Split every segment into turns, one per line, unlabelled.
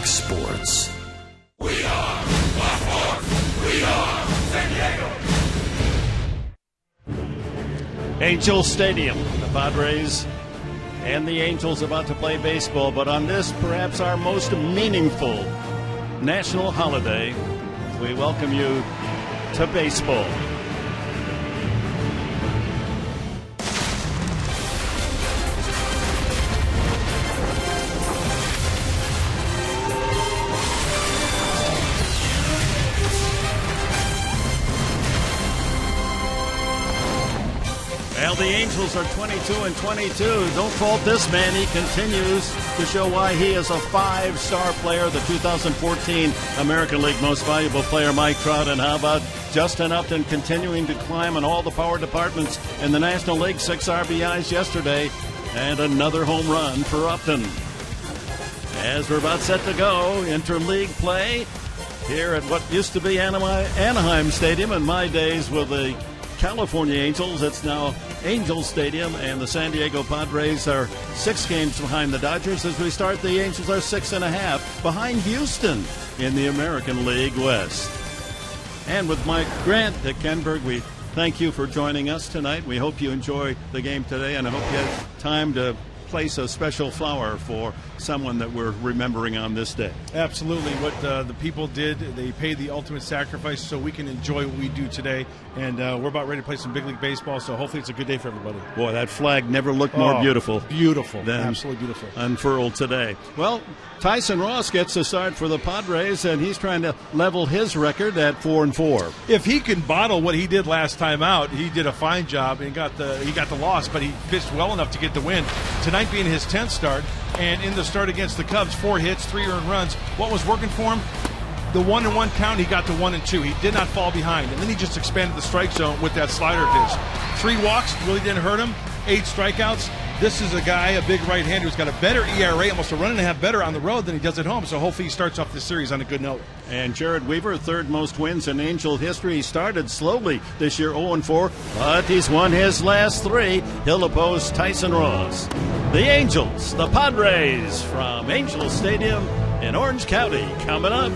talk sports.
We are Baltimore. We are San Diego.
Angels Stadium, the Padres and the Angels about to play baseball, but on this, perhaps our most meaningful national holiday, we welcome you to baseball. Well, the Angels are 22-22. Don't fault this man. He continues to show why he is a five-star player, the 2014 American League Most Valuable Player, Mike Trout. And how about Justin Upton continuing to climb in all the power departments in the National League? 6 RBIs yesterday and another home run for Upton. As we're about set to go, interleague play here at what used to be Anaheim Stadium in my days with the California Angels. It's now Angels Stadium, and the San Diego Padres are 6 games behind the Dodgers. As we start, the Angels are 6.5 behind Houston in the American League West. And with Mike Grant at Kenberg, we thank you for joining us tonight. We hope you enjoy the game today, and I hope you have time to place a special flower for someone that we're remembering on this day.
Absolutely. What the people did, they paid the ultimate sacrifice so we can enjoy what we do today. And we're about ready to play some big league baseball, so hopefully it's a good day for everybody.
Boy, that flag never looked more beautiful.
Beautiful. Absolutely beautiful.
Unfurled today. Well, Tyson Ross gets the start for the Padres, and he's trying to level his record at 4-4.
If he can bottle what he did last time out, he did a fine job and he got the loss, but he pitched well enough to get the win. Tonight being his 10th start, and in the start against the Cubs, 4 hits, 3 earned runs. What was working for him? The 1-1 count, he got to 1-2. He did not fall behind, and then he just expanded the strike zone with that slider of his. 3 walks, really didn't hurt him. 8 strikeouts. This is a guy, a big right-hander, who's got a better ERA, almost a run and a half better on the road than he does at home. So hopefully he starts off this series on a good note.
And Jared Weaver, 3rd most wins in Angel history. He started slowly this year, 0-4, but he's won his last 3. He'll oppose Tyson Ross. The Angels, the Padres from Angel Stadium in Orange County, coming up.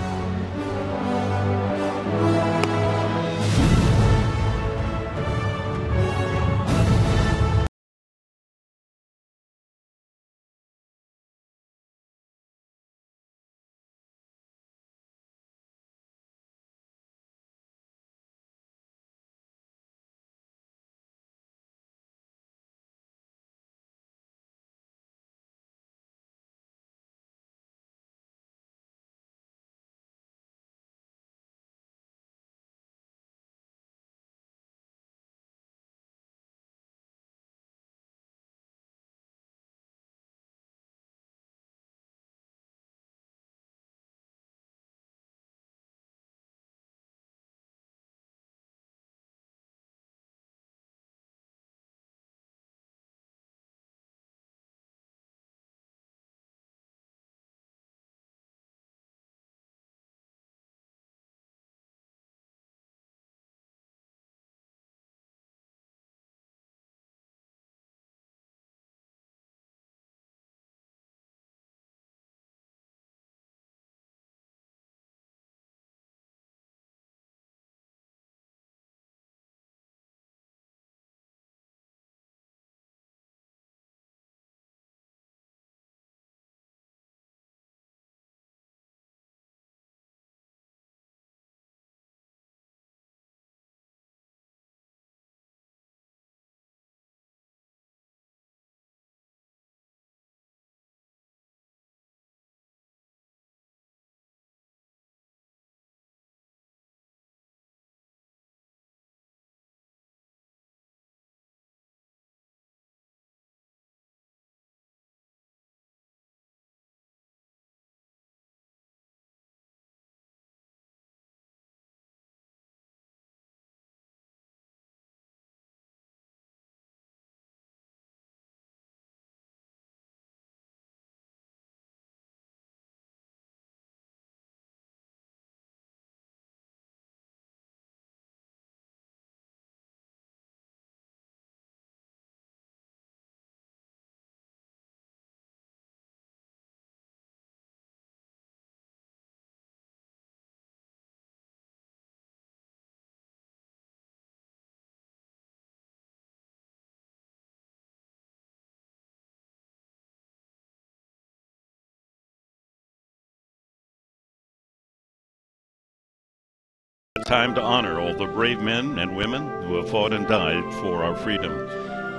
Time to honor all the brave men and women who have fought and died for our freedom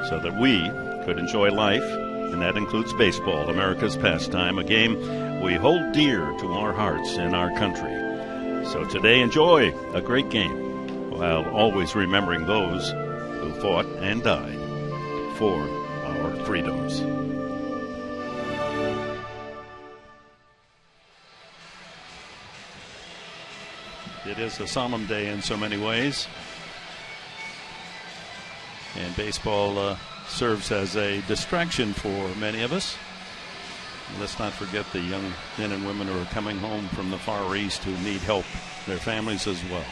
so that we could enjoy life, and that includes baseball, America's pastime, a game we hold dear to our hearts in our country. So today, enjoy a great game while always remembering those who fought and died for our freedoms. It is a solemn day in so many ways, and baseball serves as a distraction for many of us. Let's not forget the young men and women who are coming home from the Far East who need help, their families as well.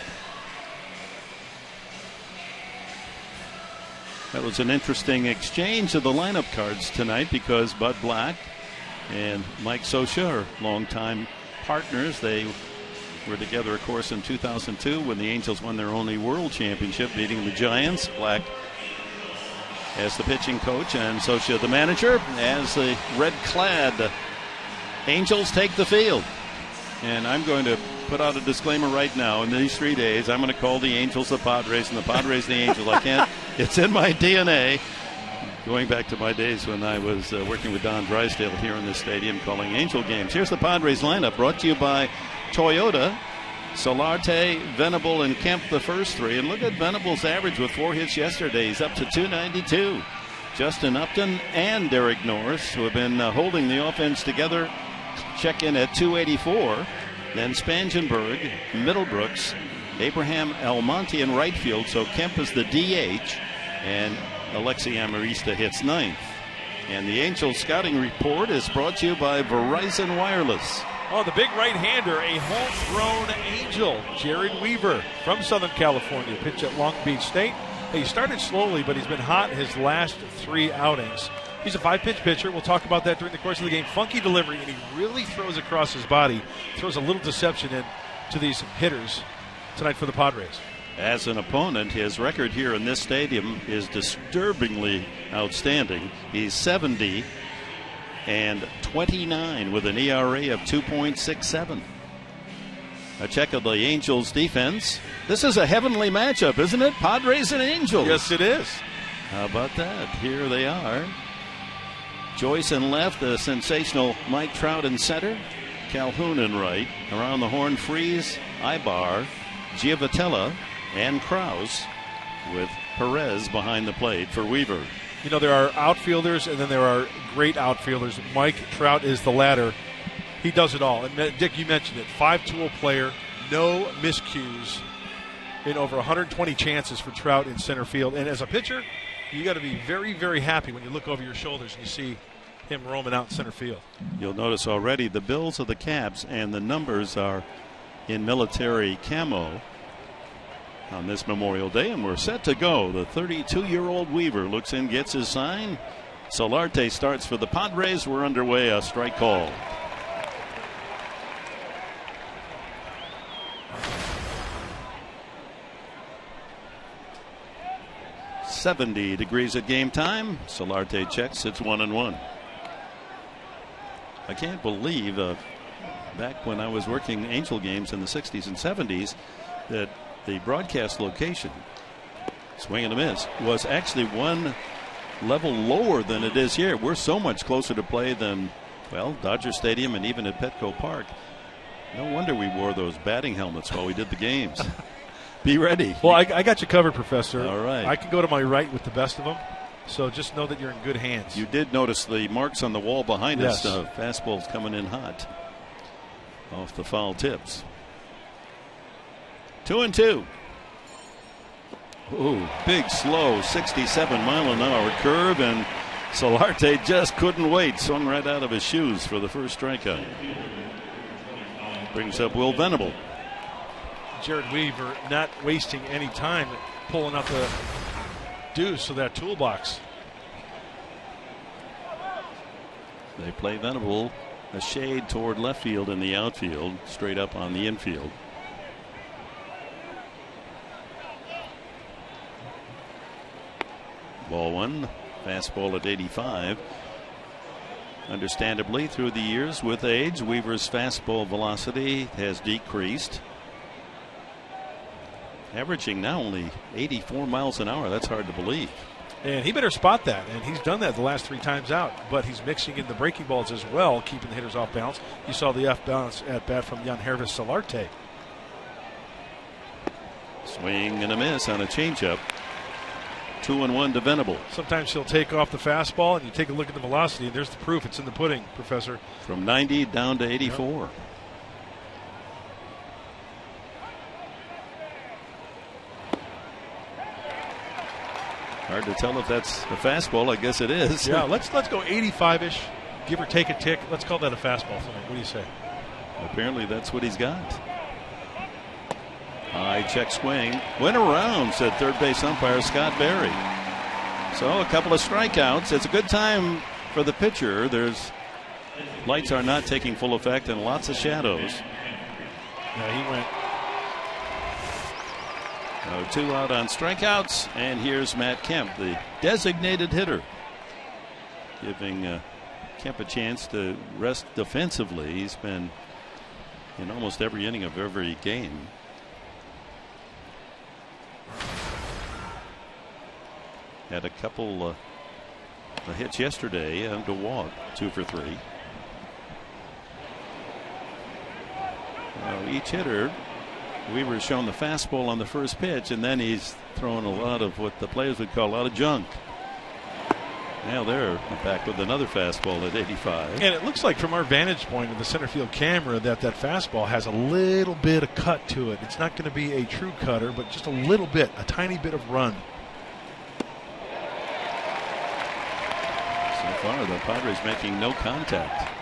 That was an interesting exchange of the lineup cards tonight because Bud Black and Mike Scioscia are longtime partners. They were together, of course, in 2002 when the Angels won their only World Championship, beating the Giants. Black as the pitching coach and Scioscia the manager as the red-clad Angels take the field. And I'm going to put out a disclaimer right now. In these 3 days, I'm going to call the Angels the Padres and the Padres the Angels. I can't. It's in my DNA. Going back to my days when I was working with Don Drysdale here in this stadium calling Angel games. Here's the Padres lineup brought to you by Toyota. Solarte, Venable, and Kemp the first three. And look at Venable's average with 4 hits yesterday. He's up to 292. Justin Upton and Derek Norris, who have been holding the offense together, check in at 284. Then Spangenberg, Middlebrooks, Abraham Almonte in right field. So Kemp is the DH, and Alexi Amarista hits ninth. And the Angels scouting report is brought to you by Verizon Wireless.
Oh, the big right-hander, a homegrown Angel, Jared Weaver from Southern California, pitched at Long Beach State. He started slowly, but he's been hot his last 3 outings. He's a 5-pitch pitcher. We'll talk about that during the course of the game. Funky delivery, and he really throws across his body, throws a little deception in to these hitters tonight for the Padres.
As an opponent, his record here in this stadium is disturbingly outstanding. He's 70 and 29 with an ERA of 2.67. A check of the Angels defense. This is a heavenly matchup, isn't it? Padres and Angels.
Yes, it is.
How about that? Here they are. Joyce in left, the sensational Mike Trout in center, Calhoun in right. Around the horn, Freese, Ibar, Giavotella, and Krause, with Perez behind the plate for Weaver.
You know, there are outfielders, and then there are great outfielders. Mike Trout is the latter. He does it all. And Dick, you mentioned it. 5-tool player, no miscues in over 120 chances for Trout in center field. And as a pitcher, you got to be very, very happy when you look over your shoulders and you see him roaming out in center field. You'll
notice already the bills of the caps and the numbers are in military camo on this Memorial Day, and we're set to go. The 32-year-old Weaver looks in, gets his sign. Solarte starts for the Padres. We're underway. A strike call. .70 degrees at game time. Solarte checks. It's 1-1. I can't believe back when I was working Angel games in the 60s and 70s that the broadcast location, swing and a miss, was actually one level lower than it is here. We're so much closer to play than, well, Dodger Stadium and even at Petco Park. No wonder we wore those batting helmets while we did the games. Be ready.
Well, I got you covered, Professor.
All right.
I can go to my right with the best of them, so just know that you're in good hands.
You did notice the marks on the wall behind us. Fastball's coming in hot off the foul tips. 2-2. Ooh, big, slow, 67-mile-an-hour curve, and Solarte just couldn't wait. Swung right out of his shoes for the first strikeout. Brings up Will Venable.
Jared Weaver not wasting any time pulling out the deuce of that toolbox.
They play Venable a shade toward left field in the outfield, straight up on the infield. Ball one, fastball at 85. Understandably, through the years with age, Weaver's fastball velocity has decreased. Averaging now only 84 miles an hour. That's hard to believe.
And he better spot that, and he's done that the last 3 times out. But he's mixing in the breaking balls as well, keeping the hitters off balance. You saw the off-balance at bat from Yangervis Solarte.
Swing and a miss on a changeup. 2-1 to Venable.
Sometimes he'll take off the fastball, and you take a look at the velocity, and there's the proof. It's in the pudding, Professor.
From 90 down to 84. Yep. Hard to tell if that's a fastball. I guess it is.
Yeah, let's go 85-ish, give or take a tick. Let's call that a fastball for me. What do you say?
Apparently that's what he's got. High check swing. Went around, said third base umpire Scott Berry. So a couple of strikeouts. It's a good time for the pitcher. Lights are not taking full effect and lots of shadows.
Yeah, he went.
2 out on strikeouts, and here's Matt Kemp, the designated hitter, giving Kemp a chance to rest defensively. He's been in almost every inning of every game. Had a couple of hits yesterday and to walk, 2 for 3. Each hitter, Weaver's shown the fastball on the first pitch, and then he's throwing a lot of what the players would call a lot of junk. Now they're back with another fastball at 85.
And it looks like from our vantage point of the center field camera that fastball has a little bit of cut to it. It's not going to be a true cutter, but just a little bit, a tiny bit of run.
So far, the Padres making no contact.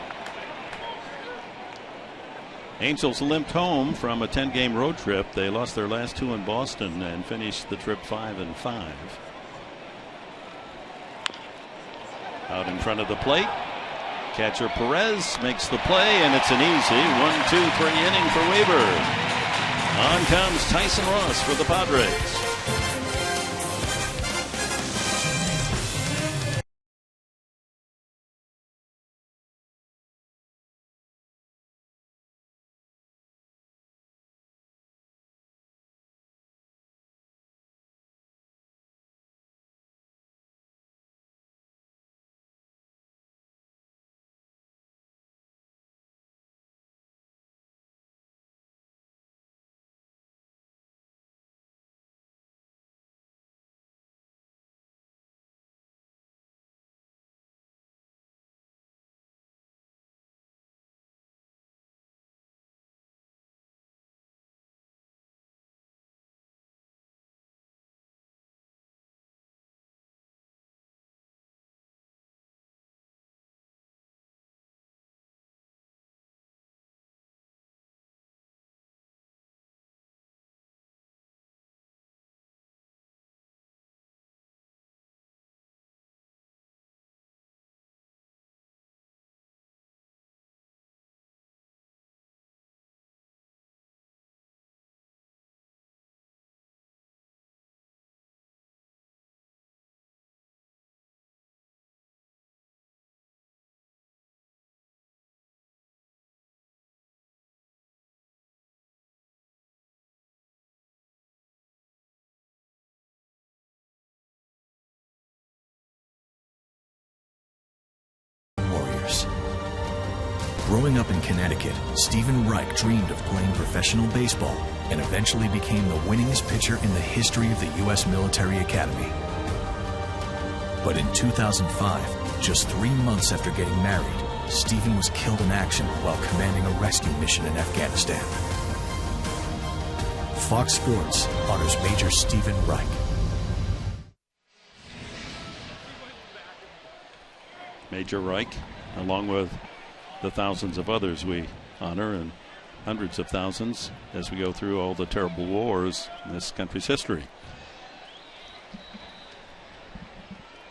Angels limped home from a 10-game road trip. They lost their last 2 in Boston and finished the trip 5-5. Out in front of the plate, catcher Perez makes the play, and it's an easy 1-2-3 inning for Weaver. On comes Tyson Ross for the Padres.
Growing up in Connecticut, Stephen Reich dreamed of playing professional baseball and eventually became the winningest pitcher in the history of the U.S. Military Academy. But in 2005, just 3 months after getting married, Stephen was killed in action while commanding a rescue mission in Afghanistan. Fox Sports honors Major Stephen Reich.
Major Reich, along with the thousands of others we honor and hundreds of thousands as we go through all the terrible wars in this country's history.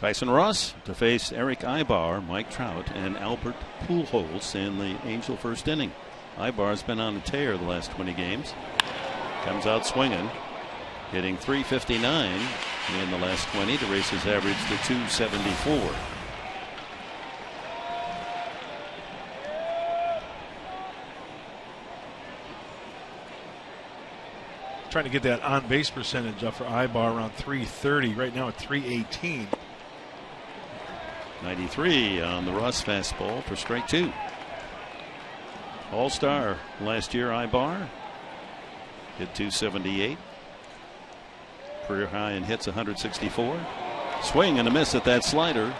Tyson Ross to face Eric Ibar, Mike Trout, and Albert Pujols in the Angel first inning. Ibar's been on a tear the last 20 games. Comes out swinging, hitting .359 in the last 20 to raise his average to .274.
trying to get that on-base percentage up for Ibar around 330. Right now at 318.
93 on the Ross fastball for strike 2. All-star last year, Ibar. Hit 278. Career high in hits, 164. Swing and a miss at that slider.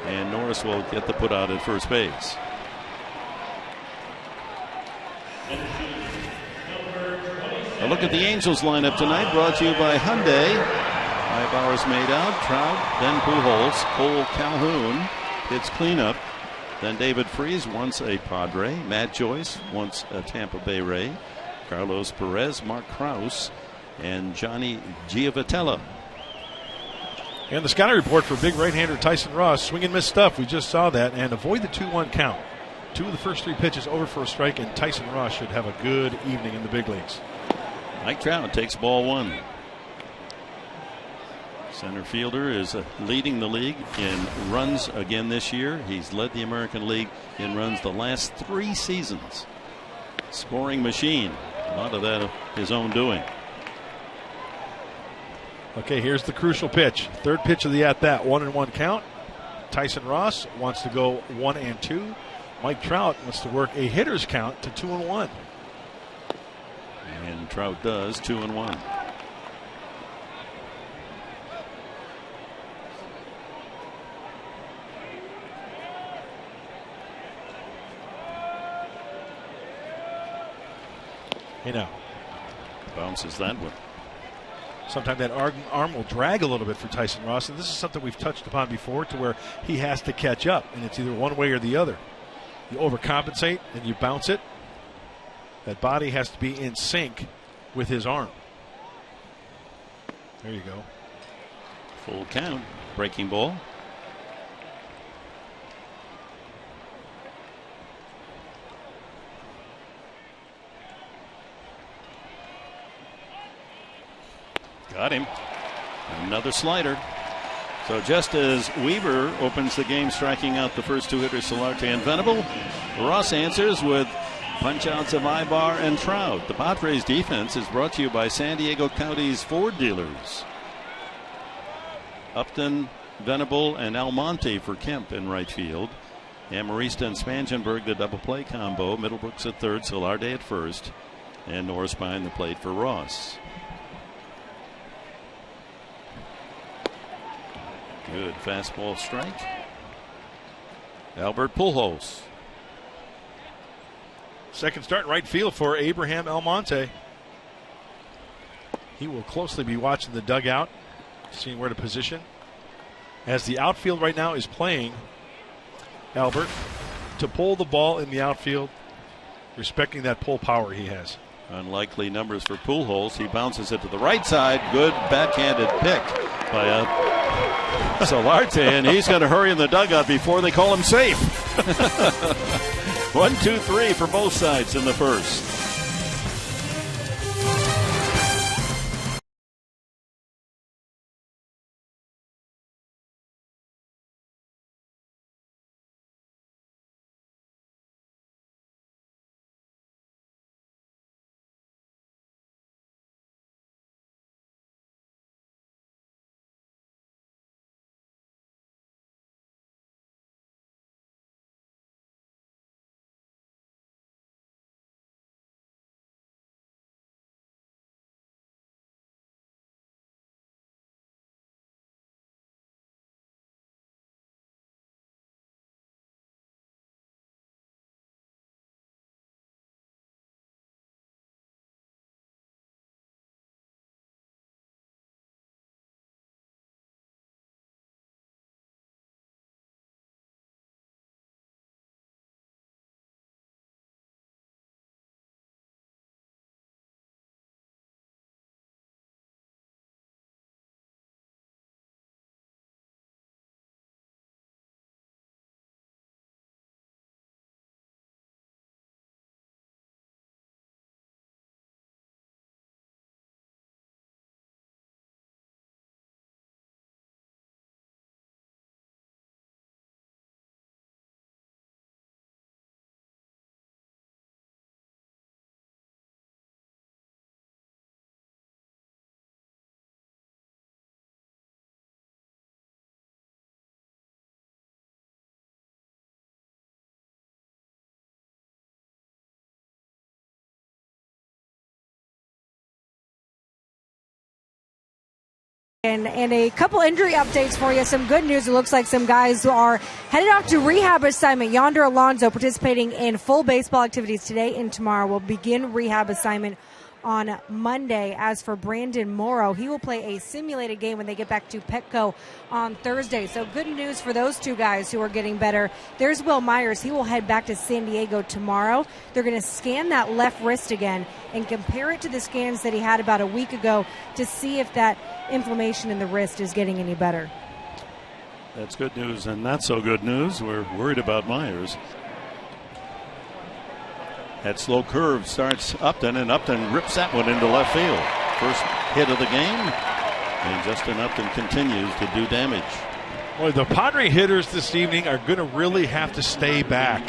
And Norris will get the put out at first base. A look at the Angels lineup tonight, brought to you by Hyundai. Ibar's made out. Trout, then Pujols, Cole Calhoun hits cleanup. Then David Freese, once a Padre. Matt Joyce, once a Tampa Bay Ray. Carlos Perez, Mark Krause, and Johnny Giavotella.
And the scouting report for big right-hander Tyson Ross. Swing and miss stuff. We just saw that. And avoid the 2-1 count. 2 of the first 3 pitches over for a strike, and Tyson Ross should have a good evening in the big leagues.
Mike Trout takes ball 1. Center fielder is leading the league in runs again this year. He's led the American League in runs the last 3 seasons. Scoring machine. A lot of that of his own doing.
Okay, here's the crucial pitch. 3rd pitch of the at-bat. 1-1 count. Tyson Ross wants to go 1-2. Mike Trout wants to work a hitter's count to 2-1.
And Trout does 2-1.
You know,
bounces that one.
Sometimes that arm will drag a little bit for Tyson Ross, and this is something we've touched upon before, to where he has to catch up, and it's either one way or the other. You overcompensate and you bounce it. That body has to be in sync with his arm. There you go.
Full count. Breaking ball. Got him. Another slider. So just as Weaver opens the game striking out the first 2 hitters, Solarte and Venable, Ross answers with punch-outs of Ibar and Trout. The Padres defense is brought to you by San Diego County's Ford dealers. Upton, Venable, and Almonte for Kemp in right field. Amarista and Spangenberg, the double play combo. Middlebrooks at third, Solarte at first, and Norris behind the plate for Ross. Good fastball strike. Albert Pujols.
Second start in right field for Abraham Almonte. He will closely be watching the dugout, seeing where to position. As the outfield right now is playing, Albert, to pull the ball in the outfield, respecting that pull power he has.
Unlikely numbers for Pujols. He bounces it to the right side. Good backhanded pick by Solarte, and he's going to hurry in the dugout before they call him safe. 1, 2, 3 for both sides in the first.
And a couple injury updates for you. Some good news. It looks like some guys who are headed off to rehab assignment. Yonder Alonso participating in full baseball activities today and tomorrow. Will begin rehab assignment on Monday. As for Brandon Morrow, he will play a simulated game when they get back to Petco on Thursday. So good news for those two guys who are getting better. There's Will Myers. He will head back to San Diego tomorrow. They're going to scan that left wrist again and compare it to the scans that he had about a week ago to see if that inflammation in the wrist is getting any better.
That's good news and not so good news. We're worried about Myers. That slow curve starts Upton, and Upton rips that one into left field. First hit of the game, and Justin Upton continues to do damage.
Boy, the Padre hitters this evening are going to really have to stay back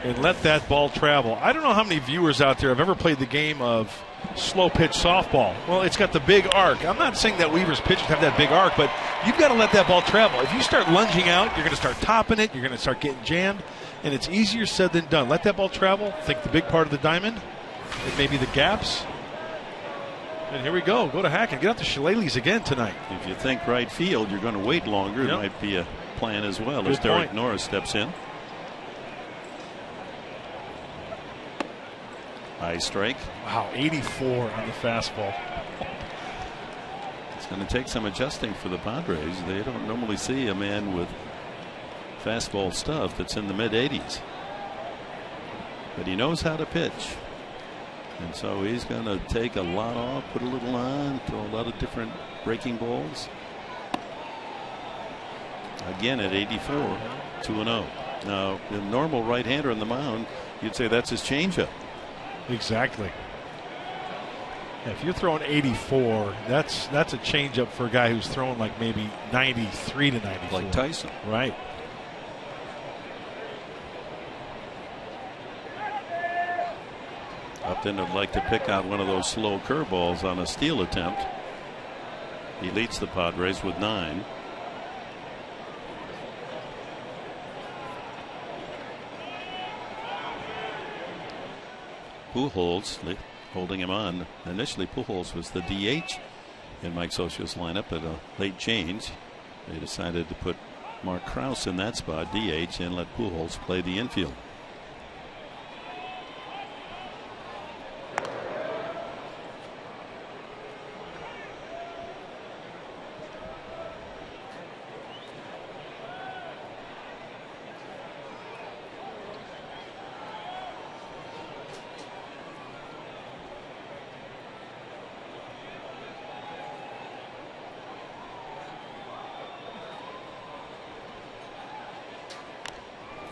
and let that ball travel. I don't know how many viewers out there have ever played the game of slow pitch softball. Well, it's got the big arc. I'm not saying that Weaver's pitches have that big arc, but you've got to let that ball travel. If you start lunging out, you're going to start topping it, you're going to start getting jammed. And it's easier said than done. Let that ball travel. Think the big part of the diamond. And maybe the gaps. And here we go. Go to Hackett. Get out the shillelaghs again tonight.
If you think right field, you're going to wait longer. It might be a plan as well. As Derek Norris steps in. High strike.
Wow, 84 on the fastball.
It's going to take some adjusting for the Padres. They don't normally see a man with fastball stuff that's in the mid-80s, but he knows how to pitch, and so he's going to take a lot off, put a little on, throw a lot of different breaking balls. Again at 84, 2-0. Now, the normal right-hander on the mound, you'd say that's his changeup.
Exactly. If you're throwing 84, that's a changeup for a guy who's throwing like maybe 93 to 94,
like Tyson,
right?
Upton would like to pick out one of those slow curveballs on a steal attempt. He leads the Padres with 9. Pujols holding him on. Initially, Pujols was the DH in Mike Scioscia's lineup, but a late change. They decided to put Mark Krause in that spot, DH, and let Pujols play the infield.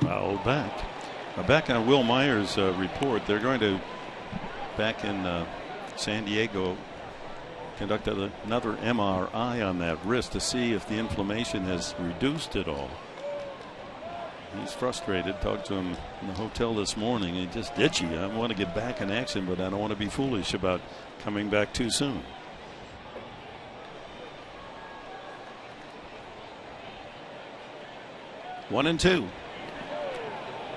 Fouled back. Back on Will Myers' report, they're going to, back in San Diego, conduct another MRI on that wrist to see if the inflammation has reduced at all. He's frustrated. Talked to him in the hotel this morning. He's just itchy. I want to get back in action, but I don't want to be foolish about coming back too soon. One and two.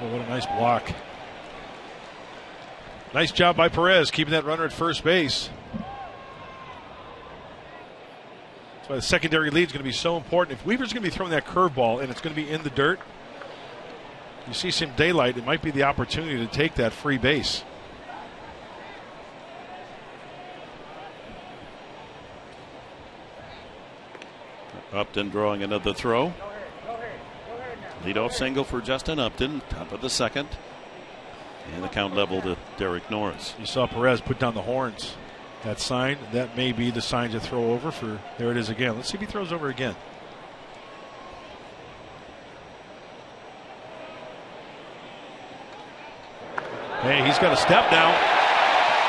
Oh, what a nice block. Nice job by Perez keeping that runner at first base. That's why the secondary lead is going to be so important. If Weaver's going to be throwing that curveball and it's going to be in the dirt, you see some daylight, it might be the opportunity to take that free base.
Upton drawing another throw. Leadoff single for Justin Upton, top of the second. And the count level to Derek Norris.
You saw Perez put down the horns. That sign, that may be the sign to throw over for. There it is again. Let's see if he throws over again. Hey, he's got a step now.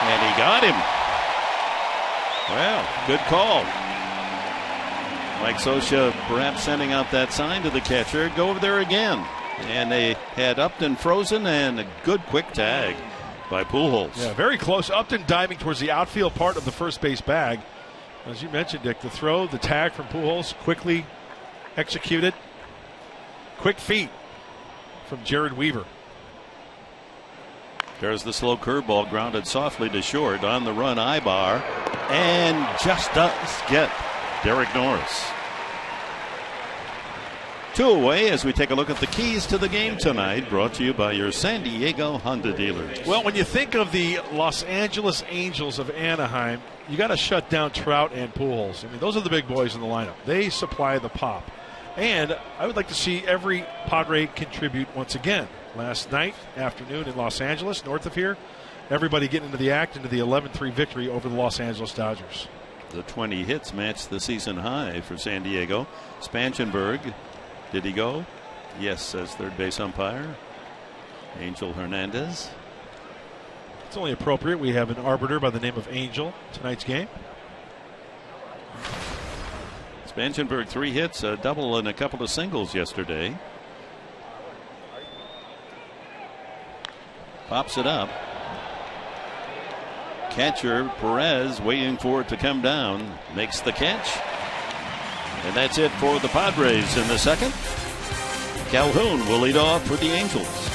And he got him. Well, good call. Mike Scioscia perhaps sending out that sign to the catcher. Go over there again. And they had Upton frozen, and a good quick tag by Pujols.
Yeah, very close. Upton diving towards the outfield part of the first base bag. As you mentioned, Dick, the throw, the tag from Pujols, quickly executed. Quick feet from Jared Weaver.
There's the slow curveball grounded softly to short. On the run, Ibar, and just does get Derek Norris. 2 away as we take a look at the keys to the game tonight, brought to you by your San Diego Honda dealers.
Well, when you think of the Los Angeles Angels of Anaheim, you got to shut down Trout and Pujols. I mean, those are the big boys in the lineup. They supply the pop. And I would like to see every Padre contribute once again. Last night, afternoon in Los Angeles, north of here, everybody getting into the act, into the 11-3 victory over the Los Angeles Dodgers.
The 20 hits matched the season high for San Diego. Spangenberg, did he go? Yes, says third base umpire. Angel Hernandez.
It's only appropriate. We have an arbiter by the name of Angel tonight's game.
Spangenberg 3 hits, a double and a couple of singles yesterday. Pops it up. Catcher Perez waiting for it to come down. Makes the catch. And that's it for the Padres in the second. Calhoun will lead off for the Angels.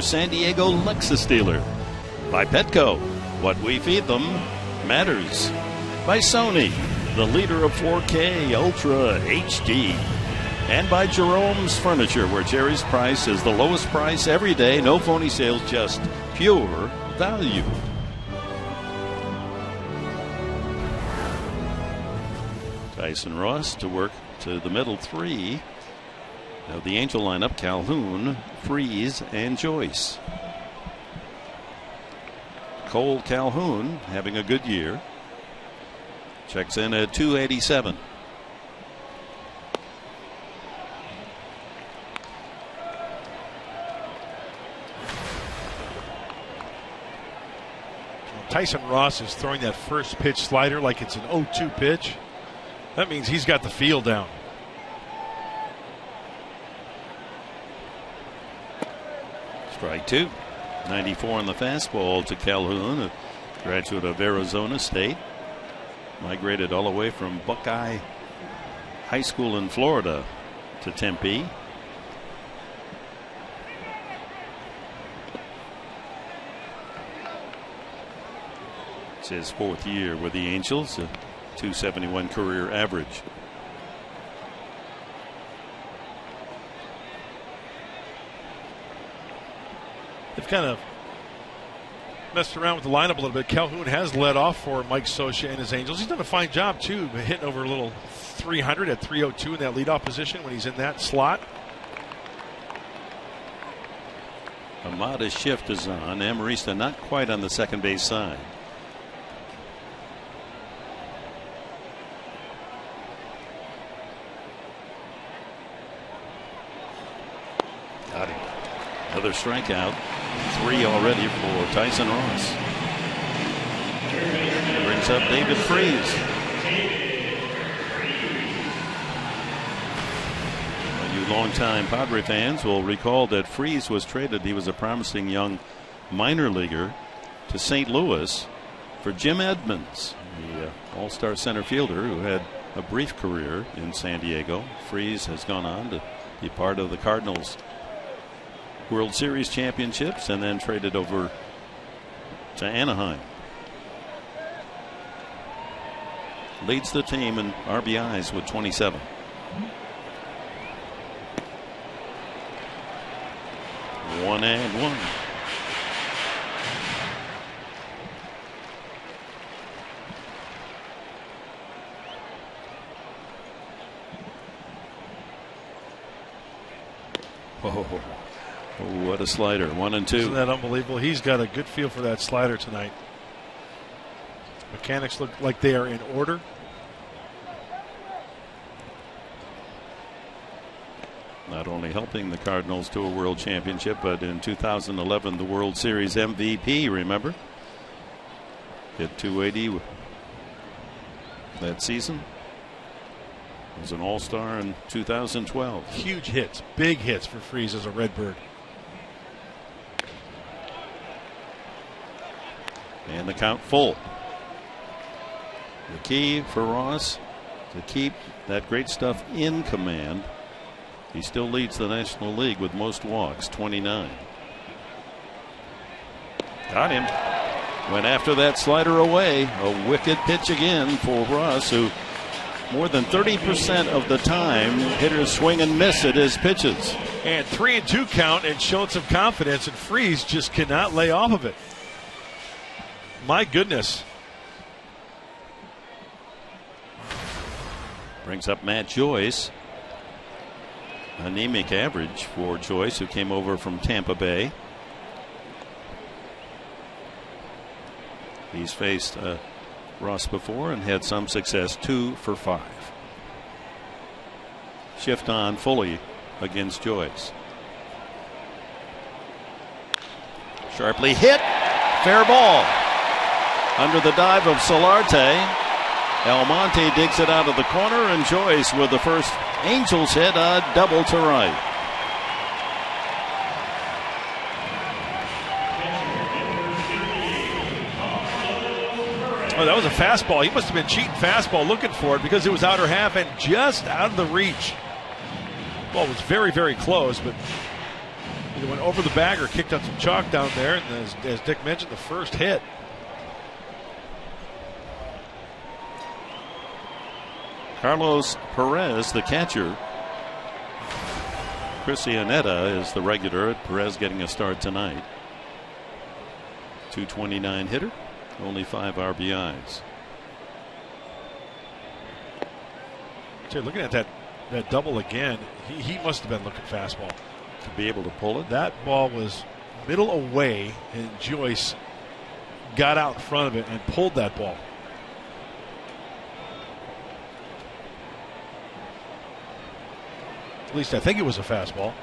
San Diego Lexus dealer. By Petco, what we feed them matters. By Sony, the leader of 4K Ultra HD. And by Jerome's Furniture, where Jerry's price is the lowest price every day. No phony sales, just pure value. Tyson Ross to work to the middle 3. Now the Angel lineup: Calhoun, Freese, and Joyce. Cole Calhoun having a good year. Checks in at 287.
Tyson Ross is throwing that first pitch slider like it's an 0-2 pitch. That means he's got the feel down.
Strike 2. 94 on the fastball to Calhoun, a graduate of Arizona State. Migrated all the way from Buckeye High School in Florida to Tempe. It's his 4th year with the Angels, a .271 career average.
They've kind of messed around with the lineup a little bit. Calhoun has led off for Mike Scioscia and his Angels. He's done a fine job, too, hitting over a little 300 at 302 in that leadoff position when he's in that slot.
A modest shift is on. Amarista not quite on the second base side. Got him. Another strikeout. 3 already for Tyson Ross. Brings up David Freese. You longtime Padre fans will recall that Freese was traded. He was a promising young minor leaguer to St. Louis for Jim Edmonds, the all-star center fielder who had a brief career in San Diego. Freese has gone on to be part of the Cardinals World Series championships and then traded over to Anaheim. Leads the team in RBIs with 27. One and one. Whoa. Oh, what a slider. 1 and 2.
Isn't that unbelievable? He's got a good feel for that slider tonight. Mechanics look like they are in order.
Not only helping the Cardinals to a world championship, but in 2011, the World Series MVP, remember? Hit 280 that season. Was an all-star in 2012.
Huge hits, big hits for Freese as a Redbird.
And the count full. The key for Ross to keep that great stuff in command. He still leads the National League with most walks, 29. Got him. Went after that slider away. A wicked pitch again for Ross, who more than 30% of the time hitters swing and miss at his pitches.
And 3-2 count and showing some confidence, and Freese just cannot lay off of it. My goodness.
Brings up Matt Joyce. Anemic average for Joyce, who came over from Tampa Bay. He's faced Ross before and had some success. 2 for 5. Shift on fully against Joyce. Sharply hit. Fair ball. Under the dive of Solarte. Almonte digs it out of the corner, and Joyce with the first Angels hit, a double to right.
Oh, that was a fastball. He must have been cheating fastball looking for it because it was outer half and just out of the reach. Ball was very, very close, but either went over the bag or kicked up some chalk down there. And as Dick mentioned, the first hit.
Carlos Perez, the catcher. Chris Iannetta is the regular. Perez getting a start tonight. 229 hitter, only 5 RBIs.
Looking at that double again, he must have been looking fastball.
To be able to pull it.
That ball was middle away, and Joyce got out in front of it and pulled that ball. At least I think it was a fastball.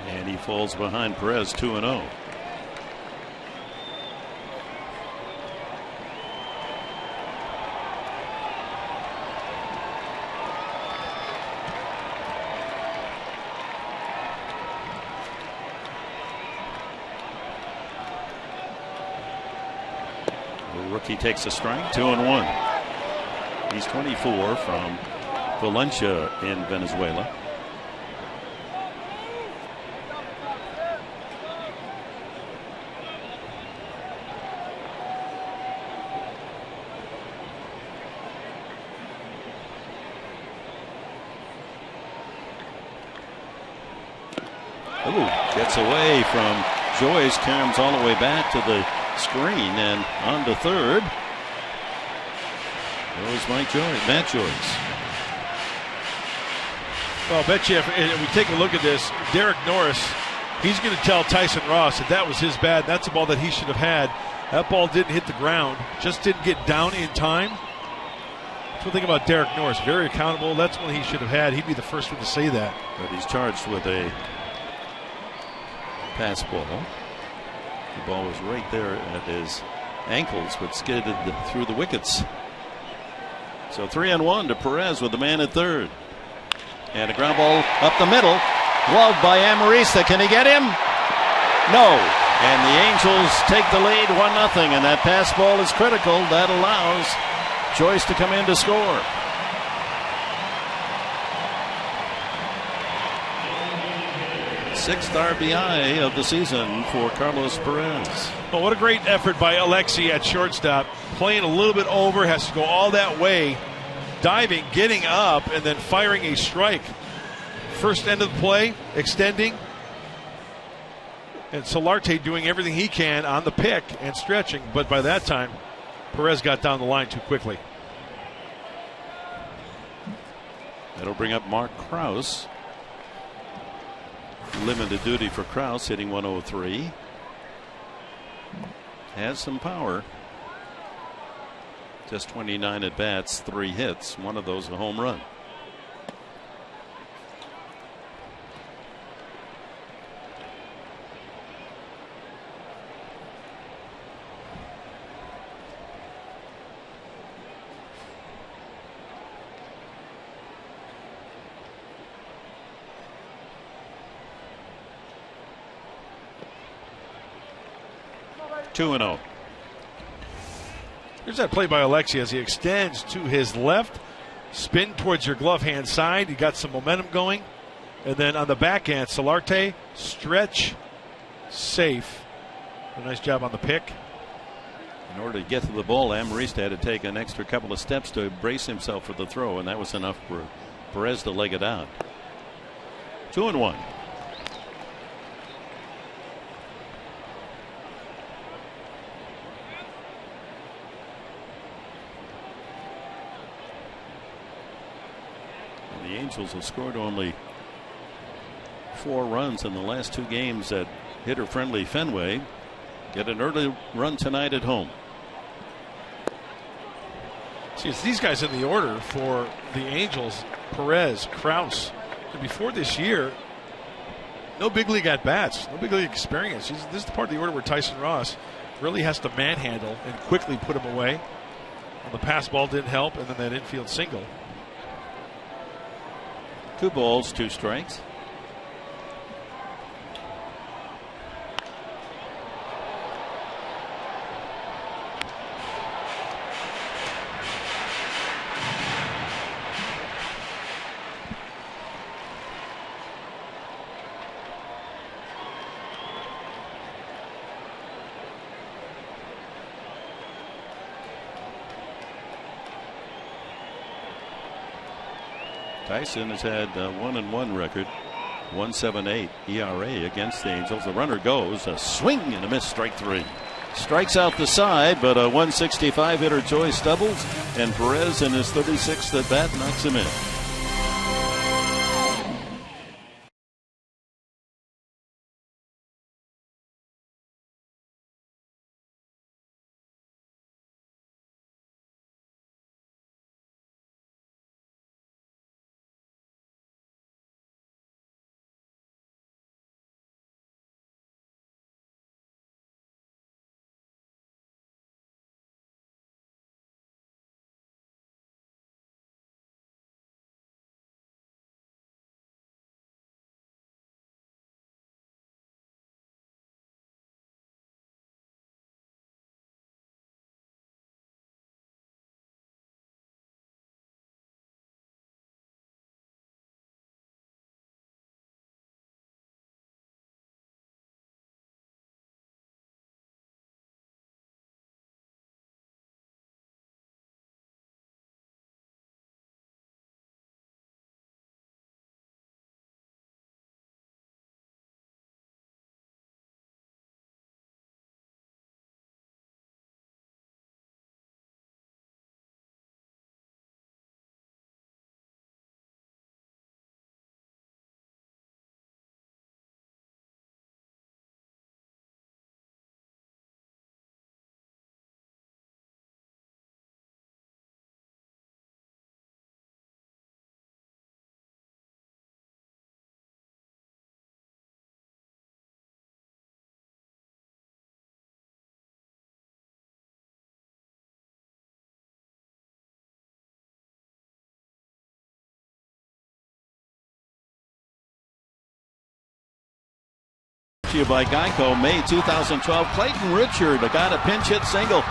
And he falls behind Perez 2-0. Rookie takes a strike, 2-1. He's 24 from Valencia in Venezuela. Ooh, gets away from Joyce, comes all the way back to the screen and on to third. Goes Matt Joyce.
Well, I bet you if we take a look at this, Derek Norris, he's going to tell Tyson Ross that was his bad. That's a ball that he should have had. That ball didn't hit the ground, just didn't get down in time. That's one thing about Derek Norris. Very accountable. That's one he should have had. He'd be the first one to say that.
But he's charged with a pass ball. The ball was right there at his ankles, but skidded through the wickets. So 3-1 to Perez with the man at third. And a ground ball up the middle. Gloved by Amarista. Can he get him? No. And the Angels take the lead 1-0. And that pass ball is critical. That allows Joyce to come in to score. Sixth RBI of the season for Carlos Perez.
Well, what a great effort by Alexi at shortstop. Playing a little bit over, has to go all that way, diving, getting up, and then firing a strike. First end of the play, extending. And Solarte doing everything he can on the pick and stretching, but by that time, Perez got down the line too quickly.
That'll bring up Mark Krause. Limited duty for Krause, hitting 103. Has some power. Just 29 at bats, 3 hits, one of those a home run. Two and 0.
Here's that play by Alexi as he extends to his left, spin towards your glove hand side. He got some momentum going. And then on the backhand, Solarte, stretch, safe. A nice job on the pick.
In order to get to the ball, Amarista had to take an extra couple of steps to brace himself for the throw, and that was enough for Perez to leg it out. 2-1. The Angels have scored only 4 runs in the last 2 games at hitter-friendly Fenway. Get an early run tonight at home.
See, it's these guys in the order for the Angels: Perez, Krause. And before this year, no big league at bats, no big league experience. This is the part of the order where Tyson Ross really has to manhandle and quickly put him away. Well, the pass ball didn't help, and then that infield single.
2 balls, 2 strikes. Tyson has had a 1-1 record, 1.78 ERA against the Angels. The runner goes, a swing and a miss, strike 3. Strikes out the side, but a 165 hitter Joyce doubles, and Perez in his 36th at bat knocks him in. to you by Geico, May 2012. Clayton Richard, a guy to pinch hit single.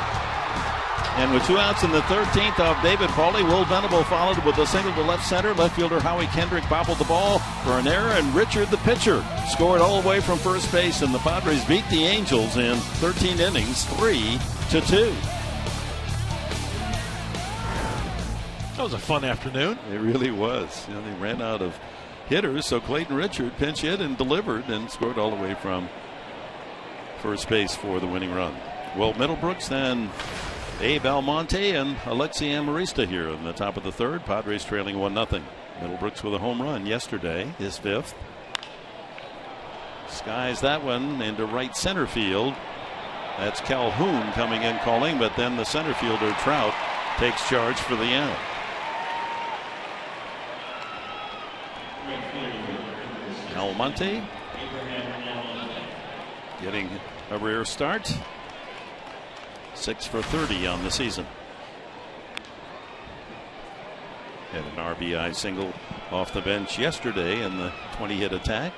And with 2 outs in the 13th of David Pauly, Will Venable followed with a single to left center. Left fielder Howie Kendrick bobbled the ball for an error, and Richard, the pitcher, scored all the way from first base, and the Padres beat the Angels in 13 innings, 3-2.
That was a fun afternoon.
It really was. They ran out of hitters, so Clayton Richard pinch hit and delivered and scored all the way from first base for the winning run. Well, Middlebrooks, then Abe Almonte and Alexi Amarista here in the top of the third. Padres trailing 1-0. Middlebrooks with a home run yesterday, his 5th. Skies that one into right center field. That's Calhoun coming in calling, but then the center fielder Trout takes charge for the out. Almonte getting a rare start. 6 for 30 on the season. Had an RBI single off the bench yesterday in the 20-hit attack.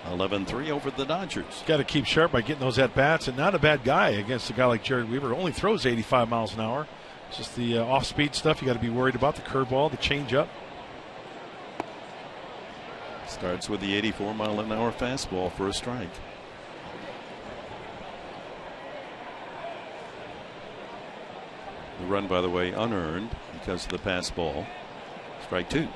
11-3 over the Dodgers.
Got to keep sharp by getting those at-bats, and not a bad guy against a guy like Jared Weaver. Only throws 85 miles an hour. It's just the off-speed stuff you got to be worried about, the curveball, the changeup.
Starts with the 84-mile-an-hour fastball for a strike. The run, by the way, unearned because of the pass ball. Strike 2.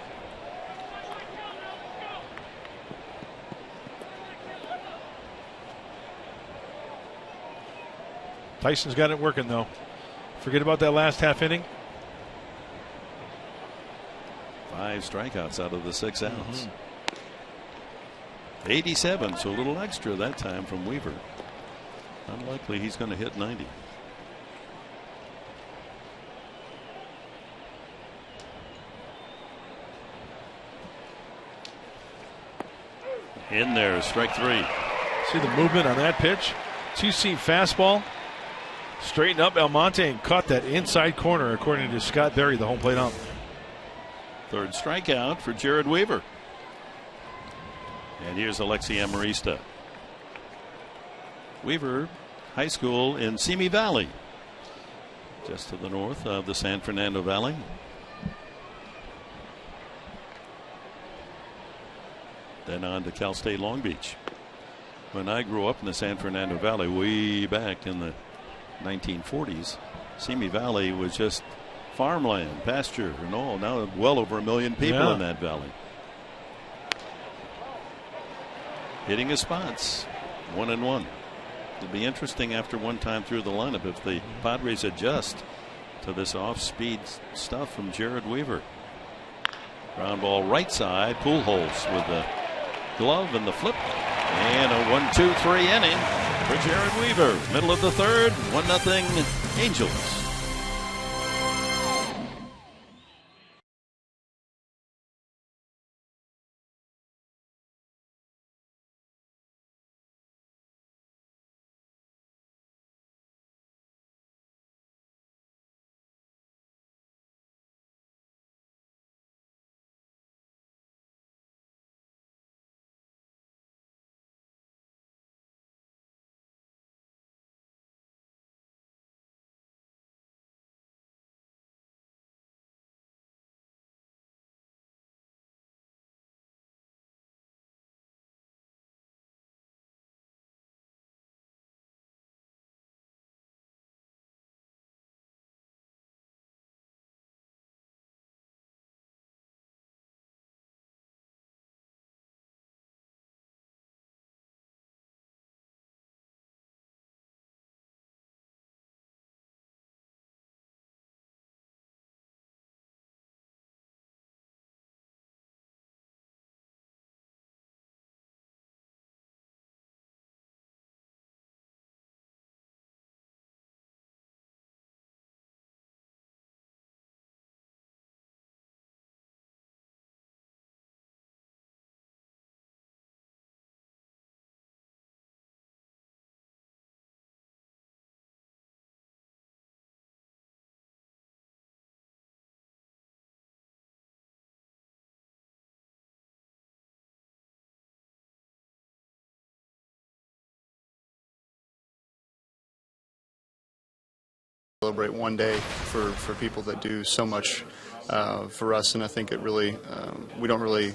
Tyson's got it working, though. Forget about that last half inning.
5 strikeouts out of the 6 outs. 87, so a little extra that time from Weaver. Unlikely he's going to hit 90. In there, strike 3.
See the movement on that pitch? 2-seam fastball. Straightened up Almonte and caught that inside corner, according to Scott Berry, the home plate ump.
3rd strikeout for Jared Weaver. And here's Alexi Amarista. Weaver, high school in Simi Valley, just to the north of the San Fernando Valley. Then on to Cal State Long Beach. When I grew up in the San Fernando Valley way back in the 1940s, Simi Valley was just farmland, pasture, and all. Now well over 1 million people in that valley. Hitting his spots, 1-1. It'll be interesting after one time through the lineup if the Padres adjust to this off-speed stuff from Jared Weaver. Ground ball right side, Pujols with the glove and the flip, and a 1-2-3 inning for Jared Weaver. Middle of the 3rd, 1-0 Angels.
Celebrate one day for people that do so much for us, and I think it really we don't really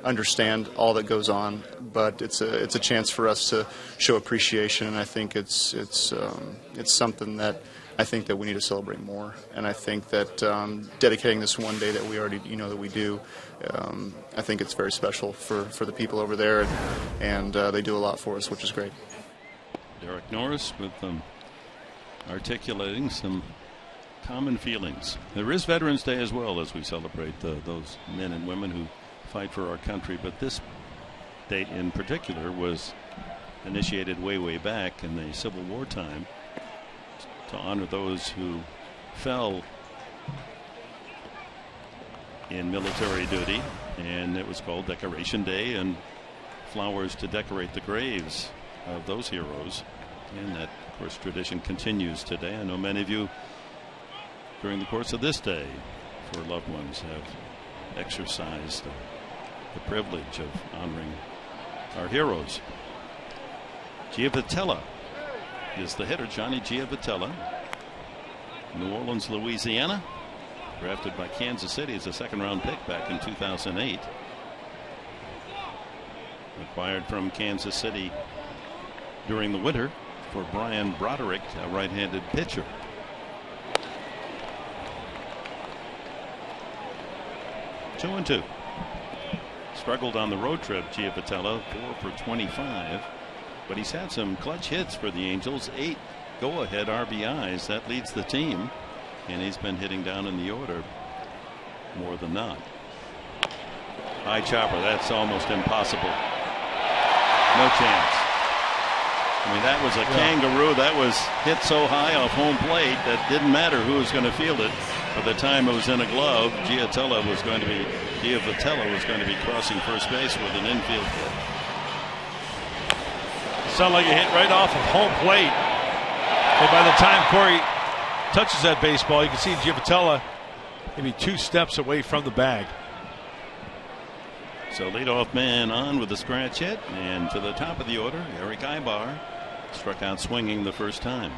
understand all that goes on, but it's a chance for us to show appreciation, and I think it's something that I think that we need to celebrate more. And I think that dedicating this one day that we already that we do, I think it's very special for the people over there, and they do a lot for us, which is great.
Derek Norris with articulating some common feelings. There is Veterans Day as well, as we celebrate those men and women who fight for our country, but this date in particular was initiated way back in the Civil War time to honor those who fell in military duty, and it was called Decoration Day, and flowers to decorate the graves of those heroes. And that, of course, tradition continues today. I know many of you during the course of this day for loved ones have exercised the privilege of honoring our heroes. Giavotella is the hitter, Johnny Giavotella, New Orleans, Louisiana, drafted by Kansas City as a second-round pick back in 2008. Acquired from Kansas City during the winter for Brian Broderick, a right-handed pitcher. Two and two. Struggled on the road trip, Giavotella, 4 for 25, but he's had some clutch hits for the Angels, 8 go-ahead RBIs. That leads the team, and he's been hitting down in the order more than not. High chopper, that's almost impossible. No chance. I mean, that was a kangaroo. That was hit so high off home plate that didn't matter who was going to field it. By the time it was in a glove, Giavotella was going to be crossing first base with an infield hit.
Sounded like a hit right off of home plate. And by the time Corey touches that baseball, you can see Giavotella maybe 2 steps away from the bag.
So leadoff man on with a scratch hit, and to the top of the order, Eric Ibar struck out swinging the first time.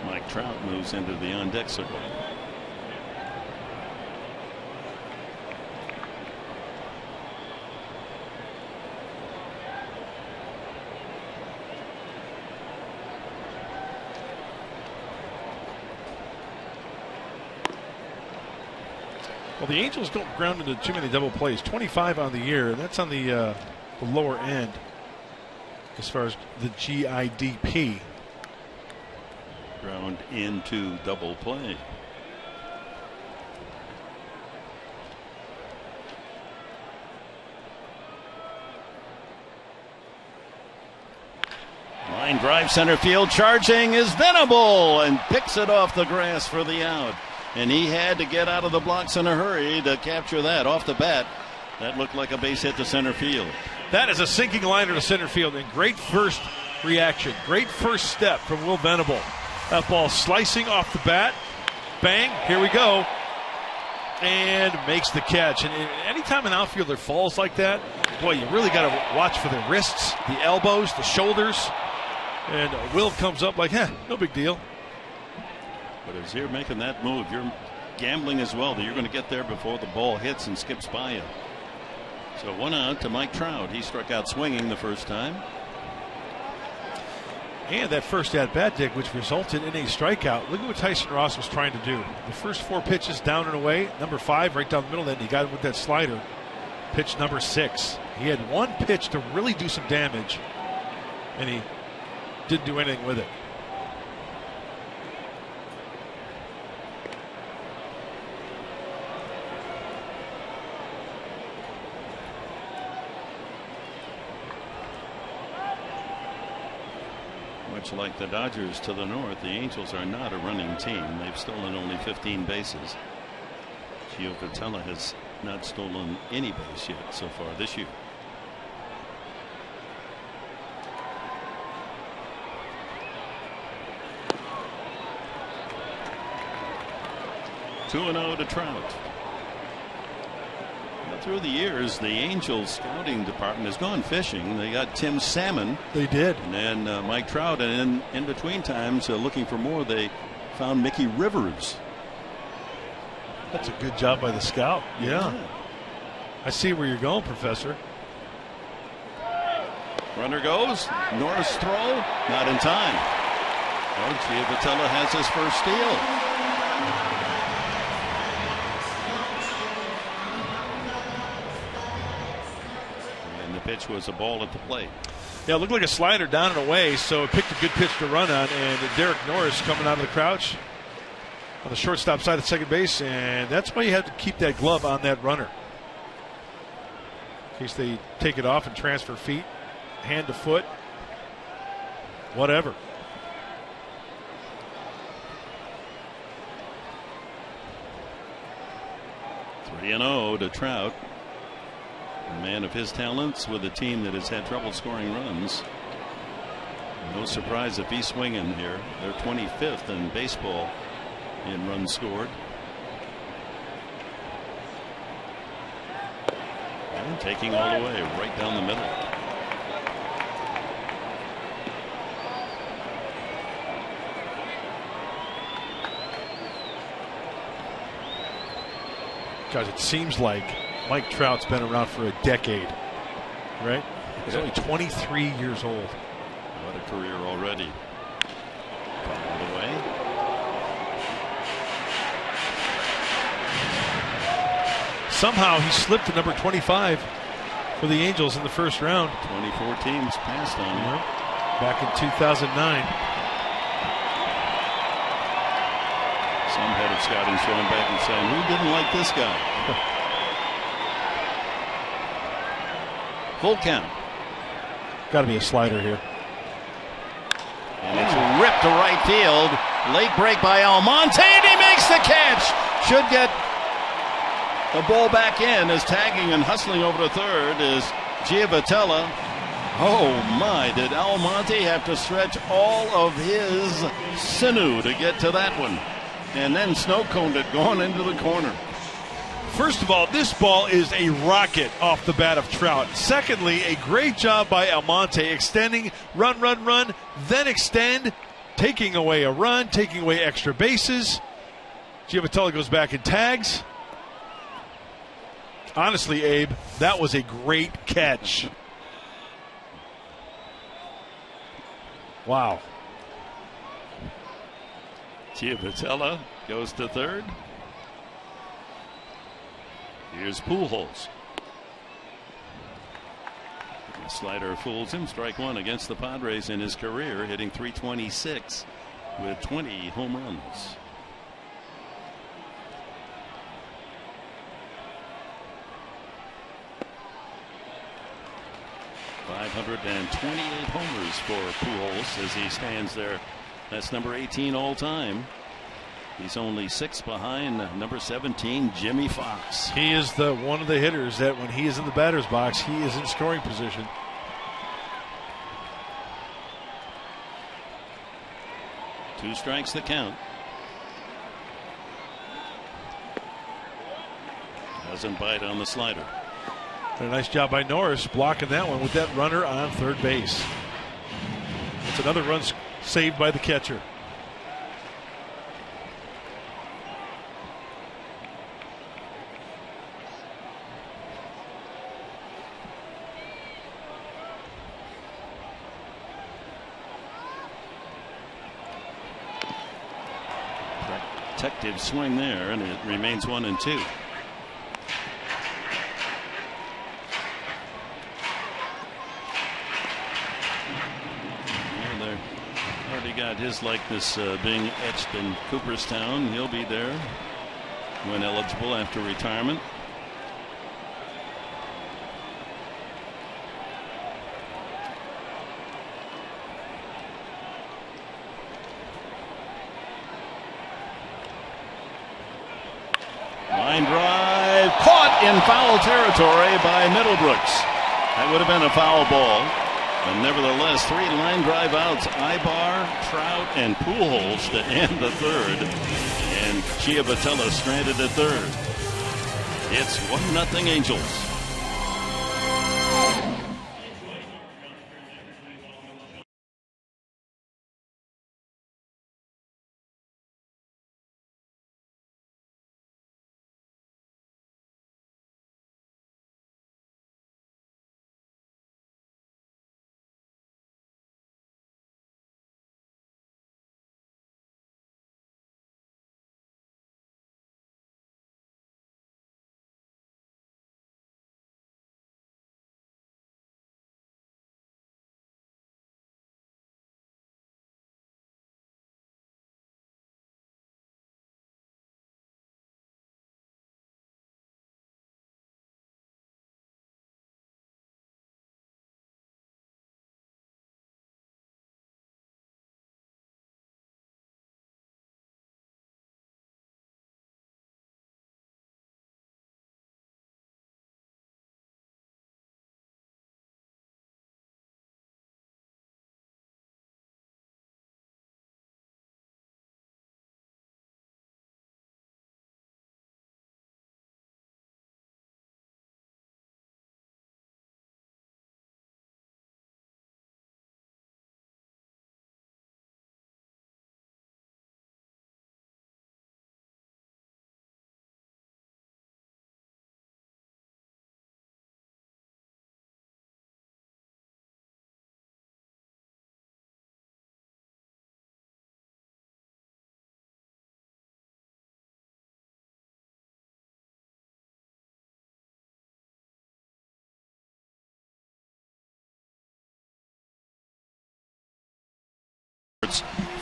Mike Trout moves into the on-deck circle.
Well, the Angels don't ground into too many double plays. 25 on the year. That's on the lower end as far as the GIDP.
Ground into double play. Line drive center field, charging is Venable and picks it off the grass for the out. And he had to get out of the blocks in a hurry to capture that off the bat. That looked like a base hit to center field.
That is a sinking liner to center field, and great first reaction. Great first step from Will Venable. That ball slicing off the bat. Bang, here we go. And makes the catch. And anytime an outfielder falls like that, boy, you really got to watch for the wrists, the elbows, the shoulders. And Will comes up like, no big deal.
But as you're making that move, you're gambling as well that you're going to get there before the ball hits and skips by you. So 1 out to Mike Trout. He struck out swinging the first time.
And that first at-bat, Dick, which resulted in a strikeout. Look at what Tyson Ross was trying to do. The first 4 pitches down and away. Number 5 right down the middle, then he got him with that slider. Pitch number 6. He had 1 pitch to really do some damage, and he didn't do anything with it.
Much like the Dodgers to the north, the Angels are not a running team. They've stolen only 15 bases. Giavotella has not stolen any base yet so far this year. 2-0 to Trout. Now, through the years, the Angels scouting department has gone fishing. They got Tim Salmon.
They did.
And then Mike Trout. And in between times, looking for more, they found Mickey Rivers.
That's a good job by the scout. Yeah. I see where you're going, Professor.
Runner goes. Norris throw. Not in time. Oh, Giavotella has his first steal. And the pitch was a ball at the plate.
Yeah, it looked like a slider down and away, so it picked a good pitch to run on. And Derek Norris coming out of the crouch on the shortstop side of second base, and that's why you have to keep that glove on that runner in case they take it off and transfer feet, hand to foot, whatever.
Three 3-0 to Trout. A man of his talents with a team that has had trouble scoring runs. No surprise if he's swinging here. They're 25th in baseball in runs scored. And taking all the way right down the middle.
Guys, it seems like Mike Trout's been around for a decade, right? He's only 23 years old.
What a career already. All the way.
Somehow he slipped to number 25 for the Angels in the first round.
24 teams passed on him.
Back in 2009.
Some head of scouting showing back and saying, who didn't like this guy? Full count.
Got to be a slider here.
And it's ripped to right field. Late break by Almonte, and he makes the catch. Should get the ball back in as tagging and hustling over to third is Giavotella. Oh my, did Almonte have to stretch all of his sinew to get to that one. And then snow coned it going into the corner.
First of all, this ball is a rocket off the bat of Trout. Secondly, a great job by Almonte extending, run, then extend, taking away a run, taking away extra bases. Giavotella goes back and tags. Honestly, Abe, that was a great catch. Wow.
Giavotella goes to third. Here's Pujols. The slider fools him. Strike one against the Padres in his career, hitting .326 with 20 home runs. .528 homers for Pujols as he stands there. That's number 18 all time. He's only 6 behind number 17, Jimmy Fox.
He is the one of the hitters that when he is in the batter's box, he is in scoring position.
Two strikes the count. Doesn't bite on the slider.
And a nice job by Norris blocking that one with that runner on third base. It's another run saved by the catcher.
Protective swing there, and it remains 1-2. Got his likeness being etched in Cooperstown. He'll be there when eligible after retirement. Line drive caught in foul territory by Middlebrooks. That would have been a foul ball. And nevertheless, 3 line drive outs. Ibar, Trout, and Pujols to end the third. And Chiavatella stranded at third. It's 1-0 Angels.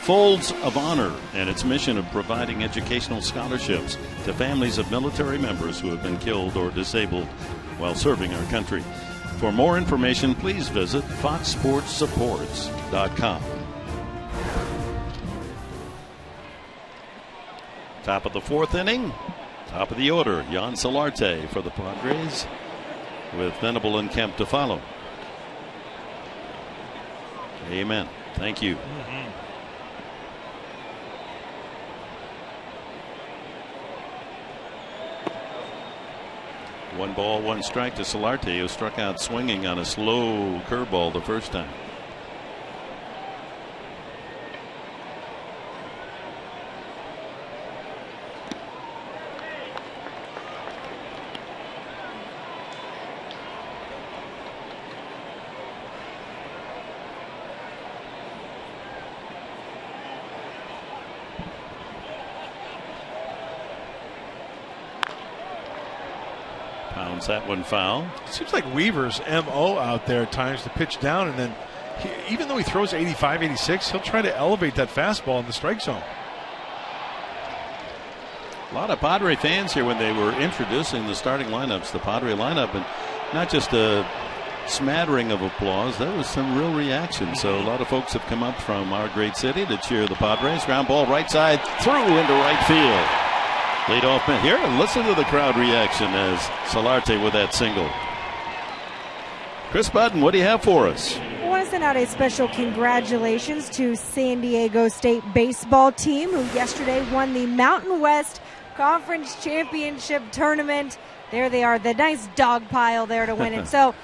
Folds of Honor and its mission of providing educational scholarships to families of military members who have been killed or disabled while serving our country. For more information, please visit foxsportsupports.com. Top of the 4th inning, top of the order, Jan Solarte for the Padres, with Venable and Kemp to follow. Amen. Thank you. One ball, one strike to Solarte, who struck out swinging on a slow curveball the first time. Pounds that one foul.
It seems like Weaver's MO out there at times to pitch down, and then even though he throws 85, 86, he'll try to elevate that fastball in the strike zone.
A lot of Padre fans here when they were introducing the starting lineups, the Padre lineup, and not just a smattering of applause, there was some real reaction. So a lot of folks have come up from our great city to cheer the Padres. Ground ball right side, through into right field. Lead off man here, and listen to the crowd reaction as Solarte with that single. Chris Budden, what do you have for us?
I want to send out a special congratulations to San Diego State baseball team, who yesterday won the Mountain West Conference Championship Tournament. There they are, the nice dog pile there to win it. So,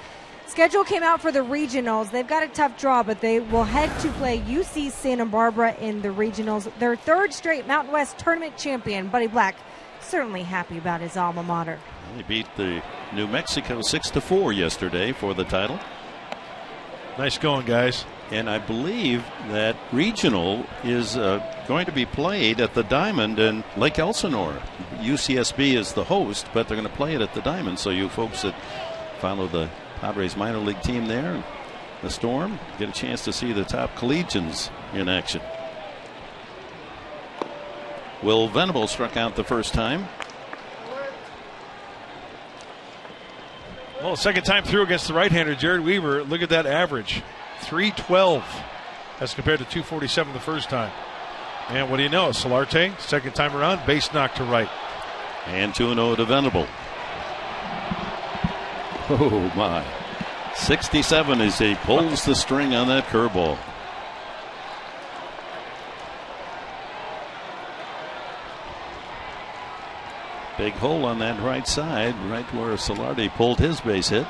schedule came out for the regionals. They've got a tough draw, but they will head to play UC Santa Barbara in the regionals. Their 3rd straight Mountain West tournament champion, Buddy Black, certainly happy about his alma mater.
They beat the New Mexico 6-4 yesterday for the title.
Nice going, guys.
And I believe that regional is going to be played at the Diamond in Lake Elsinore. UCSB is the host, but they're going to play it at the Diamond. So you folks that follow the Padres minor league team there, the Storm, get a chance to see the top collegians in action. Will Venable struck out the first time.
Well, second time through against the right-hander, Jared Weaver. Look at that average, 312 as compared to 247 the first time. And what do you know? Solarte, second time around, base knock to right.
And 2-0 to Venable. Oh, my.
67 as he pulls the string on that curveball. Big hole on that right side, right where Solardi pulled his base hit.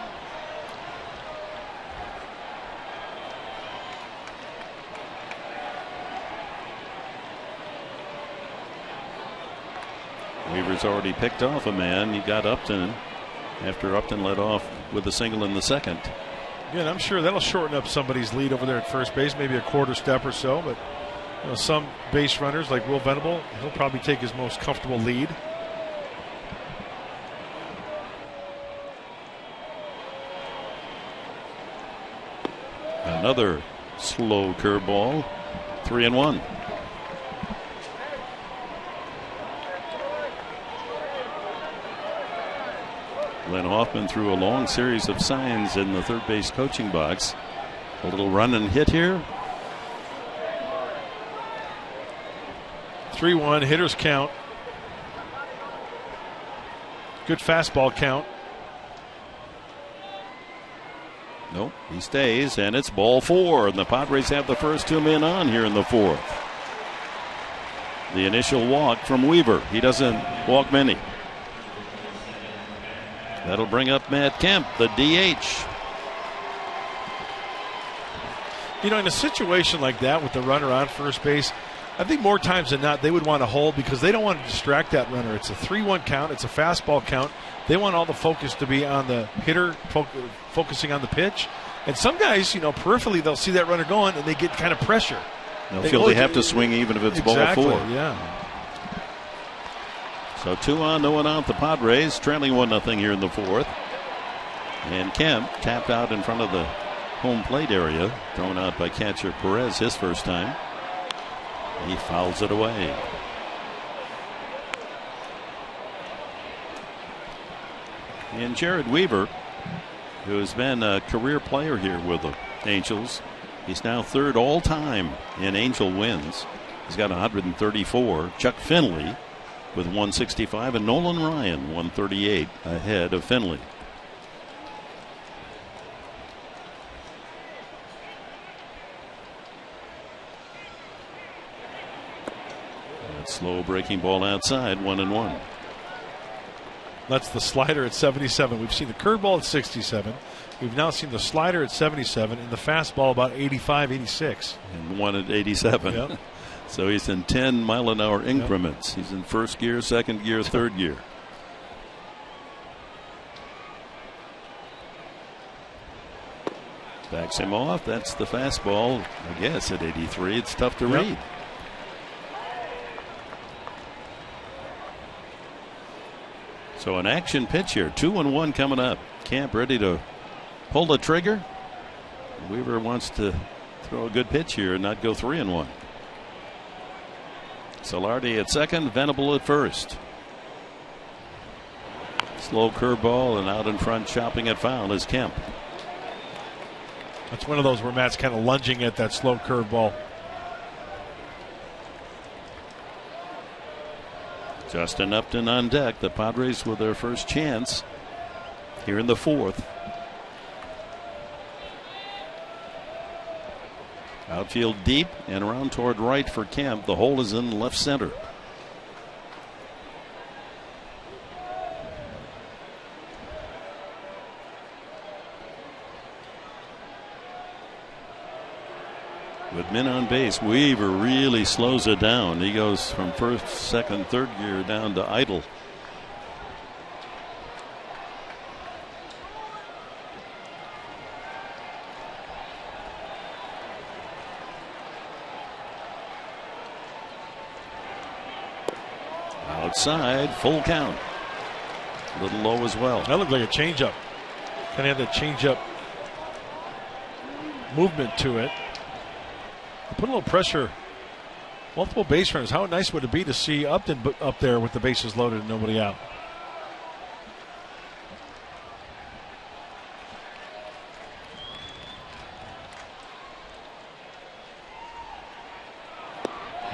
Weaver's already picked off a man. He got Upton after Upton led off with a single in the second.
Yeah, and I'm sure that'll shorten up somebody's lead over there at first base, maybe a quarter step or so. But some base runners like Will Venable, he'll probably take his most comfortable lead.
Another slow curveball. 3-1. Glenn Hoffman threw a long series of signs in the third base coaching box. A little run and hit here.
3-1, hitters count. Good fastball count.
Nope, he stays, and it's ball 4, and the Padres have the first 2 men on here in the 4th. The initial walk from Weaver. He doesn't walk many. That'll bring up Matt Kemp, the DH.
In a situation like that with the runner on first base, I think more times than not they would want to hold because they don't want to distract that runner. It's a 3-1 count. It's a fastball count. They want all the focus to be on the hitter, focusing on the pitch. And some guys, peripherally, they'll see that runner going and they get kind of pressure.
They'll feel they have to swing even if it's ball 4.
Yeah.
So 2 on, no one out. The Padres trailing 1-0 here in the 4th. And Kemp tapped out in front of the home plate area, thrown out by catcher Perez his first time. He fouls it away. And Jared Weaver, who has been a career player here with the Angels, he's now 3rd all time in Angel wins. He's got 134. Chuck Finley with 165, and Nolan Ryan 138 ahead of Finley. That slow breaking ball outside, 1-1.
That's the slider at 77. We've seen the curveball at 67. We've now seen the slider at 77 and the fastball about 85, 86.
And one at 87.
Yep.
So he's in 10-mile-an-hour increments. Yep. He's in first gear, second gear, third gear. Backs him off. That's the fastball. I guess at 83. It's tough to read. So an action pitch here. 2-1 coming up. Camp ready to pull the trigger. Weaver wants to throw a good pitch here and not go 3-1. Solardi at second, Venable at first. Slow curveball, and out in front chopping it foul is Kemp.
That's one of those where Matt's kind of lunging at that slow curveball.
Justin Upton on deck. The Padres with their first chance here in the 4th. Outfield deep and around toward right for Kemp. The hole is in left center. With men on base, Weaver really slows it down. He goes from first, second, third gear down to idle. Outside, full count. A little low as well.
That looked like a changeup. Kind of had that changeup movement to it. Put a little pressure. Multiple base runners. How nice would it be to see Upton up there with the bases loaded and nobody out?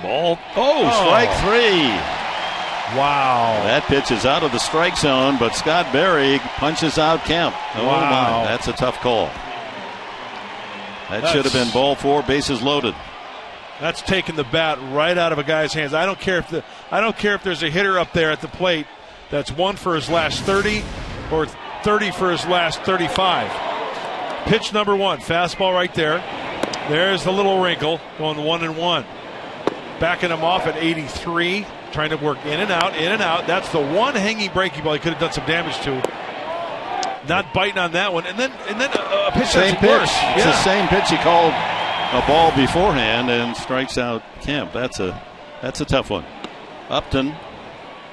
Ball. Oh, strike 3.
Wow.
That pitch is out of the strike zone, but Scott Berry punches out Kemp. Oh,
wow.
My. That's a tough call. That should have been ball 4, bases loaded.
That's taking the bat right out of a guy's hands. I don't care if there's a hitter up there at the plate that's 1 for his last 30 or 30 for his last 35. Pitch number 1, fastball right there. There's the little wrinkle, going 1-1. Backing him off at 83, trying to work in and out, in and out. That's the one hanging breaking ball he could have done some damage to. Not biting on that one, and then a pitch that's worse.
It's the same pitch he called a ball beforehand and strikes out Kemp. That's a tough one. Upton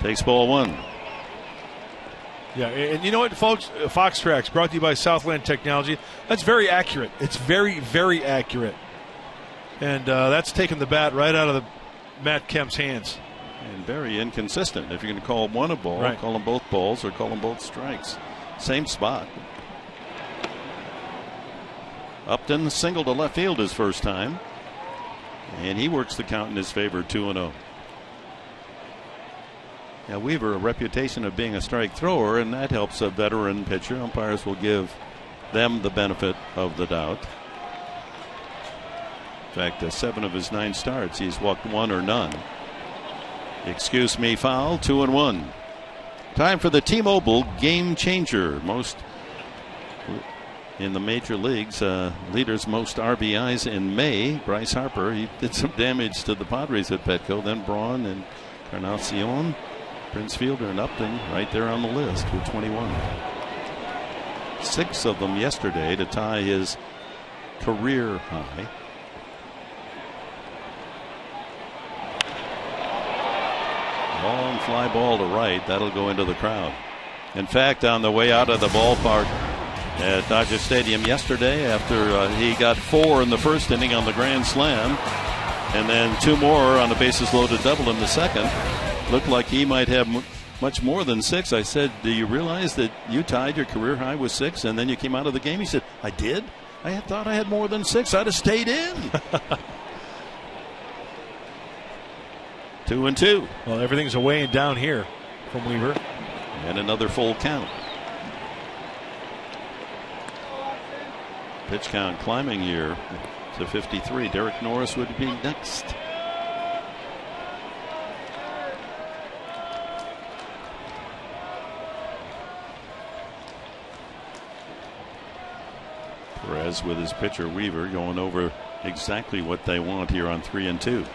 takes ball 1.
Yeah, and you know what, folks? Fox Tracks, brought to you by Southland Technology. That's very accurate. It's very, very accurate. And that's taking the bat right out of Matt Kemp's hands.
And very inconsistent. If you're going to call one a ball,
right,
call them both balls or call them both strikes. Same spot. Upton singled to left field his first time. And he works the count in his favor, 2-0. Now, Weaver, a reputation of being a strike thrower, and that helps a veteran pitcher. Umpires will give them the benefit of the doubt. In fact, 7 of his 9 starts, he's walked 1 or none. Excuse me, foul, 2-1. Time for the T-Mobile Game Changer. Most in the major leagues, leaders most RBIs in May. Bryce Harper, he did some damage to the Padres at Petco. Then Braun and Encarnacion, Prince Fielder, and Upton right there on the list with 21. 6 of them yesterday to tie his career high. Long fly ball to right. That'll go into the crowd. In fact, on the way out of the ballpark at Dodger Stadium yesterday, after he got 4 in the first inning on the grand slam, and then 2 more on a bases loaded double in the second, looked like he might have much more than 6. I said, do you realize that you tied your career high with 6 and then you came out of the game? He said, I did. I thought I had more than 6. I'd have stayed in. 2-2.
Well, everything's away and down here from Weaver.
And another full count. Pitch count climbing here to 53. Derek Norris would be next. Perez with his pitcher Weaver going over exactly what they want here on 3-2.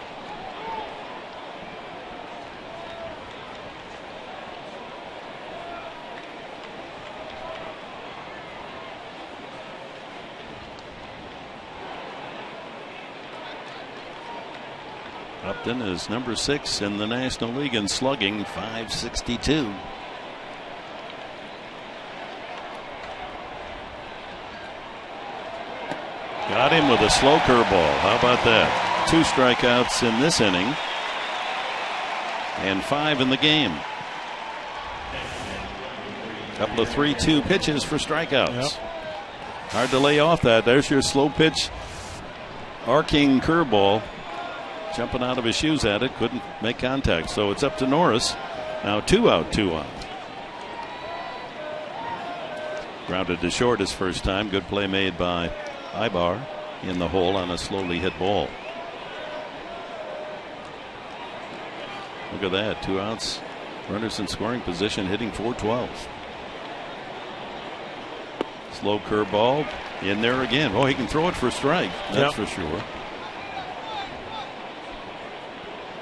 Upton is number 6 in the National League in slugging, .562. Got him with a slow curveball. How about that? 2 strikeouts in this inning and 5 in the game. Couple of 3-2 pitches for strikeouts.
Yep.
Hard to lay off that. There's your slow pitch, arcing curveball. Jumping out of his shoes at it, couldn't make contact. So it's up to Norris. Now 2 out, 2 on. Grounded to short his first time. Good play made by Ibar in the hole on a slowly hit ball. Look at that. 2 outs. Runners in scoring position, hitting .412. Slow curveball in there again. Oh, he can throw it for a strike. That's for sure.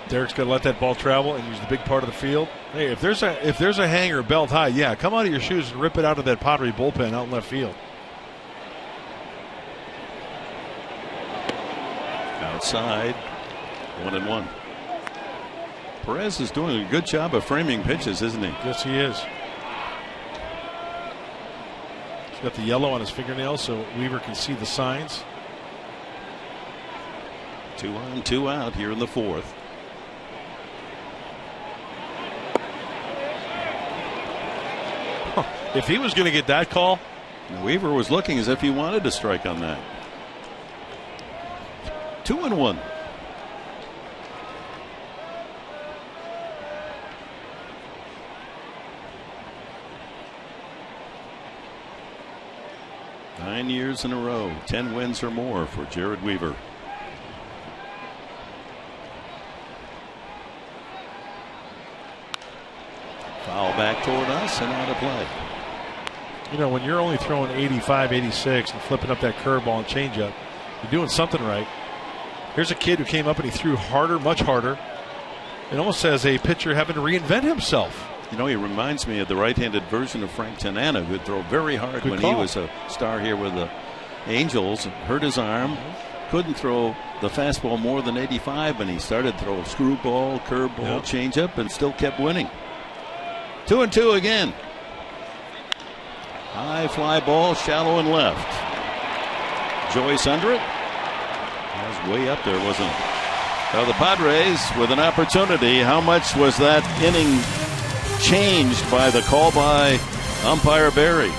Derek's got to let that ball travel and use the big part of the field. Hey, if there's a hanger belt high, yeah, come out of your shoes and rip it out of that Padre bullpen out in left field.
Outside, 1-1. Perez is doing a good job of framing pitches, isn't he?
Yes, he is. He's got the yellow on his fingernails so Weaver can see the signs.
2 on, 2 out here in the 4th.
If he was going to get that call.
Weaver was looking as if he wanted to strike on that. 2-1. 9 years in a row, 10 wins or more for Jared Weaver. Foul back toward us and out of play.
You know, when you're only throwing 85, 86 and flipping up that curveball and changeup, you're doing something right. Here's a kid who came up and he threw harder, much harder. It almost says a pitcher having to reinvent himself.
You know, he reminds me of the right-handed version of Frank Tanana, who'd throw very hard
Good
when
call.
he was a star here with the Angels. Hurt his arm, couldn't throw the fastball more than 85, and he started to throw screwball, curveball, changeup, and still kept winning. 2-2 again. High fly ball, shallow and left. Joyce under it. That was way up there, wasn't it? Now the Padres with an opportunity. How much was that inning changed by the call by umpire Barry?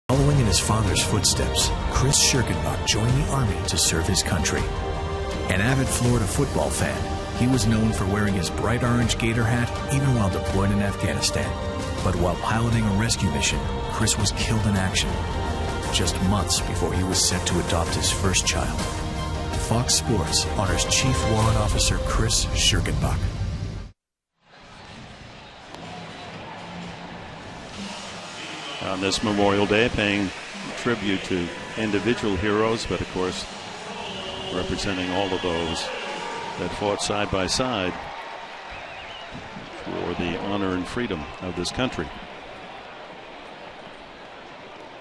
Following in his father's footsteps, Chris Schirkenbach joined the Army to serve his country. An avid Florida football fan, he was known for wearing his bright orange gator hat even while deployed in Afghanistan. But while piloting a rescue mission, Chris was killed in action, just months before he was set to adopt his first child. Fox Sports honors Chief Warrant Officer Chris Schirkenbach.
On this Memorial Day, paying tribute to individual heroes, but of course representing all of those that fought side by side for the honor and freedom of this country.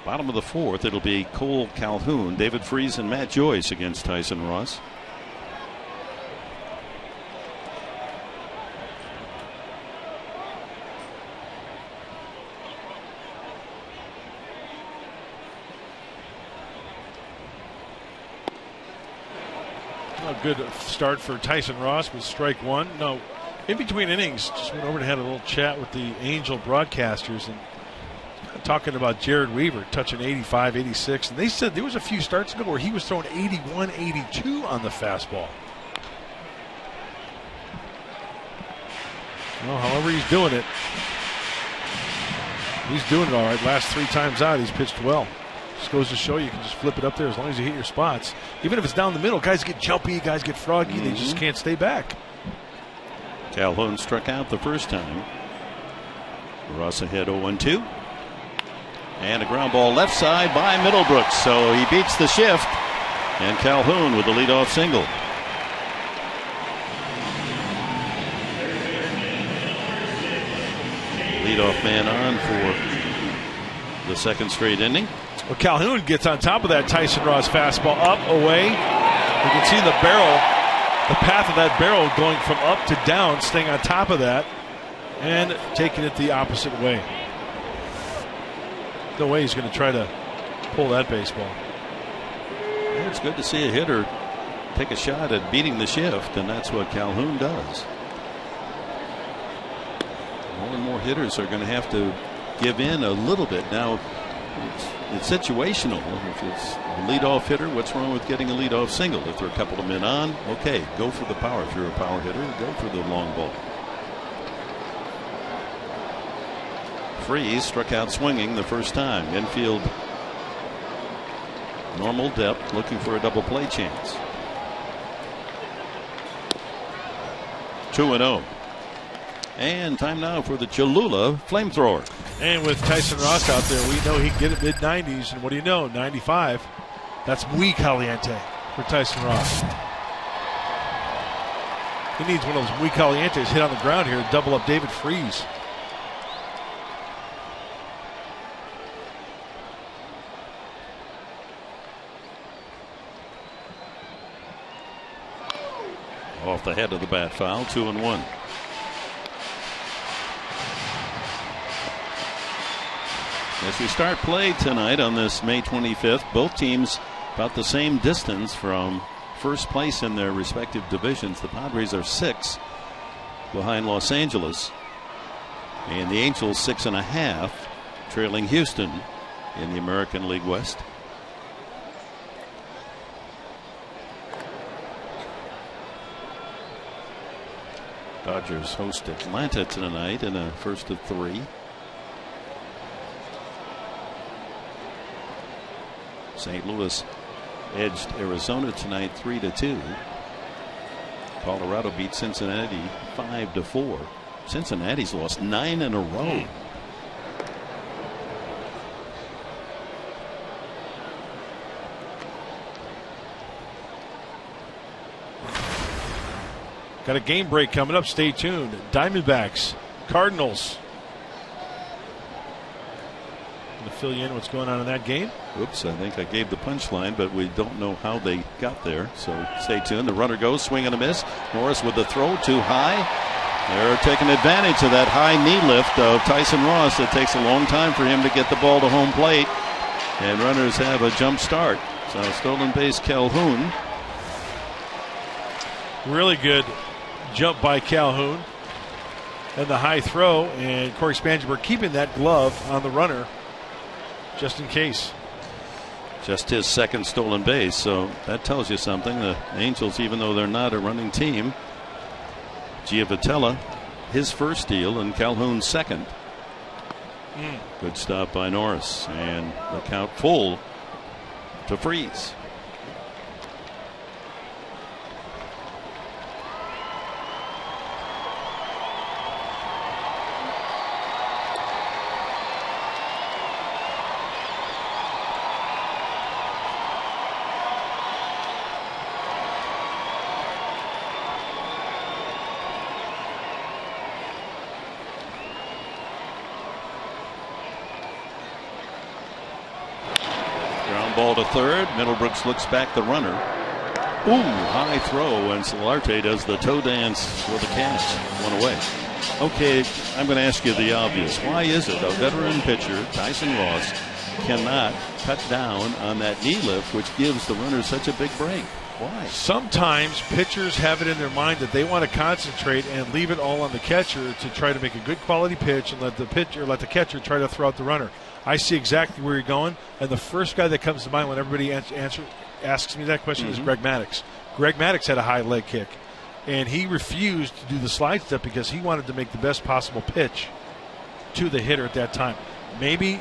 Bottom of the fourth, it'll be Cole Calhoun, David Freese, and Matt Joyce against Tyson Ross.
A good start for Tyson Ross with strike one. No, in between innings, just went over and had a little chat with the Angel broadcasters and talking about Jared Weaver touching 85, 86. And they said there was a few starts ago where he was throwing 81, 82 on the fastball. Well, however he's doing it, he's doing it all right. Last 3 times out, he's pitched well. Just goes to show you can just flip it up there as long as you hit your spots. Even if it's down the middle, guys get jumpy, guys get froggy, they just can't stay back.
Calhoun struck out the first time. Ross ahead 0-2. And a ground ball left side by Middlebrooks. So he beats the shift. And Calhoun with the leadoff single. Leadoff man on for the second straight inning.
Well, Calhoun gets on top of that Tyson Ross fastball, up, away. You can see the barrel, the path of that barrel going from up to down, staying on top of that, and taking it the opposite way. No way he's going to try to pull that baseball.
Well, it's good to see a hitter take a shot at beating the shift, and that's what Calhoun does. More and more hitters are going to have to give in a little bit. Now, it's situational. If it's a leadoff hitter, what's wrong with getting a leadoff single? If there are a couple of men on, okay, go for the power. If you're a power hitter, go for the long ball. Freese struck out swinging the first time. Infield normal depth, looking for a double play chance. 2-0. And time now for the Cholula flamethrower.
And with Tyson Ross out there, we know he can get it mid-90s. And what do you know? 95. That's muy caliente for Tyson Ross. He needs one of those muy calientes hit on the ground here to double up David Freese.
Off the head of the bat foul, 2-1. As we start play tonight on this May 25th, both teams about the same distance from first place in their respective divisions. The Padres are 6 behind Los Angeles, and the Angels 6.5, trailing Houston in the American League West. Dodgers host Atlanta tonight in a first of 3. St. Louis edged Arizona tonight 3-2. Colorado beat Cincinnati 5-4. Cincinnati's lost 9 in a row.
Got a game break coming up. Stay tuned. Diamondbacks, Cardinals. To fill you in what's going on in that game.
Oops, I think I gave the punchline, but we don't know how they got there. So stay tuned. The runner goes, swing and a miss. Norris with the throw too high. They're taking advantage of that high knee lift of Tyson Ross. It takes a long time for him to get the ball to home plate. And runners have a jump start. So stolen base Calhoun.
Really good jump by Calhoun. And the high throw. And Corey Spangenberg keeping that glove on the runner just in case.
Just his second stolen base, so that tells you something. The Angels, even though they're not a running team, Giavotella, his first steal, and Calhoun's second. Good stop by Norris, and the count full to Freese. Ball to third. Middlebrooks looks back the runner. Ooh, high throw, and Solarte does the toe dance with the catch. One away. Okay, I'm going to ask you the obvious. Why is it a veteran pitcher, Tyson Ross, cannot cut down on that knee lift, which gives the runner such a big break? Why?
Sometimes pitchers have it in their mind that they want to concentrate and leave it all on the catcher to try to make a good quality pitch and let the catcher try to throw out the runner. I see exactly where you're going, and the first guy that comes to mind when everybody asks me that question is Greg Maddux. Greg Maddux had a high leg kick, and he refused to do the slide step because he wanted to make the best possible pitch to the hitter at that time. Maybe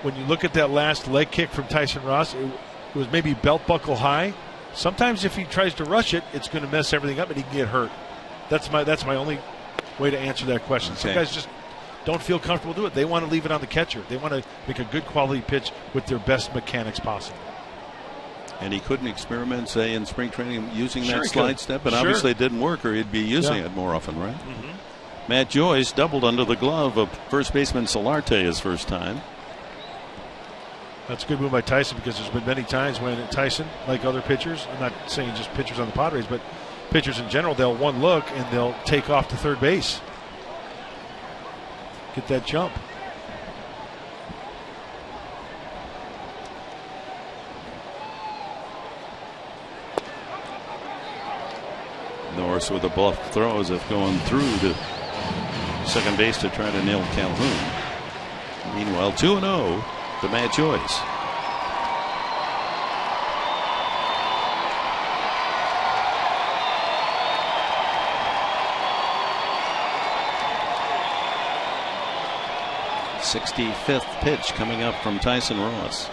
when you look at that last leg kick from Tyson Ross, it was maybe belt buckle high. Sometimes if he tries to rush it, it's going to mess everything up and he can get hurt. That's my only way to answer that question.
Okay.
Some guys just don't feel comfortable doing it. They want to leave it on the catcher. They want to make a good quality pitch with their best mechanics possible.
And he couldn't experiment, say, in spring training using
Sure
that
he
slide
could.
step, and
Sure.
obviously it didn't work, or he'd be using it more often, right? Matt Joyce doubled under the glove of first baseman Solarte his first time.
That's a good move by Tyson because there's been many times when Tyson, like other pitchers, I'm not saying just pitchers on the Padres, but pitchers in general, they'll one look and they'll take off to third base. Get that jump.
course, with the bluff throws of going through to second base to try to nail Calhoun. Meanwhile, 2-0 to Matt Joyce. '65th pitch coming up from Tyson Ross.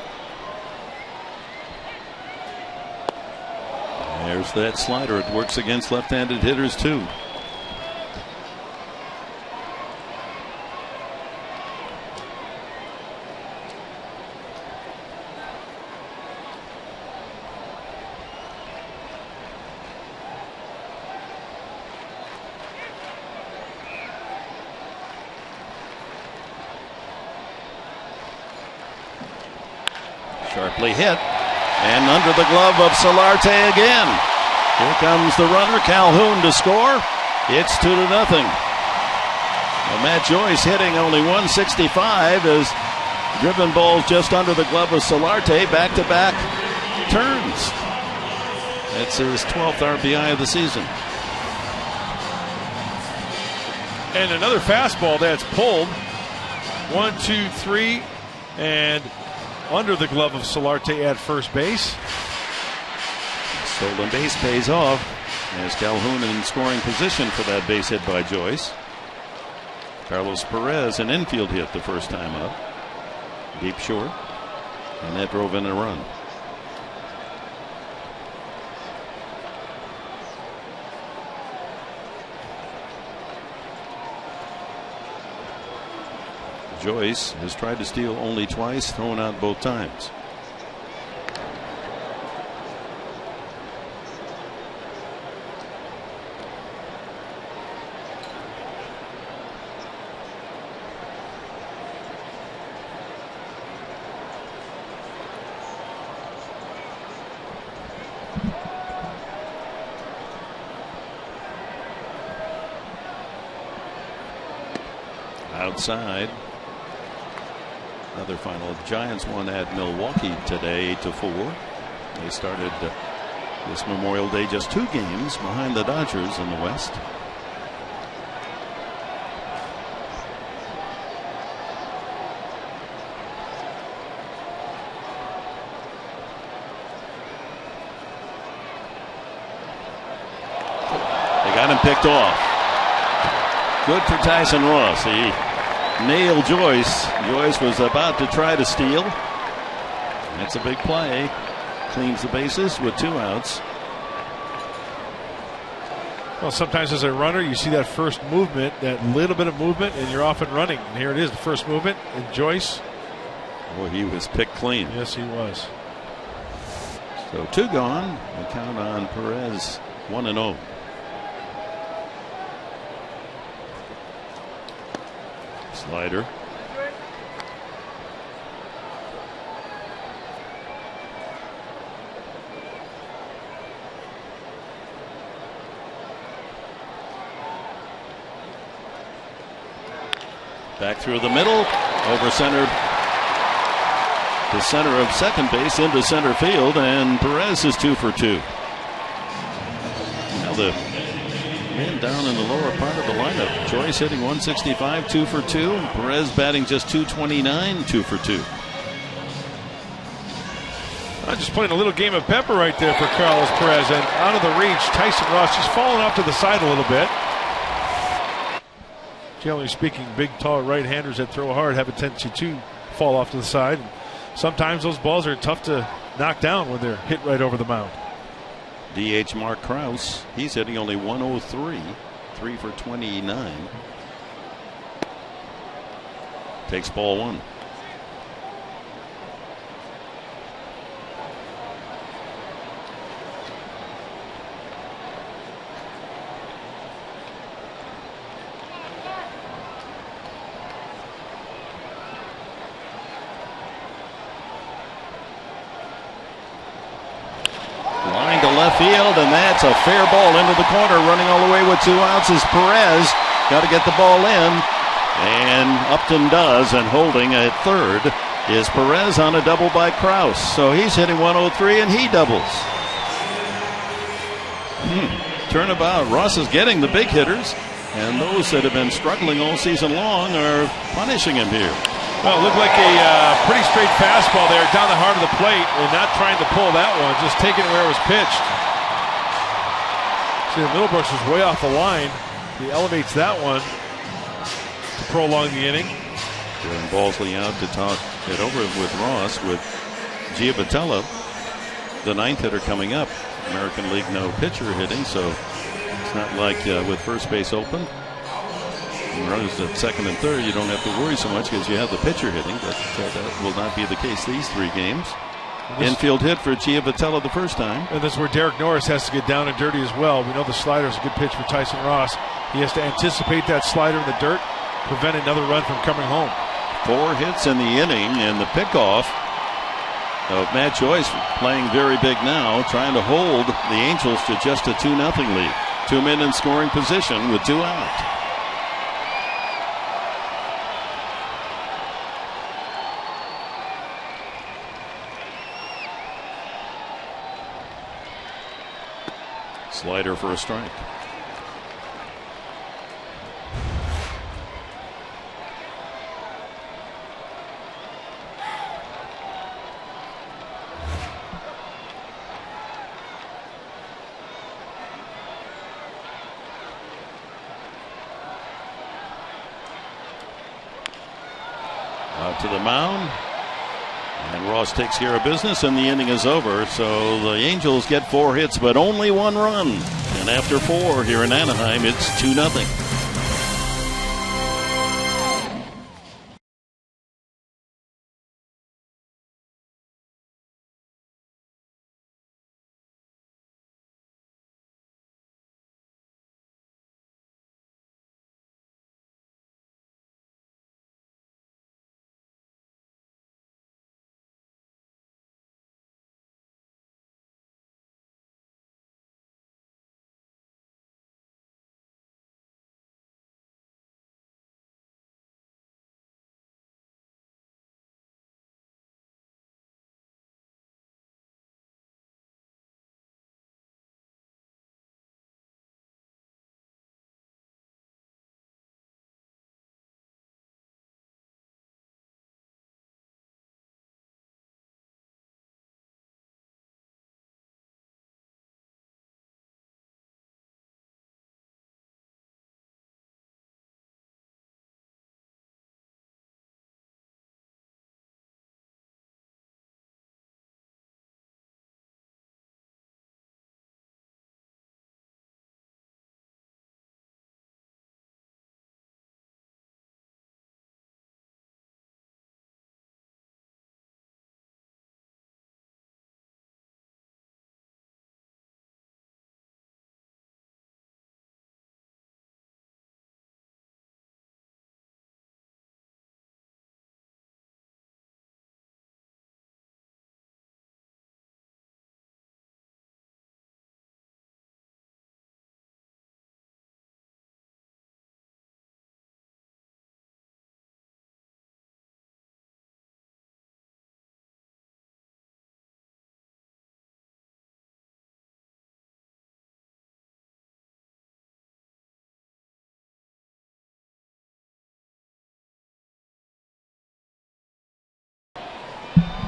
There's that slider. It works against left-handed hitters too. Sharply hit, and under the glove of Solarte again. Here comes the runner, Calhoun, to score. It's 2-0. Well, Matt Joyce hitting only 165 as driven balls just under the glove of Solarte, back-to-back turns. That's his 12th RBI of the season.
And another fastball that's pulled. 1-2-3, and under the glove of Solarte at first base.
Stolen base pays off as Calhoun in scoring position for that base hit by Joyce. Carlos Perez, an infield hit the first time up. Deep short, and that drove in a run. Joyce has tried to steal only twice, thrown out both times. Outside. Another final. Giants won at Milwaukee today 8-4. They started this Memorial Day just 2 games behind the Dodgers in the West. They got him picked off. Good for Tyson Ross. He nailed Joyce. Joyce was about to try to steal. That's a big play. Cleans the bases with 2 outs.
Well, sometimes as a runner, you see that first movement, that little bit of movement, and you're off and running. And here it is, the first movement. And Joyce.
Boy, he was picked clean.
Yes, he was.
So 2 gone. We count on Perez 1-0. Slider. Back through the middle, over center to center of second base, into center field, and Perez is 2 for 2. Now the man down in the lower part of the lineup. Joyce hitting 165, 2 for 2. And Perez batting just 229, 2 for 2.
I'm just playing a little game of pepper right there for Carlos Perez, and out of the reach, Tyson Ross just falling off to the side a little bit. Generally speaking, big, tall right-handers that throw hard have a tendency to fall off to the side. And sometimes those balls are tough to knock down when they're hit right over the mound.
DH Mark Krause, he's hitting only 103, 3 for 29. Takes ball 1. Field, and that's a fair ball into the corner. Running all the way with 2 outs is Perez. Got to get the ball in, and Upton does, and holding at third is Perez on a double by Krause. So he's hitting 103 and he doubles. turnabout. Ross is getting the big hitters, and those that have been struggling all season long are punishing him here.
Well, it looked like a pretty straight fastball there down the heart of the plate, and not trying to pull that one, just taking it where it was pitched. See, Middlebrooks is way off the line. He elevates that one to prolong the inning.
And Balsley out to talk it over with Ross, with Giavotella, the ninth hitter, coming up. American League no pitcher hitting, so it's not like with first base open, runners at second and third, you don't have to worry so much because you have the pitcher hitting, but that will not be the case these 3 games. Infield hit for Giavotella the first time.
And this is where Derek Norris has to get down and dirty as well. We know the slider is a good pitch for Tyson Ross. He has to anticipate that slider in the dirt, prevent another run from coming home.
4 hits in the inning, and the pickoff of Matt Joyce playing very big now, trying to hold the Angels to just a 2-0 lead. 2 men in scoring position with 2 out. Slider for a strike. Out to the mound. And Ross takes care of business, and the inning is over. So the Angels get 4 hits, but only 1 run. And after 4 here in Anaheim, it's 2-0.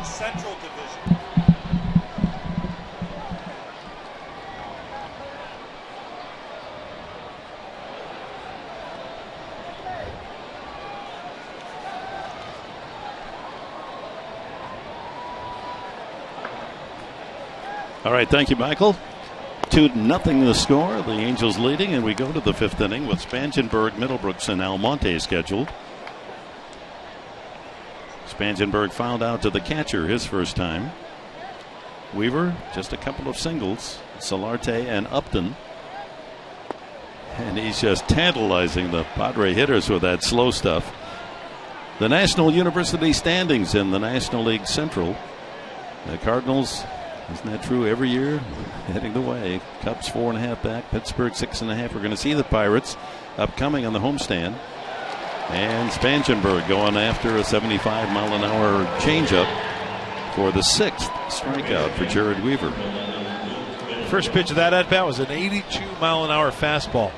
Central Division.
All right, thank you, Michael. 2-0 the score. The Angels leading, and we go to the 5th inning with Spangenberg, Middlebrooks, and Almonte scheduled. Spangenberg fouled out to the catcher his first time. Weaver, just a couple of singles. Solarte and Upton. And he's just tantalizing the Padre hitters with that slow stuff. The National University standings in the National League Central. The Cardinals, isn't that true every year? Heading the way. Cubs 4.5 back. Pittsburgh 6.5. We're going to see the Pirates upcoming on the homestand. And Spangenberg going after a 75-mile-an-hour changeup for the 6th strikeout for Jared Weaver.
First pitch of that at bat was an 82-mile-an-hour fastball.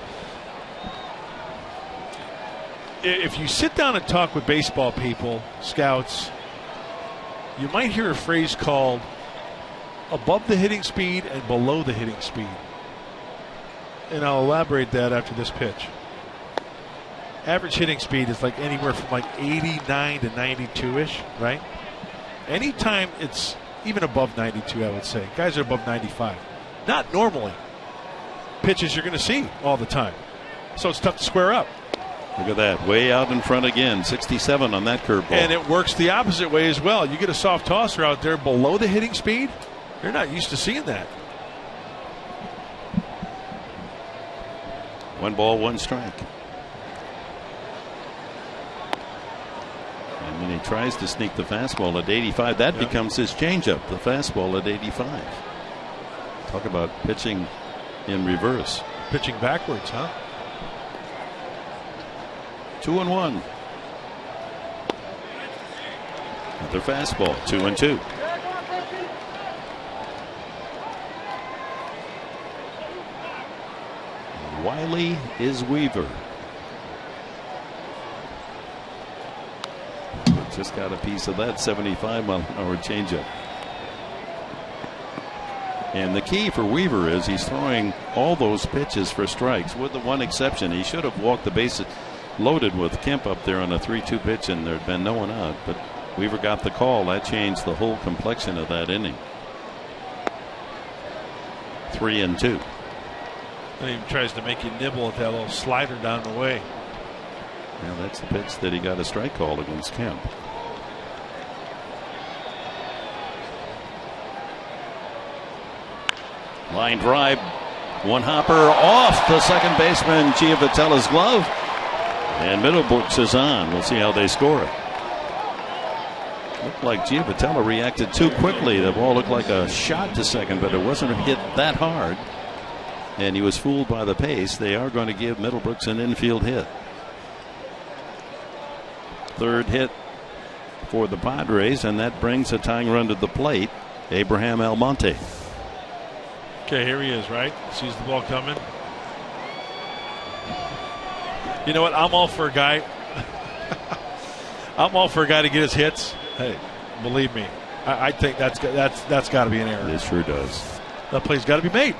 If you sit down and talk with baseball people, scouts, you might hear a phrase called above the hitting speed and below the hitting speed. And I'll elaborate that after this pitch. Average hitting speed is like anywhere from like 89 to 92-ish, right? Anytime it's even above 92, I would say. Guys are above 95. Not normally pitches you're going to see all the time. So it's tough to square up.
Look at that. Way out in front again. 67 on that curveball.
And it works the opposite way as well. You get a soft tosser out there below the hitting speed. They're not used to seeing that.
1 ball, 1 strike. And when he tries to sneak the fastball at 85, that becomes his changeup, the fastball at 85. Talk about pitching in reverse.
Pitching backwards, huh?
2-1. Another fastball, 2-2. Wiley is Weaver. Just got a piece of that 75-mile-an-hour changeup. And the key for Weaver is he's throwing all those pitches for strikes, with the one exception. He should have walked the bases loaded with Kemp up there on a 3-2 pitch, and there had been no one out. But Weaver got the call. That changed the whole complexion of that inning. 3-2.
And he tries to make you nibble at that little slider down the way.
Yeah, that's the pitch that he got a strike call against Kemp. Line drive, one hopper off the second baseman Giovatella's glove, and Middlebrooks is on. We'll see how they score it. Looked like Giovatella reacted too quickly. The ball looked like a shot to second, but it wasn't hit that hard, and he was fooled by the pace. They are going to give Middlebrooks an infield hit. Third hit for the Padres, and that brings a tying run to the plate. Abraham Almonte.
Okay, here he is, right? Sees the ball coming. You know what? I'm all for a guy. I'm all for a guy to get his hits. Hey, believe me, I think that's got to be an error.
It sure does.
That play's got to be made.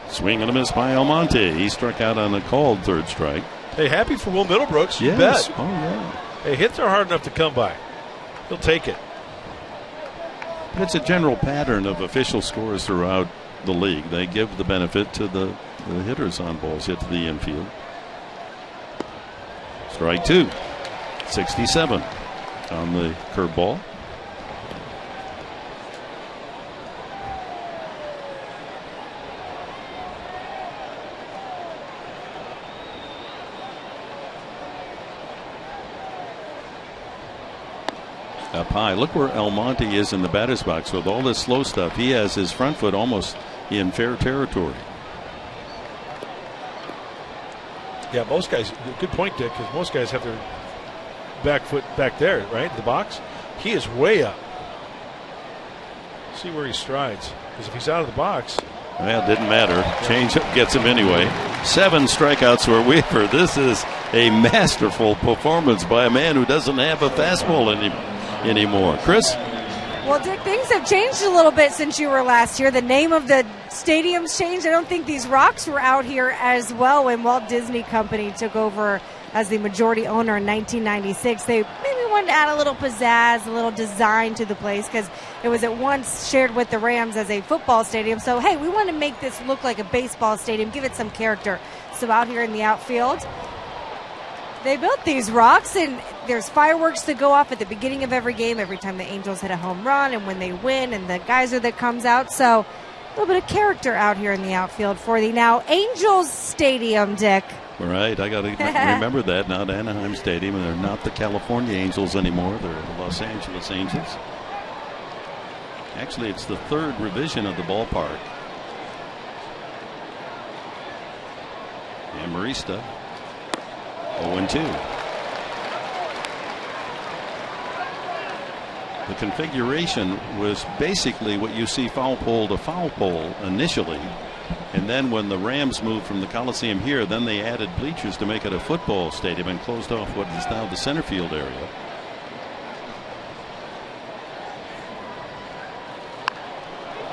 Swing and a miss by Almonte. He struck out on a called third strike.
Hey, happy for Will Middlebrooks. You
yes.
bet.
Oh, yeah.
Hey, hits are hard enough to come by. He'll take it.
It's a general pattern of official scores throughout the league. They give the benefit to the hitters on balls hit to the infield. Strike 2. 67 on the curveball. Up high. Look where Almonte is in the batter's box with all this slow stuff. He has his front foot almost in fair territory.
Yeah, most guys, good point, Dick, because most guys have their back foot back there, right? The box. He is way up. See where he strides. Because if he's out of the box.
Well, it didn't matter. Changeup gets him anyway. 7 strikeouts for Weaver. This is a masterful performance by a man who doesn't have a fastball anymore. Chris?
Well, Dick, things have changed a little bit since you were last here. The name of the stadium's changed. I don't think these rocks were out here as well when Walt Disney Company took over as the majority owner in 1996. They maybe wanted to add a little pizzazz, a little design to the place because it was at once shared with the Rams as a football stadium. So, hey, we want to make this look like a baseball stadium, give it some character. So out here in the outfield, they built these rocks, and there's fireworks that go off at the beginning of every game, every time the Angels hit a home run and when they win, and the geyser that comes out. So a little bit of character out here in the outfield for the now Angels Stadium, Dick.
Right, I got to remember that. Not Anaheim Stadium, and they're not the California Angels anymore. They're the Los Angeles Angels. Actually, it's the 3rd revision of the ballpark. And Marista, 0-2. The configuration was basically what you see foul pole to foul pole initially. And then when the Rams moved from the Coliseum here, then they added bleachers to make it a football stadium and closed off what is now the center field area.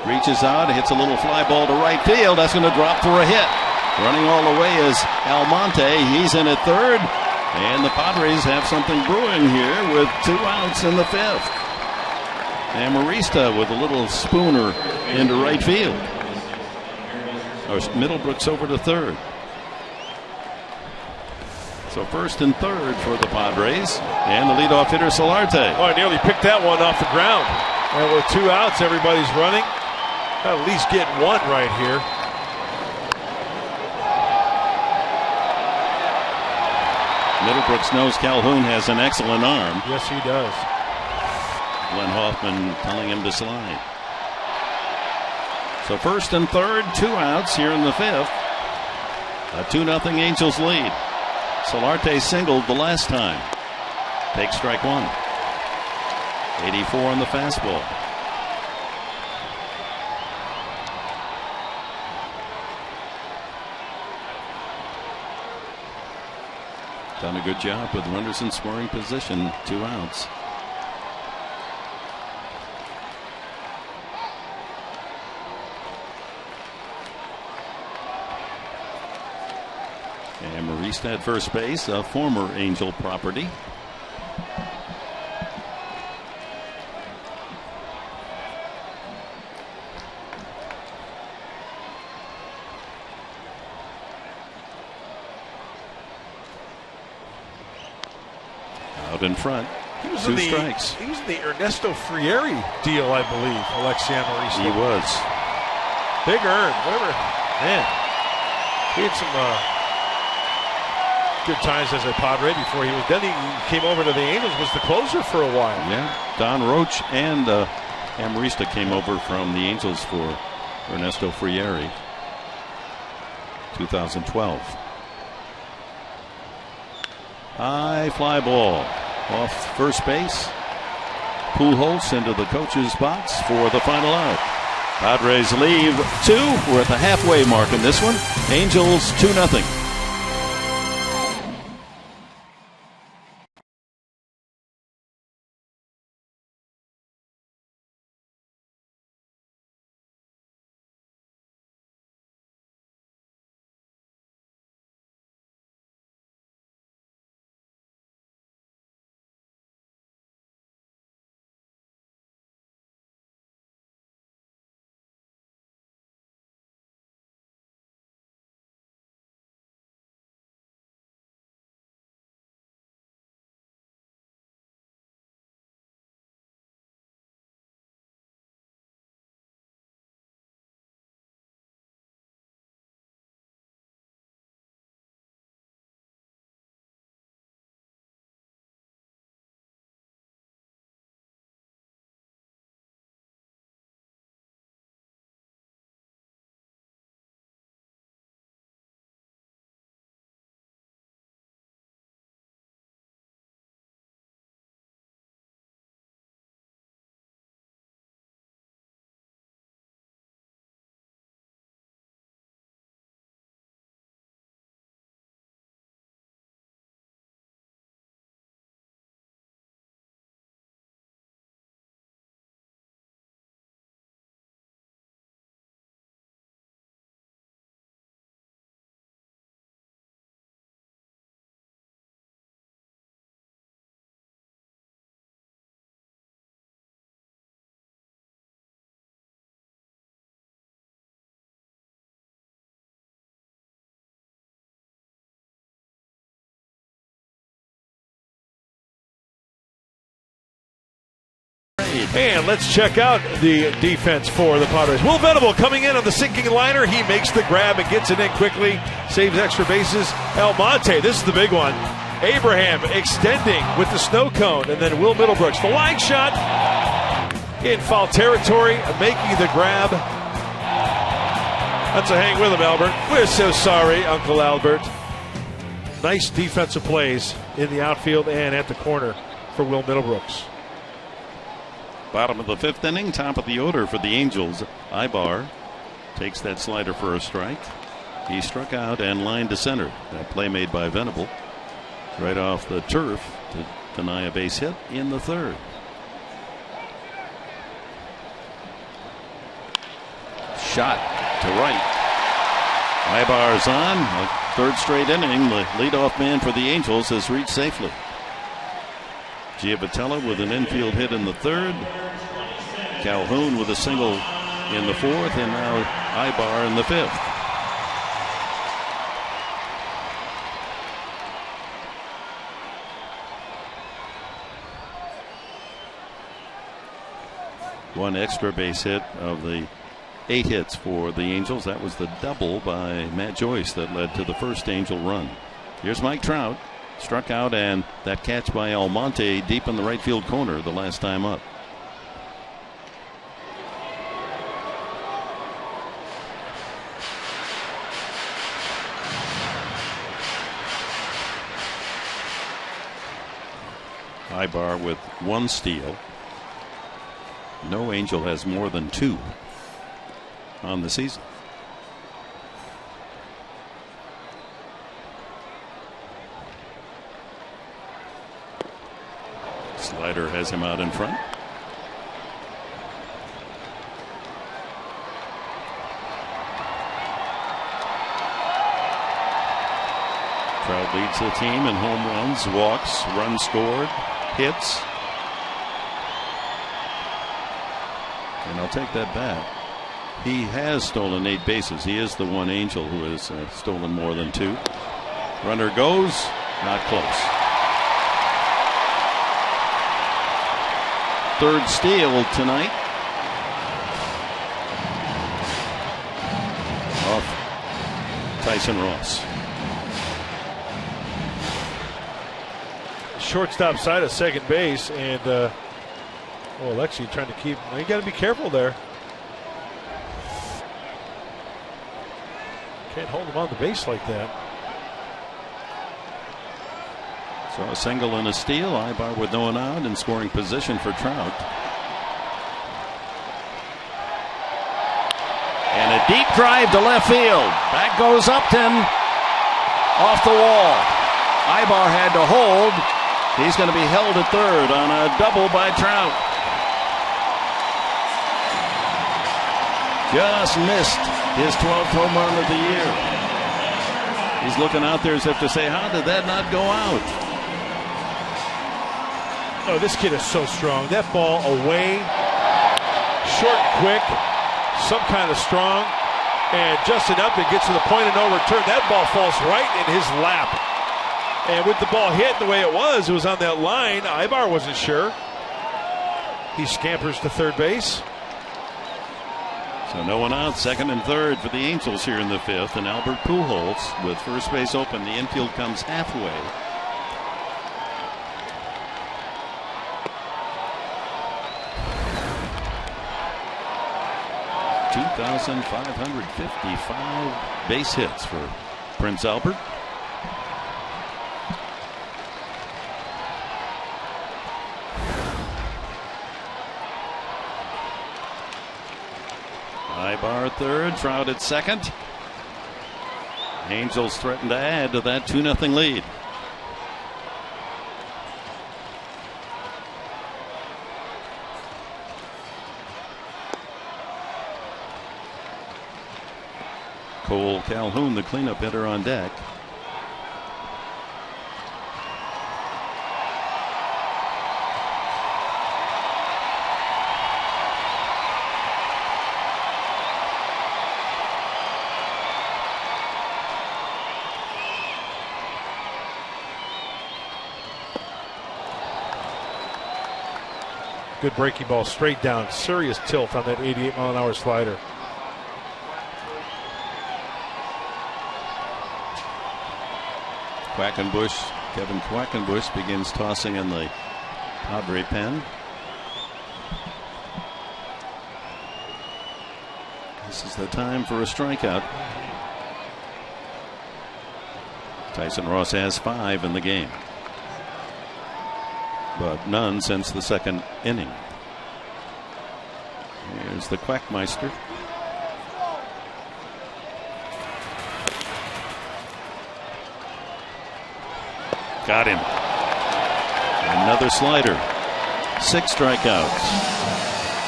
Reaches out, hits a little fly ball to right field. That's going to drop for a hit. Running all the way is Almonte. He's in at third. And the Padres have something brewing here with 2 outs in the 5th. Amarista with a little spooner into right field. Or Middlebrooks over to third. So first and third for the Padres. And the leadoff hitter Solarte.
Oh, I nearly picked that one off the ground. And with 2 outs, everybody's running. At least get one right here.
Middlebrooks knows Calhoun has an excellent arm.
Yes, he does.
Glenn Hoffman telling him to slide. So first and third, 2 outs here in the 5th. A 2-0 Angels lead. Solarte singled the last time. Take strike 1. 84 on the fastball. Done a good job with runners in scoring position. 2 outs. And Marista at first base, a former Angel property. Out in front.
He was
2 strikes.
He was in the Ernesto Frieri deal, I believe. Alexi Amarista.
He was.
Big earn. Whatever. Man. He had some good times as a Padre before he was. Then he came over to the Angels, was the closer for a while.
Yeah. Don Roach and Amarista came over from the Angels for Ernesto Frieri. 2012. High fly ball off first base. Pujols into the coach's box for the final out. Padres leave 2. We're at the halfway mark in this one. Angels 2-0.
And let's check out the defense for the Padres. Will Venable coming in on the sinking liner. He makes the grab and gets it in quickly. Saves extra bases. Almonte, this is the big one. Abraham extending with the snow cone. And then Will Middlebrooks. The line shot in foul territory, making the grab. That's a hang with him, Albert. We're so sorry, Uncle Albert. Nice defensive plays in the outfield and at the corner for Will Middlebrooks.
Bottom of the 5th inning, top of the order for the Angels. Ibar takes that slider for a strike. He struck out and lined to center. That play made by Venable right off the turf to deny a base hit in the 3rd. Shot to right. Ibar's on. A 3rd straight inning. The leadoff man for the Angels has reached safely. Giavotella with an infield hit in the 3rd. Calhoun with a single in the 4th, and now Ibar in the 5th. One extra base hit of the 8 hits for the Angels. That was the double by Matt Joyce that led to the first Angel run. Here's Mike Trout. Struck out, and that catch by Almonte deep in the right field corner the last time up. Ibar with 1 steal. No Angel has more than 2 on the season. Slider has him out in front. Trout leads the team in home runs, walks, runs scored, hits. And I'll take that back. He has stolen 8 bases. He is the one Angel who has stolen more than 2. Runner goes, not close. 3rd steal tonight. Off Tyson Ross.
Shortstop side of second base, and Alexi trying to keep. You got to be careful there. Can't hold him on the base like that.
So a single and a steal. Ibar with no one out in scoring position for Trout. And a deep drive to left field. Back goes Upton. Off the wall. Ibar had to hold. He's going to be held at 3rd on a double by Trout. Just missed his 12th home run of the year. He's looking out there as if to say, how did that not go out?
Oh, this kid is so strong. That ball away, short, quick, some kind of strong, and Justin Upton gets to the point of no return. That ball falls right in his lap. And with the ball hit the way it was on that line. Ibar wasn't sure. He scampers to 3rd base.
So no one out, 2nd and 3rd for the Angels here in the 5th. And Albert Pujols with first base open. The infield comes halfway. .555 base hits for Prince Albert. Ibar at 3rd, Trout at 2nd. Angels threaten to add to that 2-0 lead. Cole Calhoun, the cleanup hitter, on deck.
Good breaking ball straight down. Serious tilt on that 88-mile-an-hour slider.
Quackenbush, Kevin Quackenbush begins tossing in the Padre pen. This is the time for a strikeout. Tyson Ross has 5 in the game, but none since the 2nd inning. Here's the Quackmeister. Got him. Another slider. 6 strikeouts.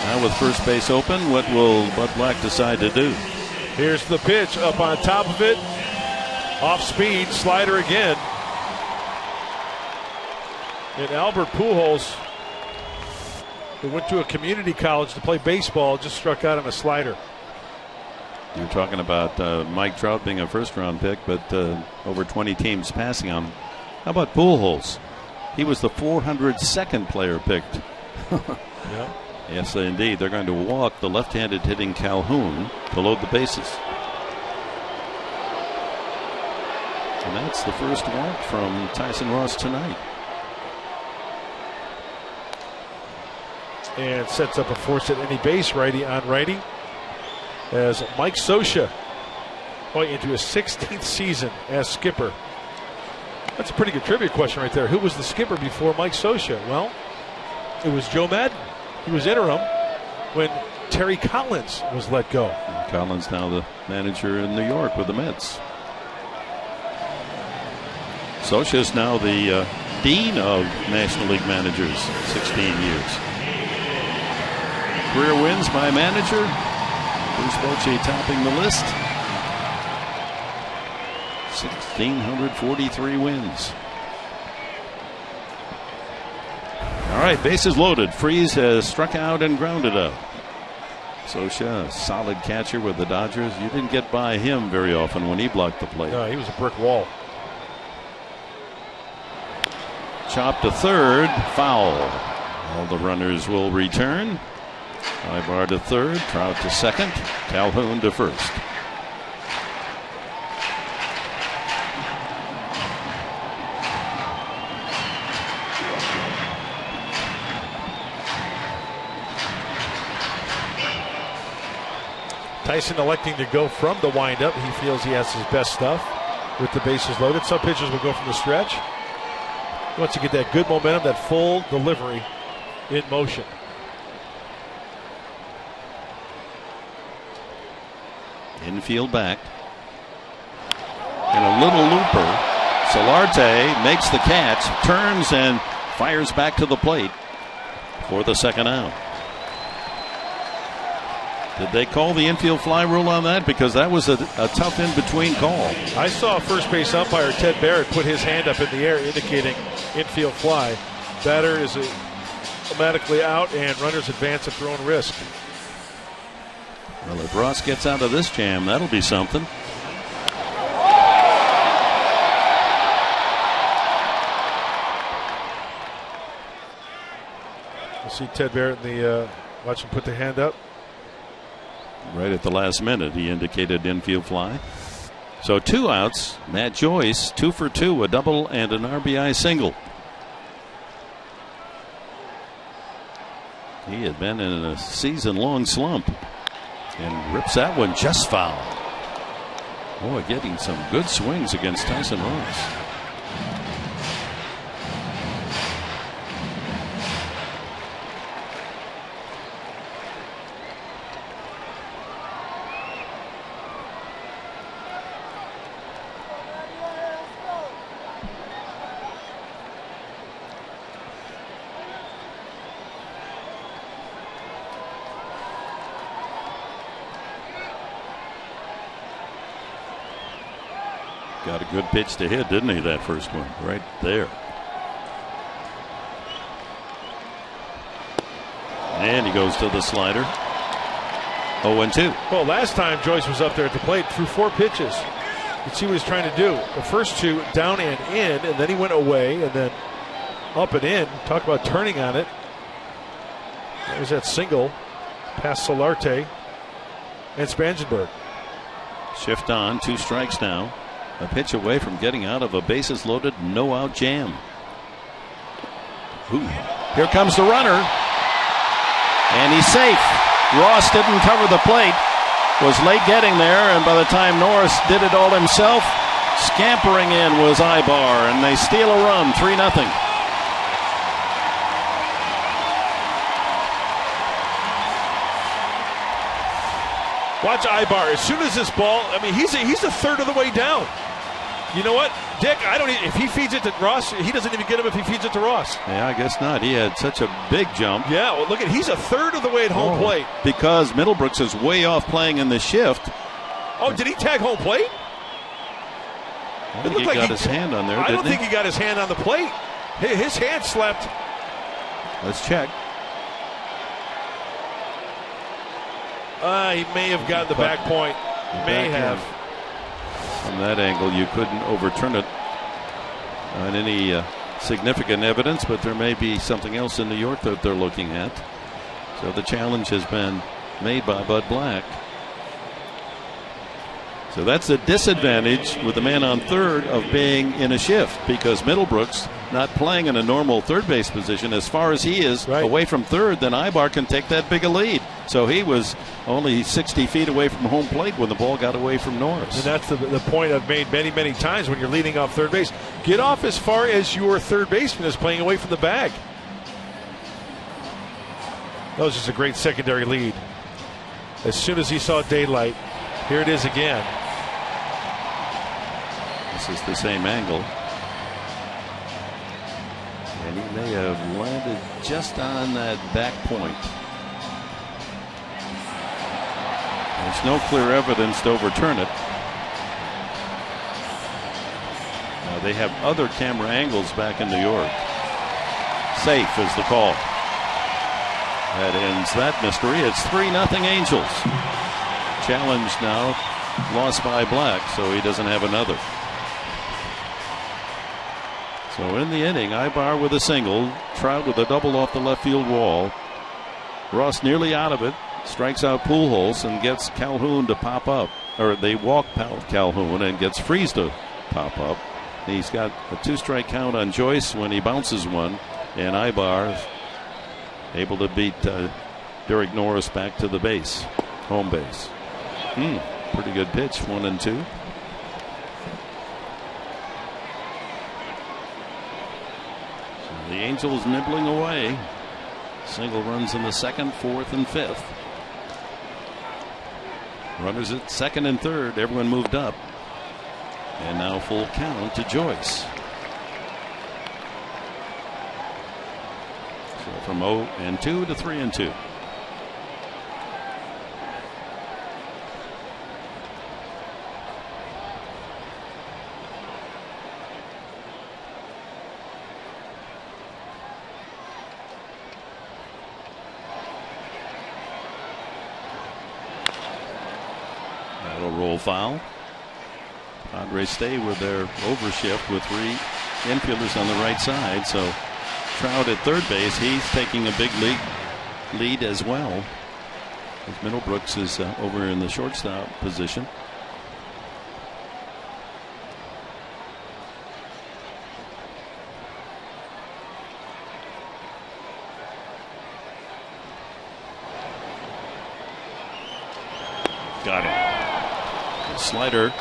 Now with first base open, what will Bud Black decide to do?
Here's the pitch up on top of it. Off speed, slider again. And Albert Pujols, who went to a community college to play baseball, just struck out on a slider.
You're talking about Mike Trout being a first-round pick, but over 20 teams passing on him. How about Pujols? He was the 402nd player picked.
Yep.
Yes, indeed. They're going to walk the left-handed hitting Calhoun to load the bases. And that's the first walk from Tyson Ross tonight.
And sets up a force at any base, righty on righty, as Mike Scioscia going into his 16th season as skipper. That's a pretty good trivia question right there. Who was the skipper before Mike Scioscia? Well, it was Joe Madden. He was interim when Terry Collins was let go.
And Collins now the manager in New York with the Mets. Scioscia is now the dean of National League managers, 16 years. Career wins by manager. Bruce Bochy topping the list. 1,643 wins. All right, bases loaded. Freese has struck out and grounded out. Scioscia, a solid catcher with the Dodgers. You didn't get by him very often when he blocked the plate.
No, he was a brick wall.
Chop to third, foul. All the runners will return. Ibar to third, Trout to second, Calhoun to first.
Tyson electing to go from the windup. He feels he has his best stuff with the bases loaded. Some pitchers will go from the stretch. He wants to get that good momentum, that full delivery in motion.
Infield back. And a little looper. Solarte makes the catch, turns and fires back to the plate for the second out. Did they call the infield fly rule on that? Because that was a tough in-between call.
I saw first base umpire Ted Barrett put his hand up in the air indicating infield fly. Batter is automatically out and runners advance at their own risk.
Well, if Ross gets out of this jam, that'll be something.
You see Ted Barrett in the watch him put the hand up.
Right at the last minute, he indicated infield fly. So 2 outs. Matt Joyce, 2 for 2, a double and an RBI single. He had been in a season-long slump and rips that one just foul. Boy, getting some good swings against Tyson Ross. Got a good pitch to hit, didn't he, that first one? Right there. And he goes to the slider. 0-2.
Well, last time Joyce was up there at the plate, threw 4 pitches. You can see what he's trying to do. The first 2 down and in, and then he went away and then up and in. Talk about turning on it. That was that single past Solarte and Spangenberg.
Shift on, 2 strikes now. A pitch away from getting out of a bases loaded, no out jam. Ooh. Here comes the runner. And he's safe. Ross didn't cover the plate. Was late getting there, and by the time Norris did it all himself, scampering in was Ibar, and they steal a run, 3-0.
Watch Ibar. As soon as this ball, I mean, he's a third of the way down. You know what, Dick? If he feeds it to Ross, he doesn't even get him if he feeds it to Ross.
Yeah, I guess not. He had such a big jump.
Yeah, well, look he's a third of the way at home plate.
Because Middlebrooks is way off playing in the shift.
Oh, did he tag home plate?
I think he got his hand on there.
I don't think he got his hand on the plate. His hand slept.
Let's check.
He may have gotten the back point. May have.
From that angle, you couldn't overturn it on any significant evidence, but there may be something else in New York that they're looking at. So the challenge has been made by Bud Black. So that's the disadvantage with the man on third of being in a shift, because Middlebrooks not playing in a normal third base position. As far as he is away from third, then Ibar can take that big a lead. So he was only 60 feet away from home plate when the ball got away from Norris.
And that's the point I've made many, many times when you're leading off third base. Get off as far as your third baseman is playing away from the bag. That was just a great secondary lead. As soon as he saw daylight, here it is again.
This is the same angle. And he may have landed just on that back point. There's no clear evidence to overturn it. Now they have other camera angles back in New York. Safe is the call. That ends that mystery. It's 3-0 Angels. Challenge now lost by Black, so he doesn't have another. So in the inning, Ibar with a single, Trout with a double off the left field wall. Ross nearly out of it, strikes out Pujols and gets Calhoun to pop up. Or they walk Calhoun and gets Freese to pop up. He's got a 2-strike count on Joyce when he bounces one. And Ibar able to beat Derek Norris back to the base, home base. Pretty good pitch, 1-2. The Angels nibbling away. Single runs in the second, fourth, and fifth. Runners at second and third. Everyone moved up. And now full count to Joyce. So from 0-2 to 3-2. Roll foul. Padres stay with their overshift with 3 infielders on the right side. So Trout at third base, he's taking a big lead as well. As Middlebrooks is over in the shortstop position. Got him. Slider,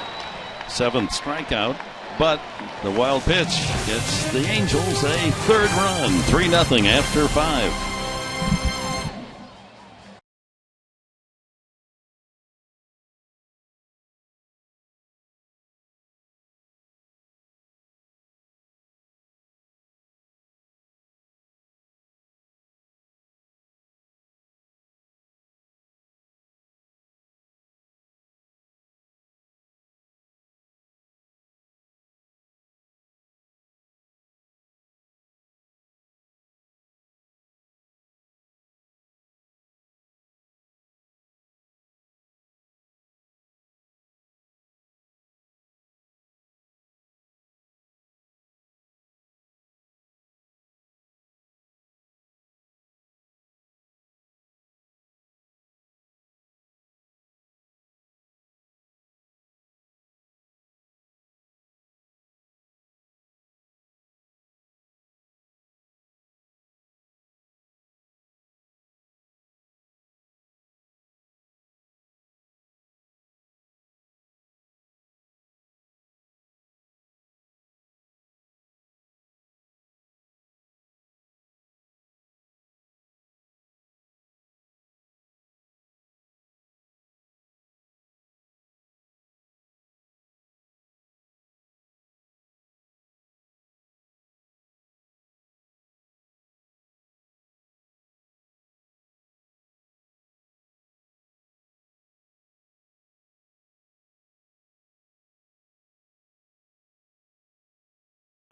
7th strikeout, but the wild pitch gets the Angels a third run, 3-0 after 5.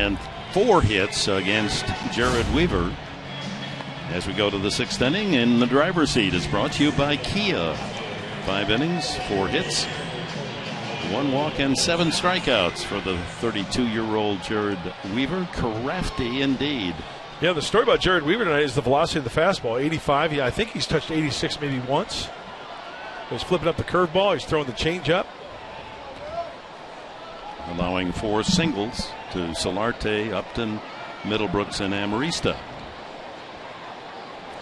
And 4 hits against Jared Weaver. As we go to the 6th inning, in the driver's seat is brought to you by Kia. 5 innings, 4 hits, 1 walk, and 7 strikeouts for the 32-year-old Jared Weaver. Crafty indeed.
Yeah, the story about Jared Weaver tonight is the velocity of the fastball. 85. Yeah, I think he's touched 86 maybe once. He's flipping up the curveball. He's throwing the changeup.
Allowing 4 singles to Solarte, Upton, Middlebrooks, and Amarista.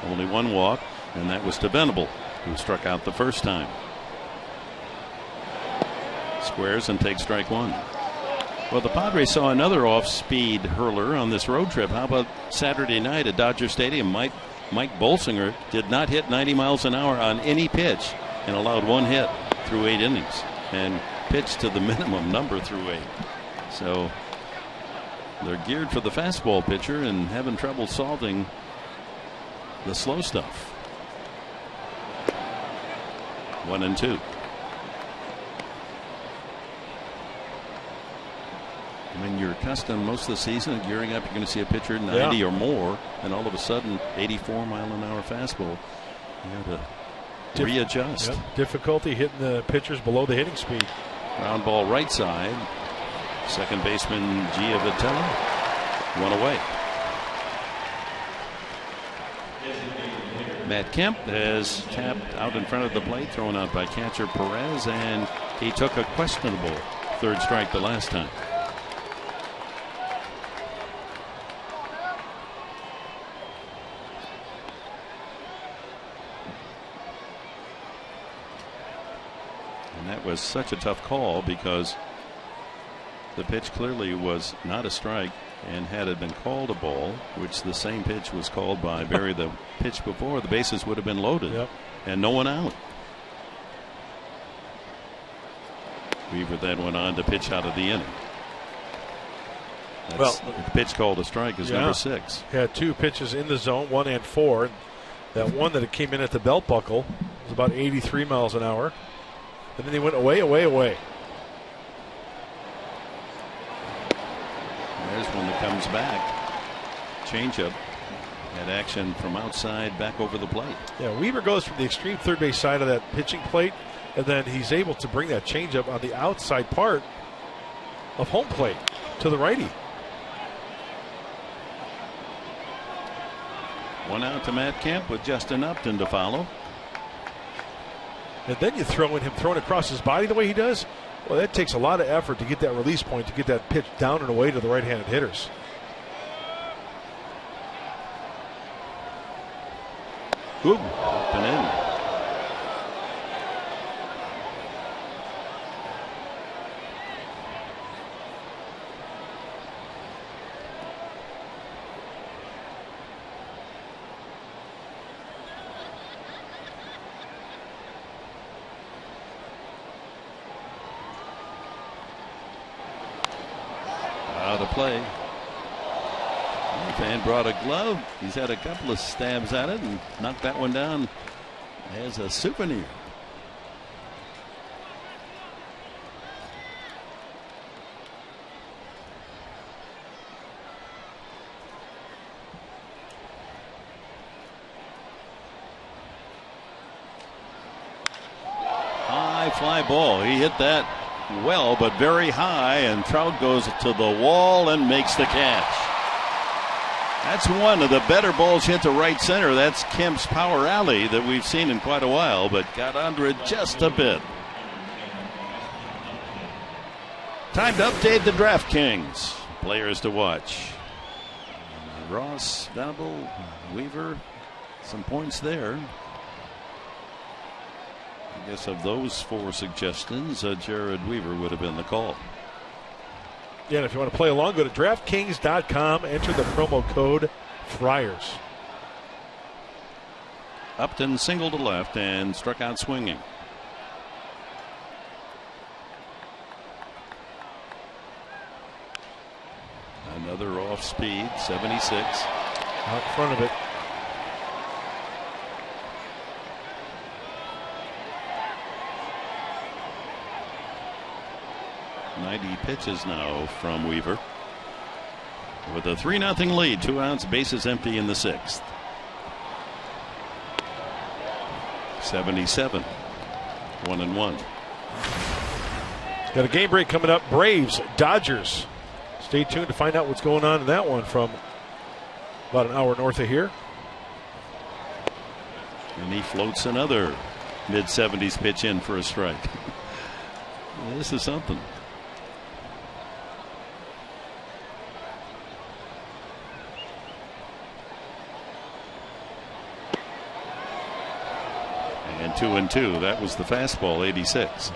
Only 1 walk, and that was to Venable, who struck out the first time. Squares and takes strike 1. Well, the Padres saw another off-speed hurler on this road trip. How about Saturday night at Dodger Stadium? Mike Bolsinger did not hit 90 miles an hour on any pitch and allowed 1 hit through 8 innings and pitched to the minimum number through 8. So they're geared for the fastball pitcher and having trouble solving the slow stuff. 1-2. When you're accustomed most of the season gearing up, you're going to see a pitcher 90 or more, and all of a sudden 84-mile-an-hour fastball. You have to readjust.
Yep. Difficulty hitting the pitchers below the hitting speed.
Ground ball right side. Second baseman Giavitelli. 1 away. Matt Kemp has tapped out in front of the plate, thrown out by catcher Perez, and he took a questionable 3rd strike the last time. And that was such a tough call because the pitch clearly was not a strike, and had it been called a ball, which the same pitch was called by Barry the pitch before, the bases would have been loaded and no one out. Weaver then went on to pitch out of the inning. The pitch called a strike is number 6.
He had 2 pitches in the zone, 1 and 4. That one that came in at the belt buckle was about 83 miles an hour. And then he went away.
There's one that comes back. Changeup had action from outside back over the plate.
Yeah, Weaver goes from the extreme third base side of that pitching plate, and then he's able to bring that changeup on the outside part of home plate to the righty.
1 out to Matt Kemp with Justin Upton to follow.
And then you throw in him throwing across his body the way he does. Well, that takes a lot of effort to get that release point, to get that pitch down and away to the right-handed hitters.
Good. Up and in. Out of play. The fan brought a glove. He's had a couple of stabs at it and knocked that one down as a souvenir. High fly ball. He hit that well, but very high, and Trout goes to the wall and makes the catch. That's one of the better balls hit to right center. That's Kemp's power alley that we've seen in quite a while, but got under it just a bit. Time to update the DraftKings players to watch. Ross, Venable, Weaver, some points there. I guess of those 4 suggestions, Jared Weaver would have been the call.
Yeah, and if you want to play along, go to DraftKings.com, enter the promo code Friars.
Upton singled to left and struck out swinging. Another off speed, 76.
Out in front of it.
.90 pitches now from Weaver. with a 3-0 lead. 2 outs, bases empty in the 6th. 77. 1-1.
Got a game break coming up. Braves, Dodgers. Stay tuned to find out what's going on in that one from about an hour north of here.
And he floats another mid-70s pitch in for a strike. This is something. And 2-2. That was the fastball, 86.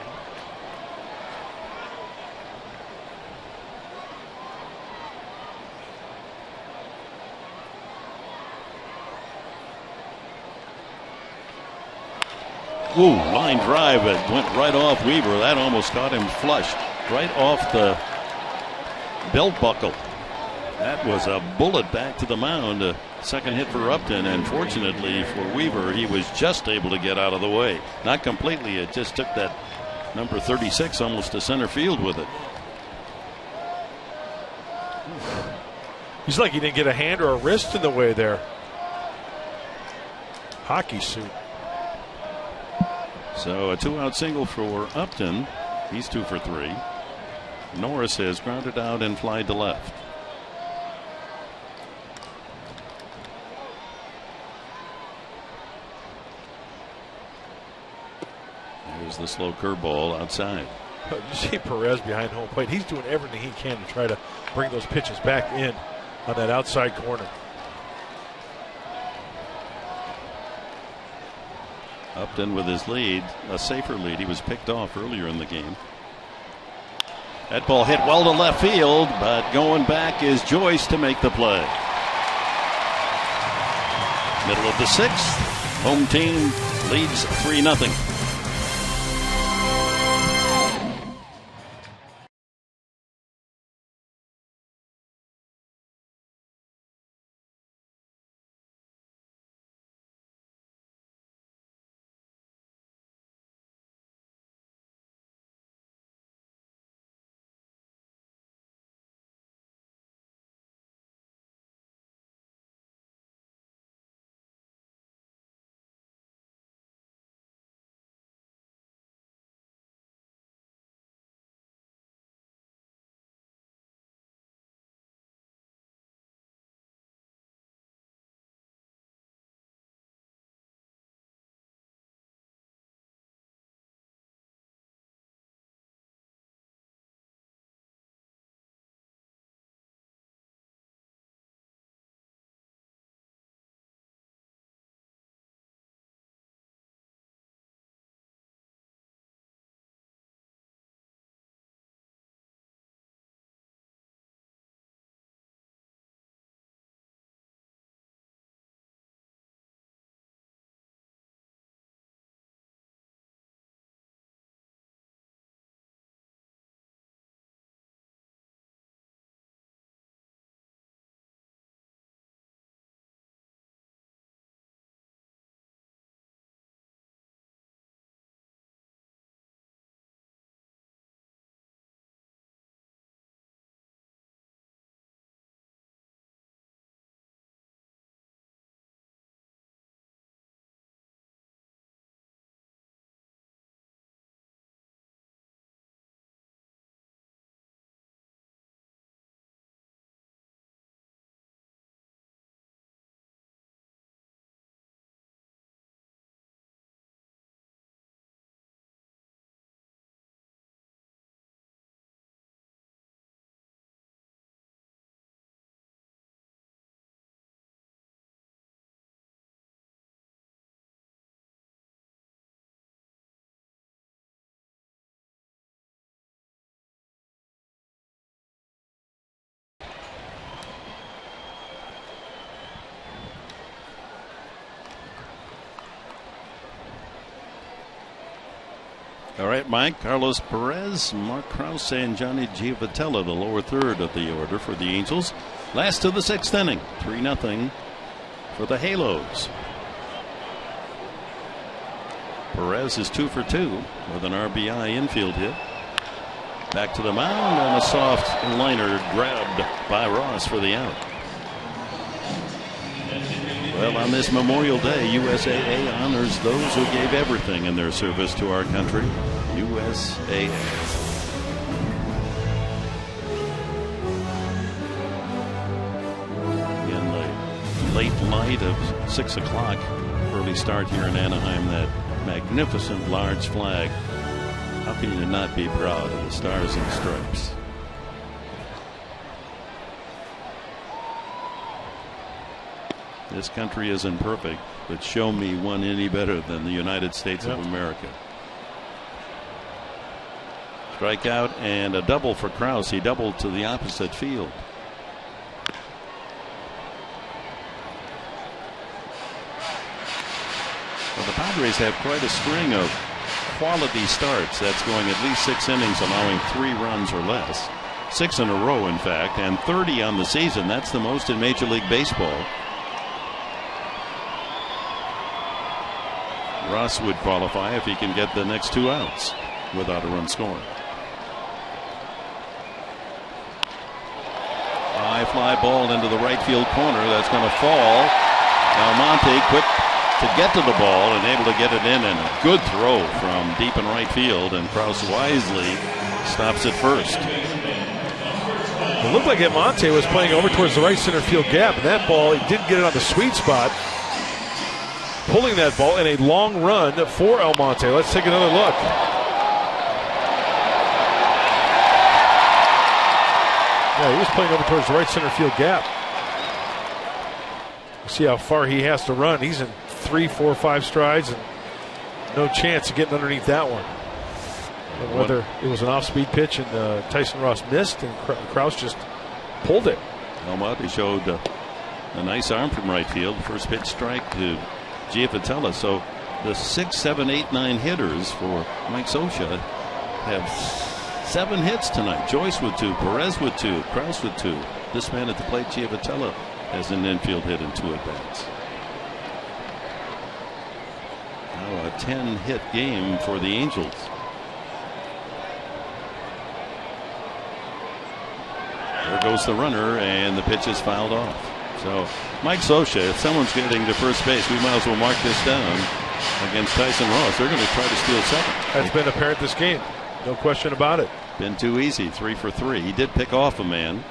Ooh, line drive. It went right off Weaver. That almost got him flushed. Right off the belt buckle. That was a bullet back to the mound. A second hit for Upton, and fortunately for Weaver, he was just able to get out of the way. Not completely. It just took that number 36 almost to center field with it.
He's like he didn't get a hand or a wrist in the way there. Hockey suit.
So a 2-out single for Upton. He's 2 for 3. Norris has grounded out and flied to left. There's the slow curveball outside.
You see Perez behind home plate. He's doing everything he can to try to bring those pitches back in on that outside corner.
Upton with his lead, a safer lead. He was picked off earlier in the game. That ball hit well to left field, but going back is Joyce to make the play. Middle of the 6th, home team leads 3-0. All right, Mike, Carlos Perez, Mark Krause, and Johnny Giavotella, the lower third of the order for the Angels. Last of the 6th inning, 3-0 for the Halos. Perez is 2 for 2 with an RBI infield hit. Back to the mound, and a soft liner grabbed by Ross for the out. Well, on this Memorial Day, USAA honors those who gave everything in their service to our country. USAA. In the late light of 6 o'clock, early start here in Anaheim, that magnificent large flag. How can you not be proud of the Stars and Stripes? This country isn't perfect, but show me one any better than the United States of America. Strikeout and a double for Krause. He doubled to the opposite field. Well, the Padres have quite a string of quality starts. That's going at least 6 innings, allowing 3 runs or less. 6 in a row, in fact, and 30 on the season. That's the most in Major League Baseball. Ross would qualify if he can get the next 2 outs without a run scored. High fly ball into the right field corner. That's going to fall. Almonte quick to get to the ball and able to get it in, and a good throw from deep in right field, and Krause wisely stops it first.
It looked like Almonte was playing over towards the right center field gap, and that ball, he didn't get it on the sweet spot. Pulling that ball in a long run for Almonte. Let's take another look. Yeah, he was playing over towards the right center field gap. See how far he has to run. He's in 3, 4, 5 strides, and no chance of getting underneath that one. And whether it was an off-speed pitch and Tyson Ross missed, and Krause just pulled it.
Almonte showed a nice arm from right field. First pitch strike to Giafitella. So the 6, 7, 8, 9 hitters for Mike Scioscia have 7 hits tonight. Joyce with 2, Perez with 2, Krause with 2. This man at the plate, Giafitella, has an infield hit in 2 at-bats. Now a 10-hit game for the Angels. There goes the runner, and the pitch is fouled off. So Mike Scioscia, if someone's getting to first base, we might as well mark this down against Tyson Ross. They're going to try to steal second.
That's been apparent this game. No question about it.
Been too easy, 3 for 3. He did pick off a man,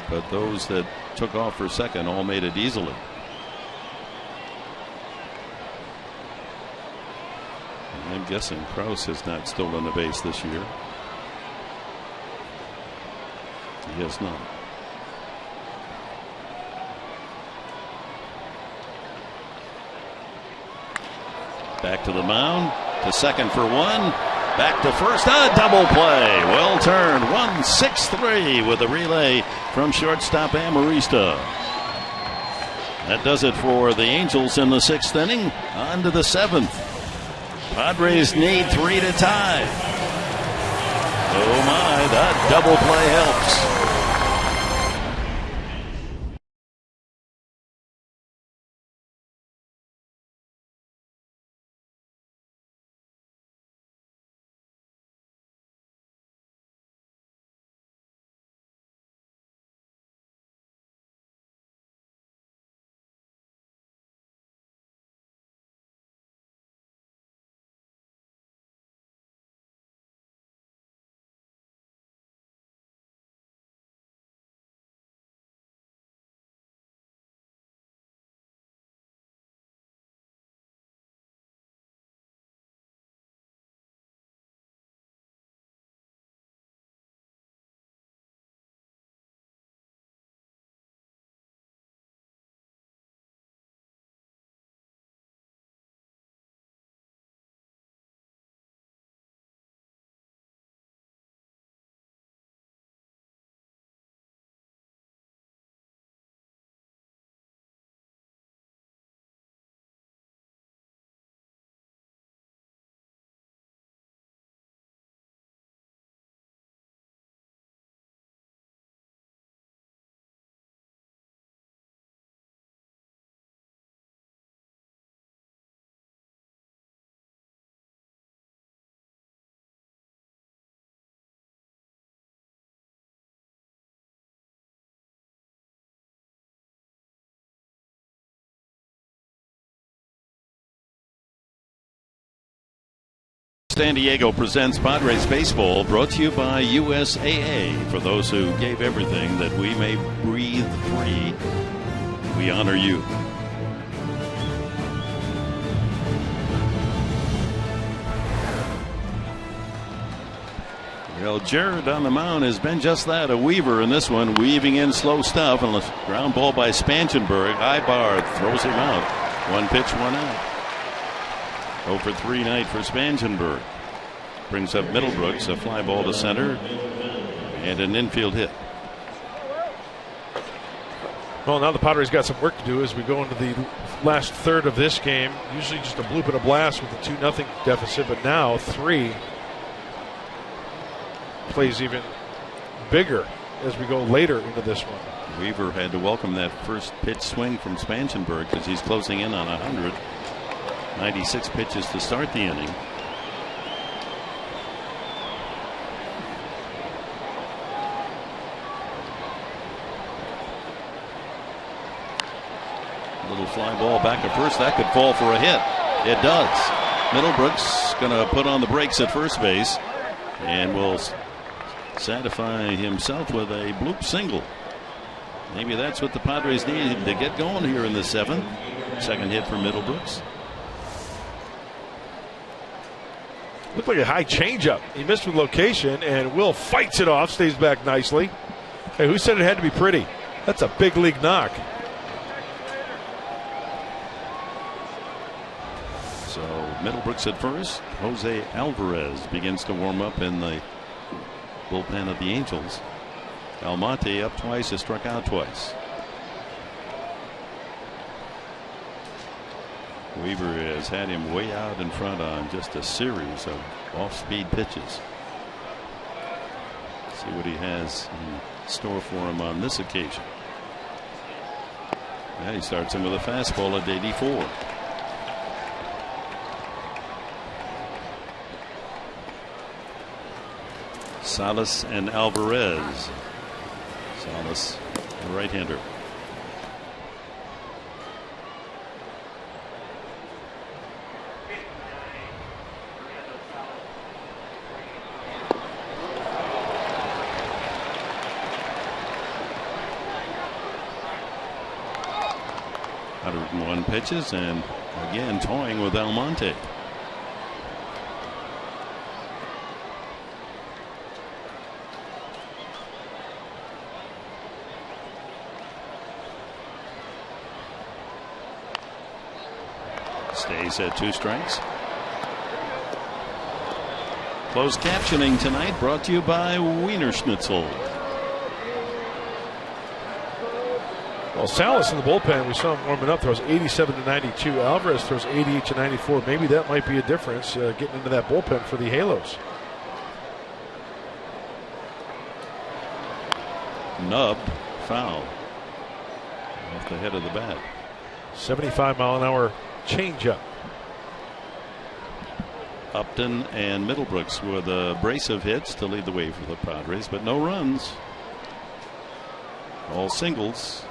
but those that took off for second all made it easily. I'm guessing Krause has not stolen a base this year. He has not. Back to the mound, to second for 1, back to first, a double play, well turned, 1-6-3 with a relay from shortstop Amarista. That does it for the Angels in the 6th inning. On to the 7th. Padres need 3 to tie. Oh my, that double play helps. San Diego presents Padres Baseball, brought to you by USAA. For those who gave everything that we may breathe free, we honor you. Well, Jared on the mound has been just that, a weaver in this one, weaving in slow stuff, and a ground ball by Spangenberg. High bar throws him out. 1 pitch, 1 out. 0 for 3 night for Spangenberg. Brings up Middlebrooks, a fly ball to center, and an infield hit.
Well, now the Padres got some work to do as we go into the last third of this game. Usually just a bloop and a blast with a 2-0 deficit, but now 3 plays even bigger as we go later into this one.
Weaver had to welcome that first pitch swing from Spangenberg because he's closing in on 100. 96 pitches to start the inning. Little fly ball back at first. That could fall for a hit. It does. Middlebrooks going to put on the brakes at first base and will satisfy himself with a bloop single. Maybe that's what the Padres needed to get going here in the 7th. Second hit for Middlebrooks.
Looked like a high changeup. He missed with location, and Will fights it off, stays back nicely. Hey, who said it had to be pretty? That's a big league knock.
So Middlebrooks at first. Jose Alvarez begins to warm up in the bullpen of the Angels. Almonte up twice, has struck out twice. Weaver has had him way out in front on just a series of off-speed pitches. See what he has in store for him on this occasion. Yeah, he starts him with a fastball at 84. Salas and Alvarez. Salas, the right-hander. Pitches and again toying with Almonte. Stays at 2 strikes. Closed captioning tonight brought to you by Wiener Schnitzel.
Well, Salas in the bullpen, we saw him warming up, throws 87 to 92. Alvarez throws 88 to 94. Maybe that might be a difference getting into that bullpen for the Halos.
Nubbed, foul off the head of the bat.
75-mile-an-hour changeup.
Upton and Middlebrooks with a brace of hits to lead the way for the Padres, but no runs. All singles.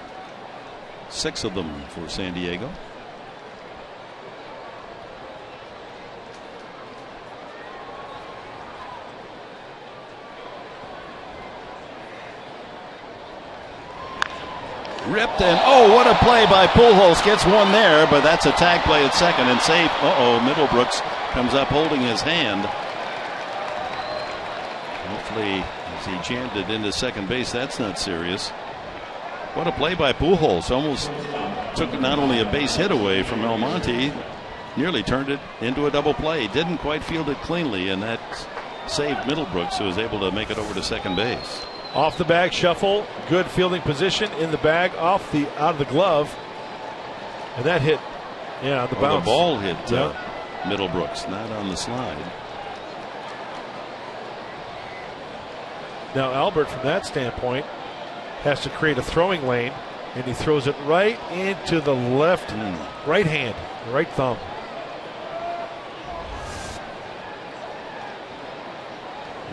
6 of them for San Diego. Ripped and oh, what a play by Pujols. Gets one there, but that's a tag play at second and safe. Middlebrooks comes up holding his hand. Hopefully, as he jammed it into second base, that's not serious. What a play by Pujols. Almost took not only a base hit away from Almonte, nearly turned it into a double play. Didn't quite field it cleanly, and that saved Middlebrooks, who was able to make it over to second base.
Off the bag shuffle, good fielding position in the bag, out of the glove, and that hit, on the bounce.
The ball hit Middlebrooks, not on the slide.
Now Albert, from that standpoint, has to create a throwing lane, and he throws it right into the left right hand, right thumb.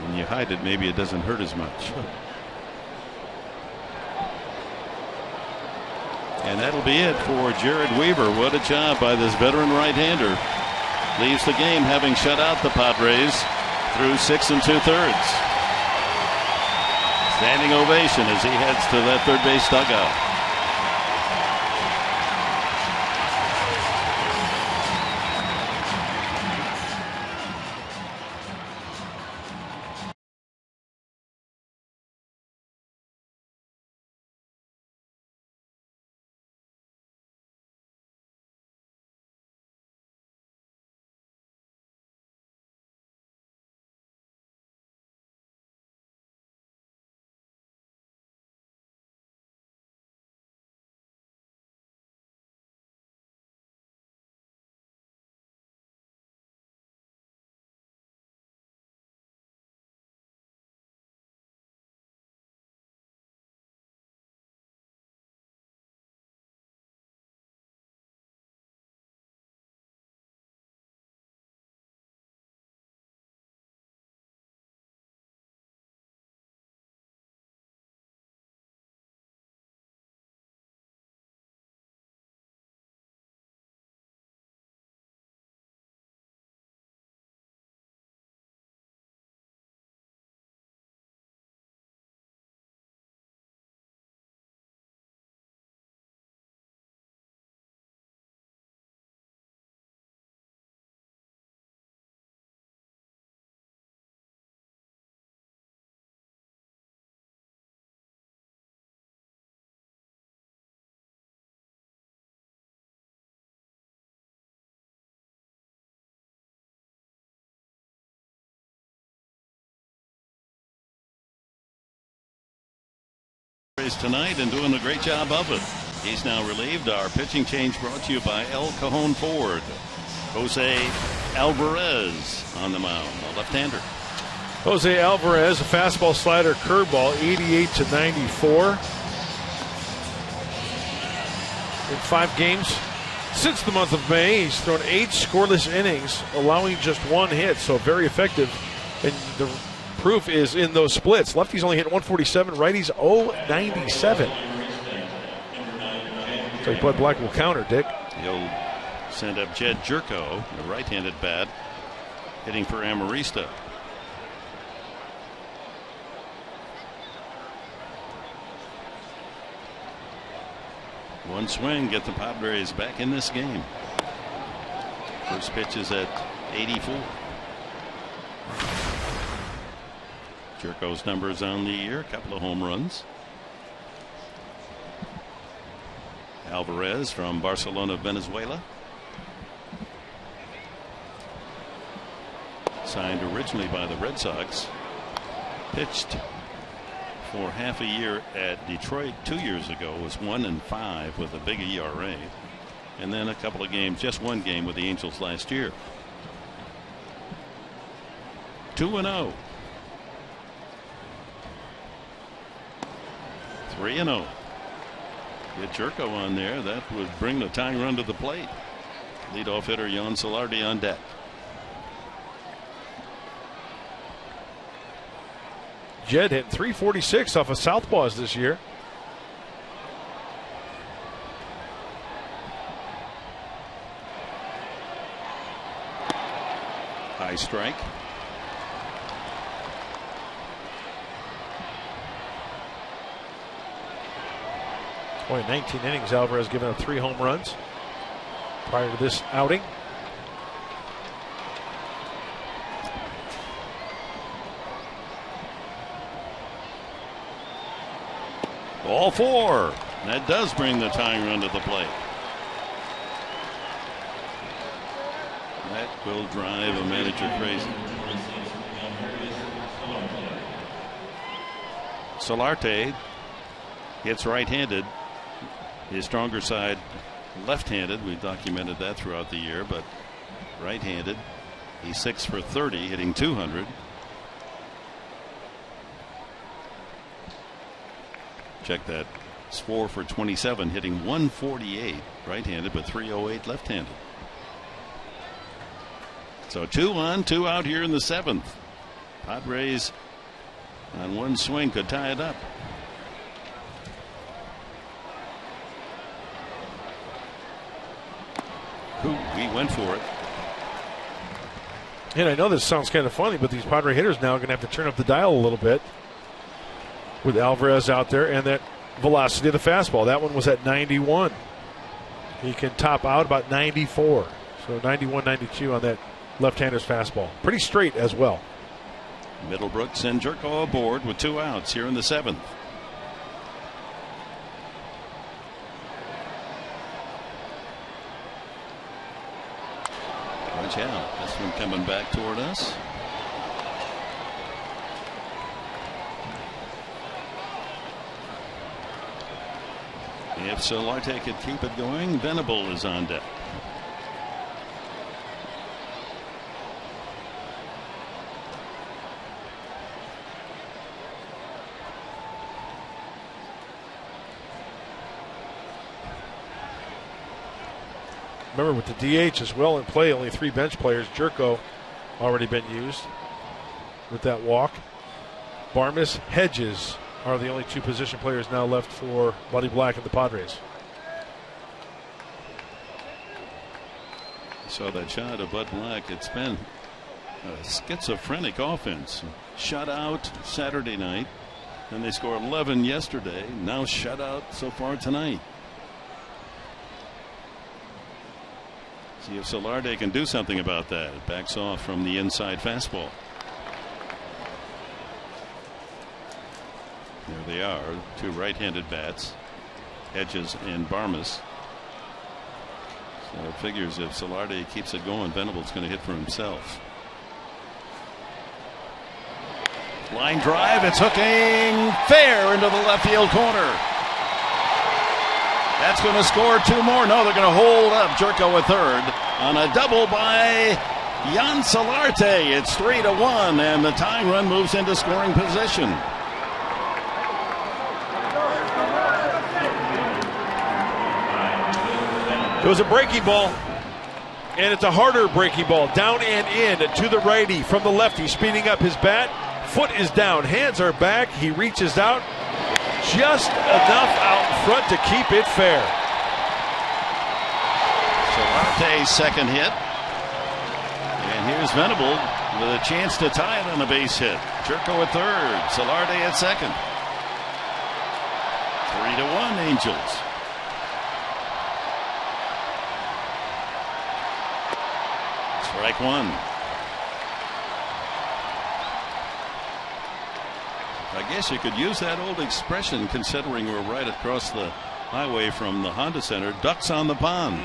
When you hide it, maybe it doesn't hurt as much. And that'll be it for Jared Weaver. What a job by this veteran right-hander. leaves the game having shut out the Padres through 6 2/3. Standing ovation as he heads to that third base dugout. Tonight and doing a great job of it. He's now relieved. Our pitching change brought to you by El Cajon Ford. Jose Alvarez on the mound, a left-hander.
Jose Alvarez, a fastball, slider, curveball, 88-94. In 5 games since the month of May, he's thrown 8 scoreless innings, allowing just 1 hit, so very effective. And the proof is in those splits. Lefties only hit 147, righties 097. So Bud Black will counter, Dick.
He'll send up Jed Jerko, the right-handed bat, hitting for Amarista. One swing, get the Padres back in this game. First pitch is at 84. Jerko's numbers on the year, a couple of home runs. Alvarez from Barcelona, Venezuela. Signed originally by the Red Sox. Pitched for half a year at Detroit 2 years ago. Was 1-5 with a big ERA. And then a couple of games, just 1 game with the Angels last year. 2-0. 3-0. Get Jerko on there. That would bring the tying run to the plate. Leadoff hitter Jan Solardi on deck.
Jed hit 346 off of southpaws this year.
High strike.
Boy, 19 innings, Alvarez given up 3 home runs prior to this outing.
All 4. That does bring the tying run to the plate. That will drive a manager crazy. Solarte hits right-handed. His stronger side left-handed. We documented that throughout the year, but right-handed. He's 6 for 30, hitting 200. Check that. It's 4 for 27, hitting 148 right-handed, but 308 left-handed. So 2 on, 2 out here in the 7th. Padres on 1 swing could tie it up. He went for it.
And I know this sounds kind of funny, but these Padre hitters now are going to have to turn up the dial a little bit with Alvarez out there and that velocity of the fastball. That one was at 91. He can top out about 94. So 91, 92 on that left-hander's fastball. Pretty straight as well.
Middlebrooks and Jerko aboard with 2 outs here in the 7th. Watch out. This one coming back toward us. If Solarte could keep it going, Venable is on deck.
Remember, with the DH as well in play, only 3 bench players. Jerko already been used with that walk. Barmes, Hedges are the only 2 position players now left for Buddy Black and the Padres.
Saw that shot of Bud Black. It's been a schizophrenic offense. Shutout Saturday night. Then they scored 11 yesterday. Now shutout so far tonight. See if Solarte can do something about that. It backs off from the inside fastball. There they are, 2 right-handed bats, Hedges and Barmes. So it figures if Solarte keeps it going, Venable's going to hit for himself. Line drive, it's hooking fair into the left field corner. That's going to score 2 more. No, they're going to hold up Jerko at third on a double by Jan Solarte. It's 3-1, and the tying run moves into scoring position.
It was a breaking ball, and it's a harder breaking ball. Down and in to the righty from the lefty, speeding up his bat. Foot is down, hands are back. He reaches out. Just enough out in front to keep it fair.
Solarte's second hit. And here's Venable with a chance to tie it on a base hit. Jerko at third. Solarte at second. 3-1 Angels. Strike 1. I guess you could use that old expression considering we're right across the highway from the Honda Center. Ducks on the pond.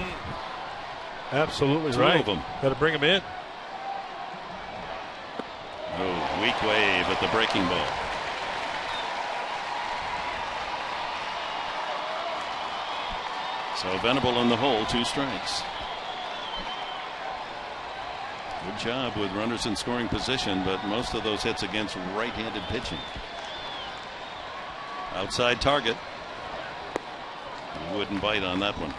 Absolutely
2
right.
of them.
Got to bring them in.
Oh, weak wave at the breaking ball. So Venable in the hole, 2 strikes. Good job with runners in scoring position, but most of those hits against right-handed pitching. Outside target. He wouldn't bite on that one.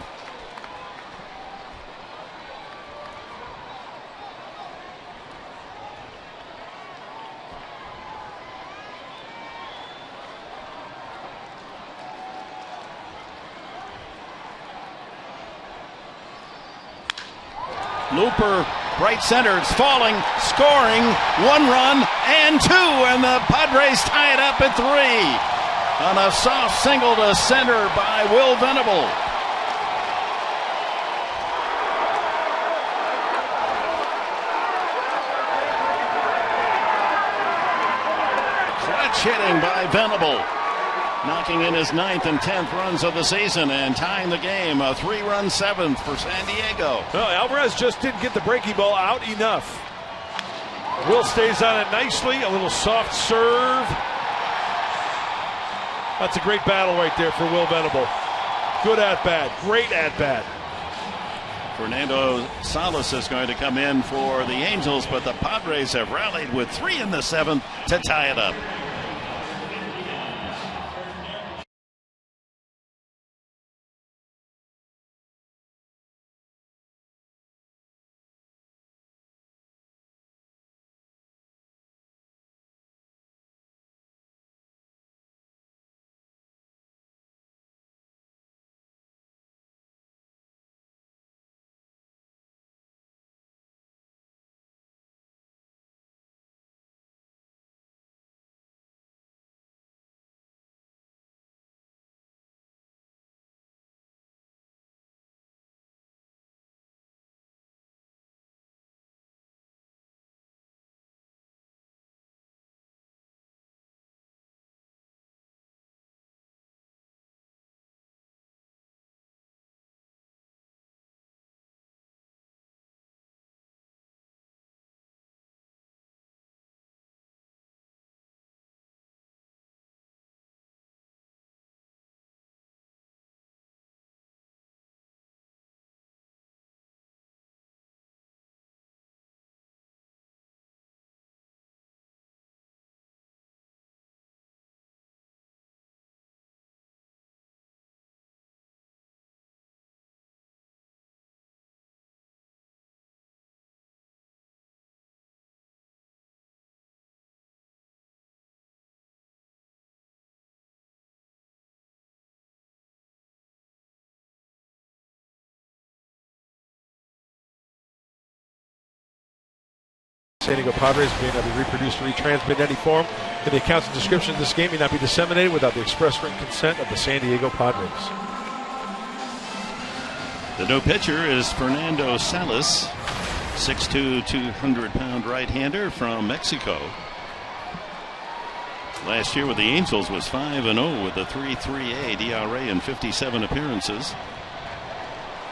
Looper, right center, it's falling, scoring, 1 run and 2, and the Padres tie it up at 3 on a soft single to center by Will Venable. Clutch hitting by Venable, knocking in his 9th and 10th runs of the season and tying the game, a 3-run 7th for San Diego.
Well, Alvarez just didn't get the breaking ball out enough. Will stays on it nicely, a little soft serve. That's a great battle right there for Will Venable. Good at-bat, great at-bat.
Fernando Salas is going to come in for the Angels, but the Padres have rallied with 3 in the 7th to tie it up.
San Diego Padres may not be reproduced or retransmitted in any form, and the accounts and description of this game may not be disseminated without the express written consent of the San Diego Padres.
The new pitcher is Fernando Salas, 6'2", 200-pound right-hander from Mexico. Last year with the Angels was 5-0 with a 3.38 ERA in 57 appearances.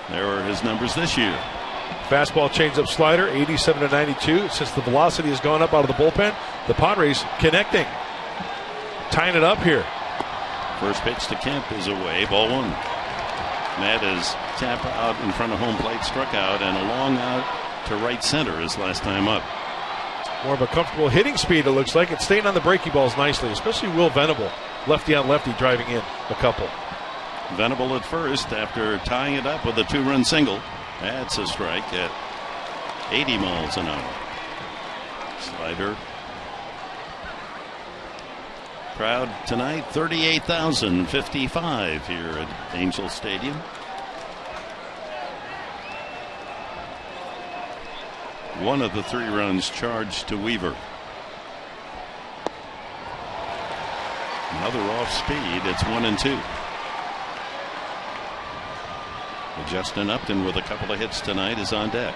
There are his numbers this year.
Fastball, changeup, slider, 87-92. Since the velocity has gone up out of the bullpen, the Padres connecting, tying it up here.
First pitch to Kemp is away, ball one. Matt is Tampa out in front of home plate, struck out, and a long out to right center his last time up.
More of a comfortable hitting speed, it looks like. It's staying on the breaky balls nicely, especially Will Venable, lefty on lefty, driving in a couple.
Venable at first after tying it up with a 2-run single. That's a strike at 80 miles an hour. Slider. Crowd tonight, 38,055 here at Angel Stadium. One of the 3 runs charged to Weaver. Another off speed. It's 1-2. Justin Upton with a couple of hits tonight is on deck.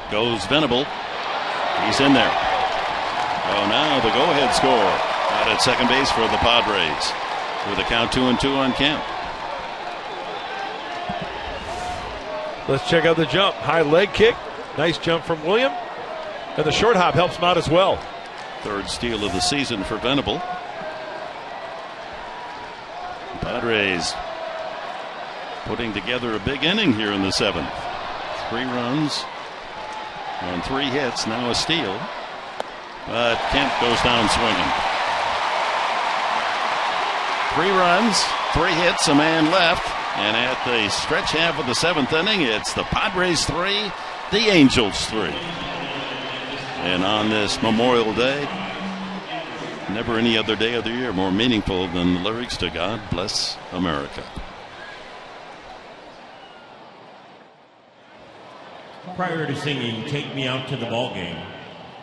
Goes Venable. He's in there. Oh, now the go-ahead score out at second base for the Padres with a count 2-2 on Kemp.
Let's check out the jump. High leg kick. Nice jump from William. And the short hop helps him out as well.
Third steal of the season for Venable. Padres putting together a big inning here in the 7th. 3 runs on 3 hits, now a steal. But Kemp goes down swinging. 3 runs, 3 hits, a man left. And at the stretch half of the 7th inning, it's the Padres 3, the Angels 3. And on this Memorial Day, never any other day of the year more meaningful than the lyrics to God Bless America.
Prior to singing Take Me Out to the Ballgame,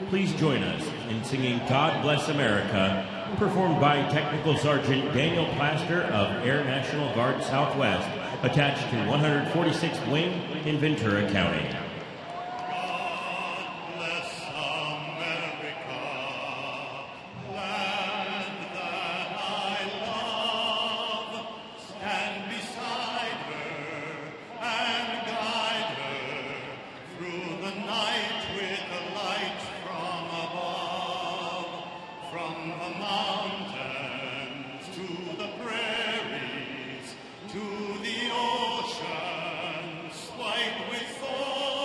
please join us in singing God Bless America, performed by Technical Sergeant Daniel Plaster of Air National Guard Southwest, attached to 146th Wing in Ventura County.
To the oceans, white with foam.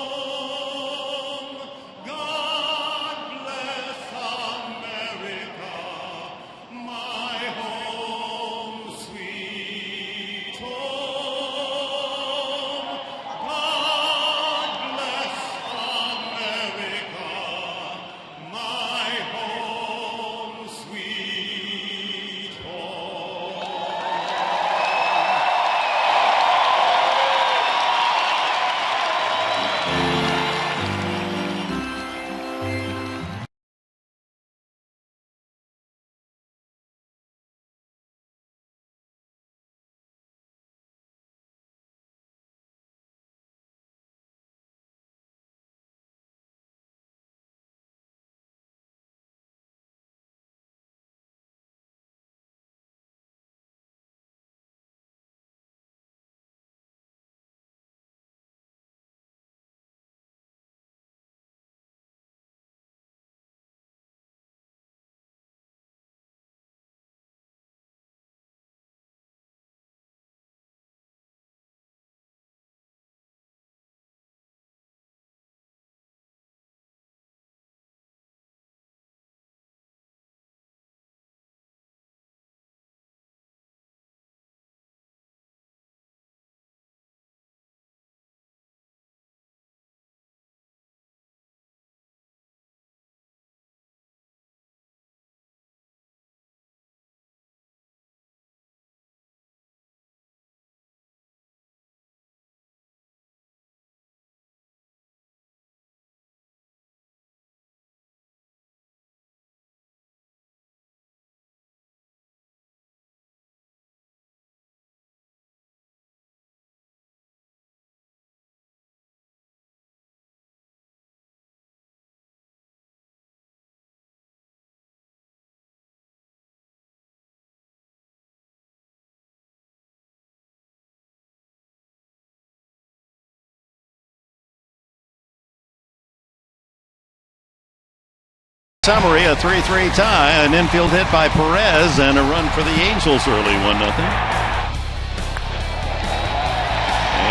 Summary, a 3-3 tie, an infield hit by Perez, and a run for the Angels early, 1-0.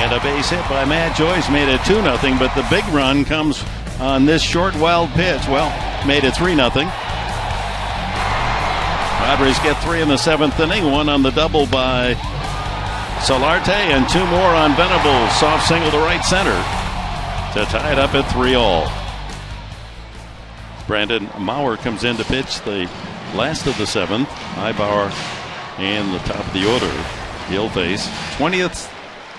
And a base hit by Matt Joyce made it 2-0, but the big run comes on this short, wild pitch. Well, made it 3-0. Padres get 3 in the 7th inning, 1 on the double by Solarte, and 2 more on Venables. Soft single to right center to tie it up at 3-all. Brandon Maurer comes in to pitch the last of the 7th. Ibauer in the top of the order. He'll face 20th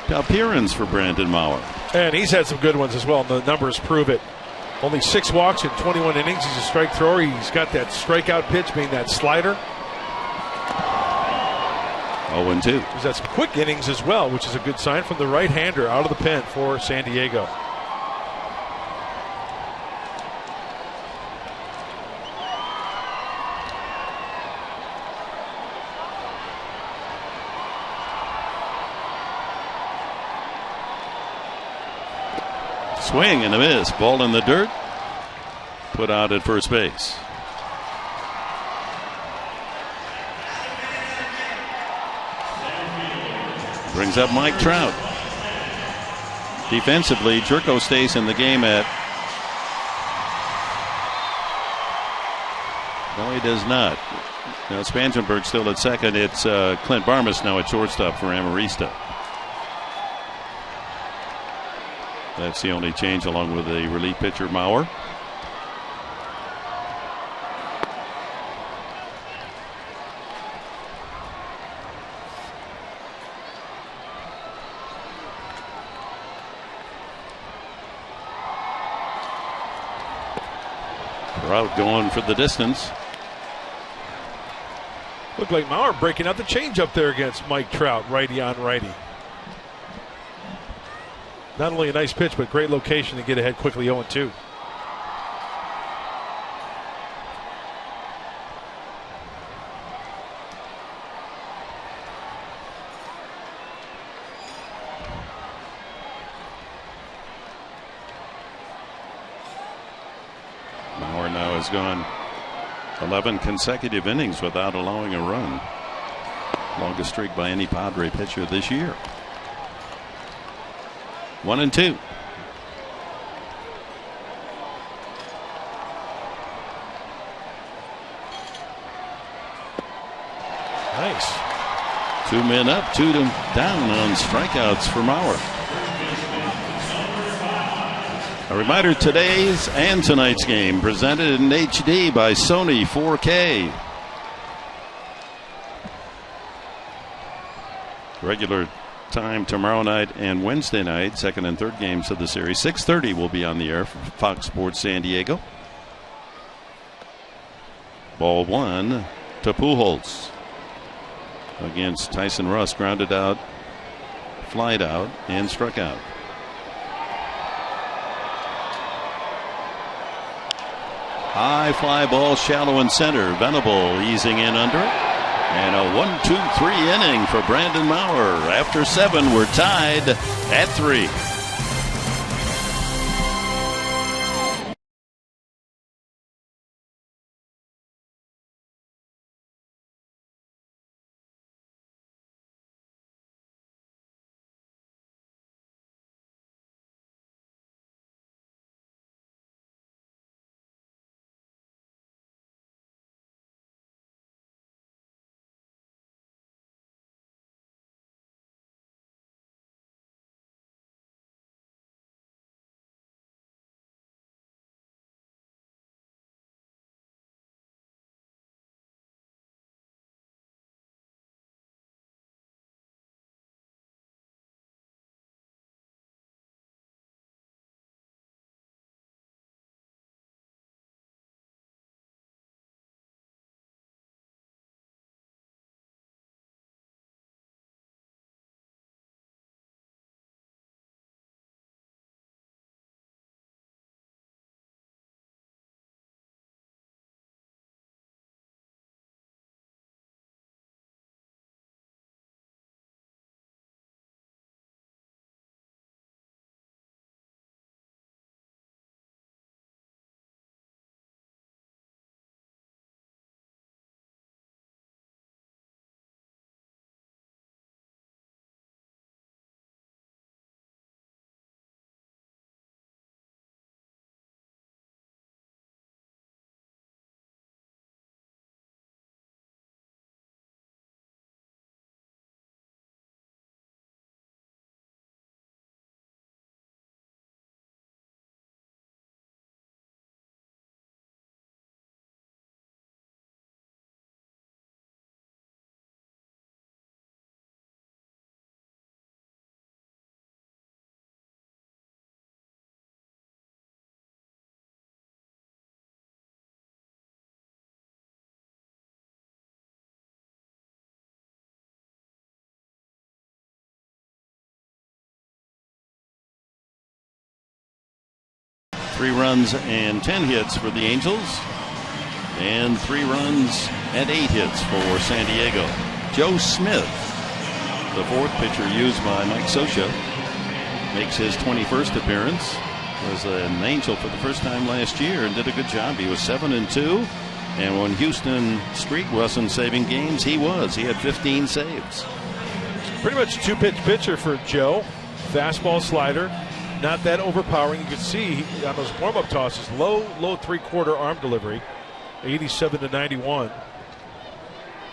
appearance for Brandon Maurer.
And he's had some good ones as well, and the numbers prove it. Only 6 walks in 21 innings. He's a strike thrower. He's got that strikeout pitch, being that slider.
0-2.
He's had some quick innings as well, which is a good sign from the right-hander out of the pen for San Diego.
Swing and a miss. Ball in the dirt. Put out at first base. Brings up Mike Trout. Defensively, Jerko stays in the game at... No, he does not. Now, Spangenberg still at second. It's Clint Barmas now at shortstop for Amarista. That's the only change, along with the relief pitcher Maurer. Trout going for the distance.
Looked like Maurer breaking out the changeup there against Mike Trout, righty on righty. Not only a nice pitch, but great location to get ahead quickly, 0-2.
Maurer now has gone 11 consecutive innings without allowing a run. Longest streak by any Padre pitcher this year. 1-2.
Nice.
2 men up, 2 down on strikeouts for Maurer. A reminder, today's and tonight's game presented in HD by Sony 4K. Regular time tomorrow night and Wednesday night, second and third games of the series. 6:30 will be on the air for Fox Sports San Diego. Ball 1 to Pujols against Tyson Russ. Grounded out, flied out, and struck out. High fly ball, shallow in center. Venable easing in under it. And a 1-2-3 inning for Brandon Maurer. After 7, we're tied at 3. 3 runs and 10 hits for the Angels, and 3 runs and 8 hits for San Diego. Joe Smith, the 4th pitcher used by Mike Scioscia, makes his 21st appearance. Was an Angel for the first time last year and did a good job. He was 7-2, and when Houston Street wasn't saving games, he was. He had 15 saves.
Pretty much a 2-pitch pitcher for Joe. Fastball, slider, not that overpowering. You can see on those warm-up tosses, low 3/4 arm delivery, 87-91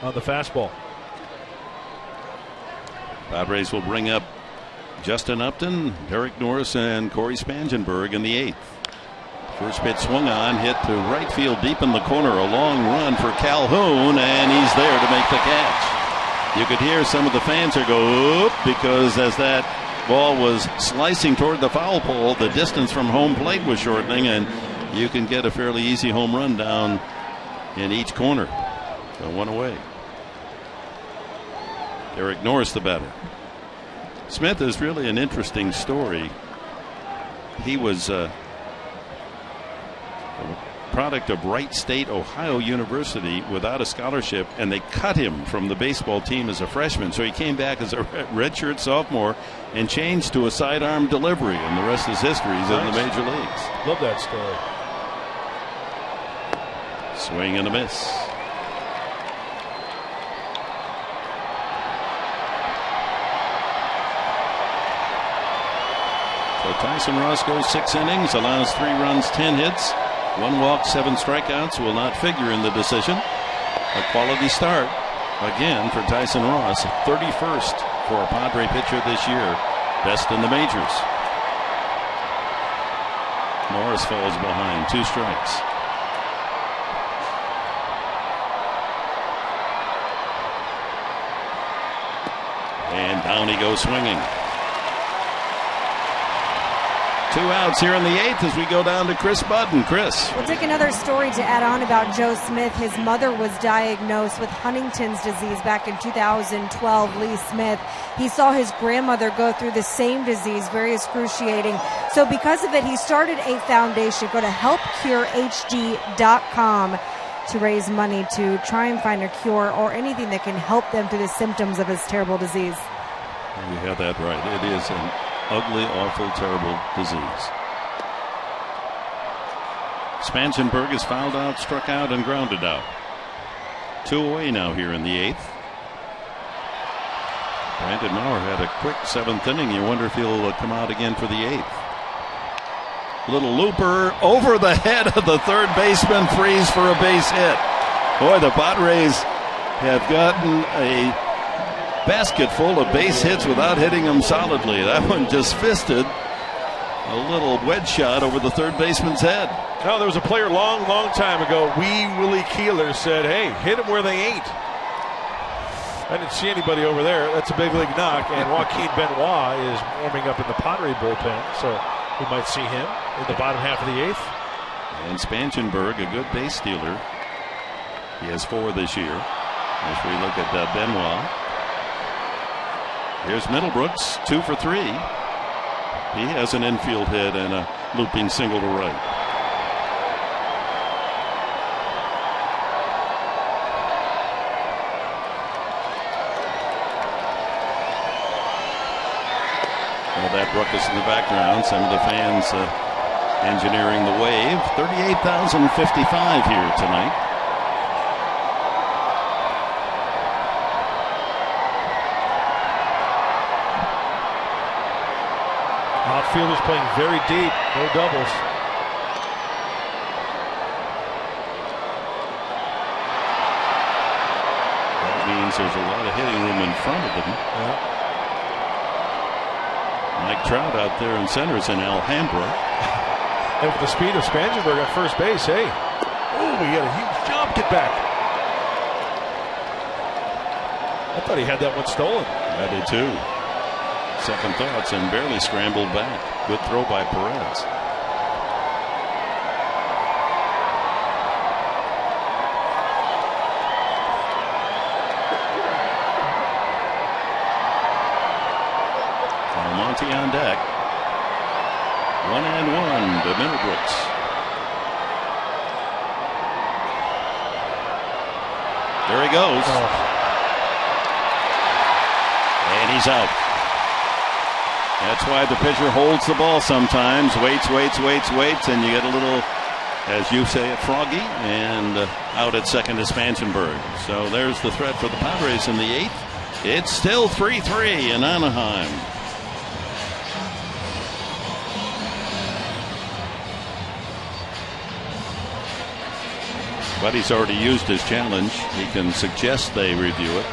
on the fastball.
Padres will bring up Justin Upton, Derek Norris, and Corey Spangenberg in the 8th. First pitch swung on, hit to right field deep in the corner. A long run for Calhoun, and he's there to make the catch. You could hear some of the fans are go, oop, because as that ball was slicing toward the foul pole, the distance from home plate was shortening, and you can get a fairly easy home run down in each corner. So 1 away. Derek Norris, the batter. Smith is really an interesting story. He was a product of Wright State, Ohio University, without a scholarship, and they cut him from the baseball team as a freshman. So he came back as a redshirt sophomore and changed to a sidearm delivery, and the rest is history. He's in the major leagues.
Love that story.
Swing and a miss. So Tyson Ross goes 6 innings, allows 3 runs, 10 hits, 1 walk, 7 strikeouts. Will not figure in the decision. A quality start again for Tyson Ross, 31st for a Padre pitcher this year, best in the majors. Norris falls behind, 2 strikes. And down he goes swinging. 2 outs here in the 8th as we go down to Chris Budden. Chris.
We'll take another story to add on about Joe Smith. His mother was diagnosed with Huntington's disease back in 2012, Lee Smith. He saw his grandmother go through the same disease, very excruciating. So because of it, he started a foundation. Go to helpcurehd.com to raise money to try and find a cure or anything that can help them through the symptoms of his terrible disease.
You have that right. It is an ugly, awful, terrible disease. Spangenberg is fouled out, struck out, and grounded out. 2 away now here in the 8th. Brandon Maurer had a quick 7th inning. You wonder if he'll come out again for the 8th. Little looper over the head of the third baseman, freeze for a base hit. Boy, the Padres have gotten a basket full of base hits without hitting them solidly. That one just fisted a little wedge shot over the third baseman's head.
No, there was a player long time ago, Willie Keeler, said, hey, hit them where they ain't. I didn't see anybody over there. That's a big league knock, and Joaquin Benoit is warming up in the Padre bullpen, so we might see him in the bottom half of the 8th.
And Spangenberg, a good base stealer. He has 4 this year. As we look at Benoit. Here's Middlebrooks, 2 for 3. He has an infield hit and a looping single to right. Well, that ruckus in the background, some of the fans engineering the wave. 38,055 here tonight.
Outfielders playing very deep, no doubles.
That means there's a lot of hitting room in front of them.
Yeah.
Mike Trout out there in center is in Alhambra.
And with the speed of Spangenberg at first base, hey. Oh, he had a huge jump, get back. I thought he had that one stolen.
I did too. Second thoughts and barely scrambled back. Good throw by Perez. Almonte on deck. 1-1 to Middlebrooks. There he goes. And he's out. That's why the pitcher holds the ball sometimes. Waits, and you get a little, as you say, froggy, and out at second is Spangenberg. So there's the threat for the Padres in the 8th. It's still 3-3 in Anaheim. But he's already used his challenge. He can suggest they review it.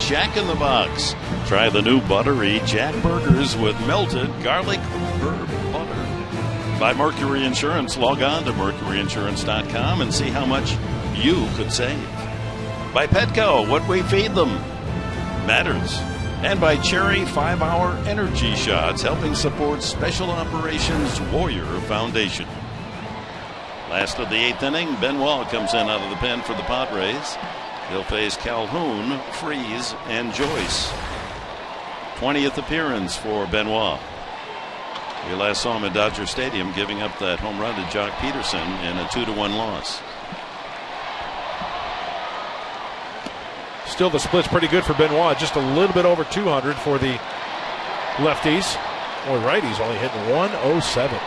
Jack in the Box. Try the new buttery Jack Burgers with melted garlic herb butter. By Mercury Insurance, log on to mercuryinsurance.com and see how much you could save. By Petco, what we feed them matters. And by Cherry 5-Hour Energy Shots, helping support Special Operations Warrior Foundation. Last of the 8th inning, Benoit comes in out of the pen for the Padres. He'll face Calhoun, Freeze, and Joyce. 20th appearance for Benoit. We last saw him at Dodger Stadium giving up that home run to Jock Peterson in a 2-1 loss.
Still, the split's pretty good for Benoit. Just a little bit over 200 for the lefties. Boy, righties only hitting 107.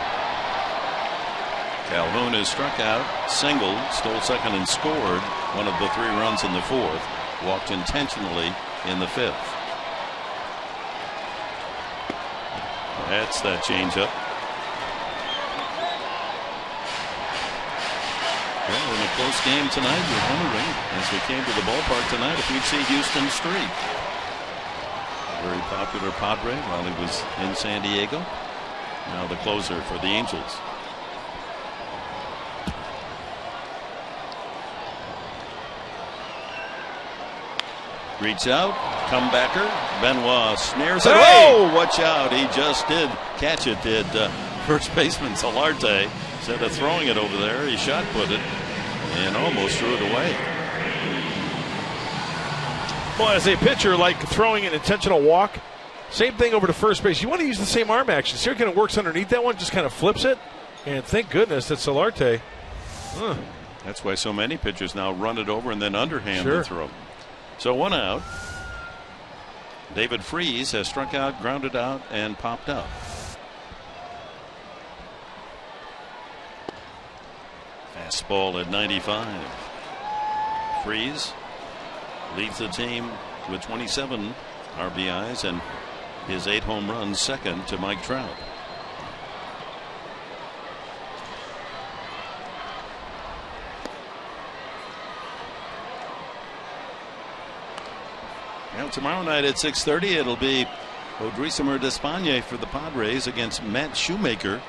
Calhoun has struck out, singled, stole second, and scored one of the 3 runs in the 4th. Walked intentionally in the 5th. That's that changeup. Well, in a close game tonight, we're wondering, as we came to the ballpark tonight, if we'd see Houston streak. A very popular Padre while he was in San Diego. Now the closer for the Angels. Reach out, comebacker. Benoit snares it. Oh, watch out. He just did catch it, did first baseman Solarte. Instead of throwing it over there, he shot put it and almost threw it away.
Well, as a pitcher, like throwing an intentional walk, same thing over to first base. You want to use the same arm action. See, it kind of works underneath that one, just kind of flips it. And thank goodness that Solarte.
That's why so many pitchers now run it over and then underhand the throw. So 1 out. David Freese has struck out, grounded out, and popped up. Fastball at 95. Freese leads the team with 27 RBIs and his 8 home runs, second to Mike Trout. Now tomorrow night at 6:30 it'll be Odrisamer Despaigne for the Padres against Matt Shoemaker.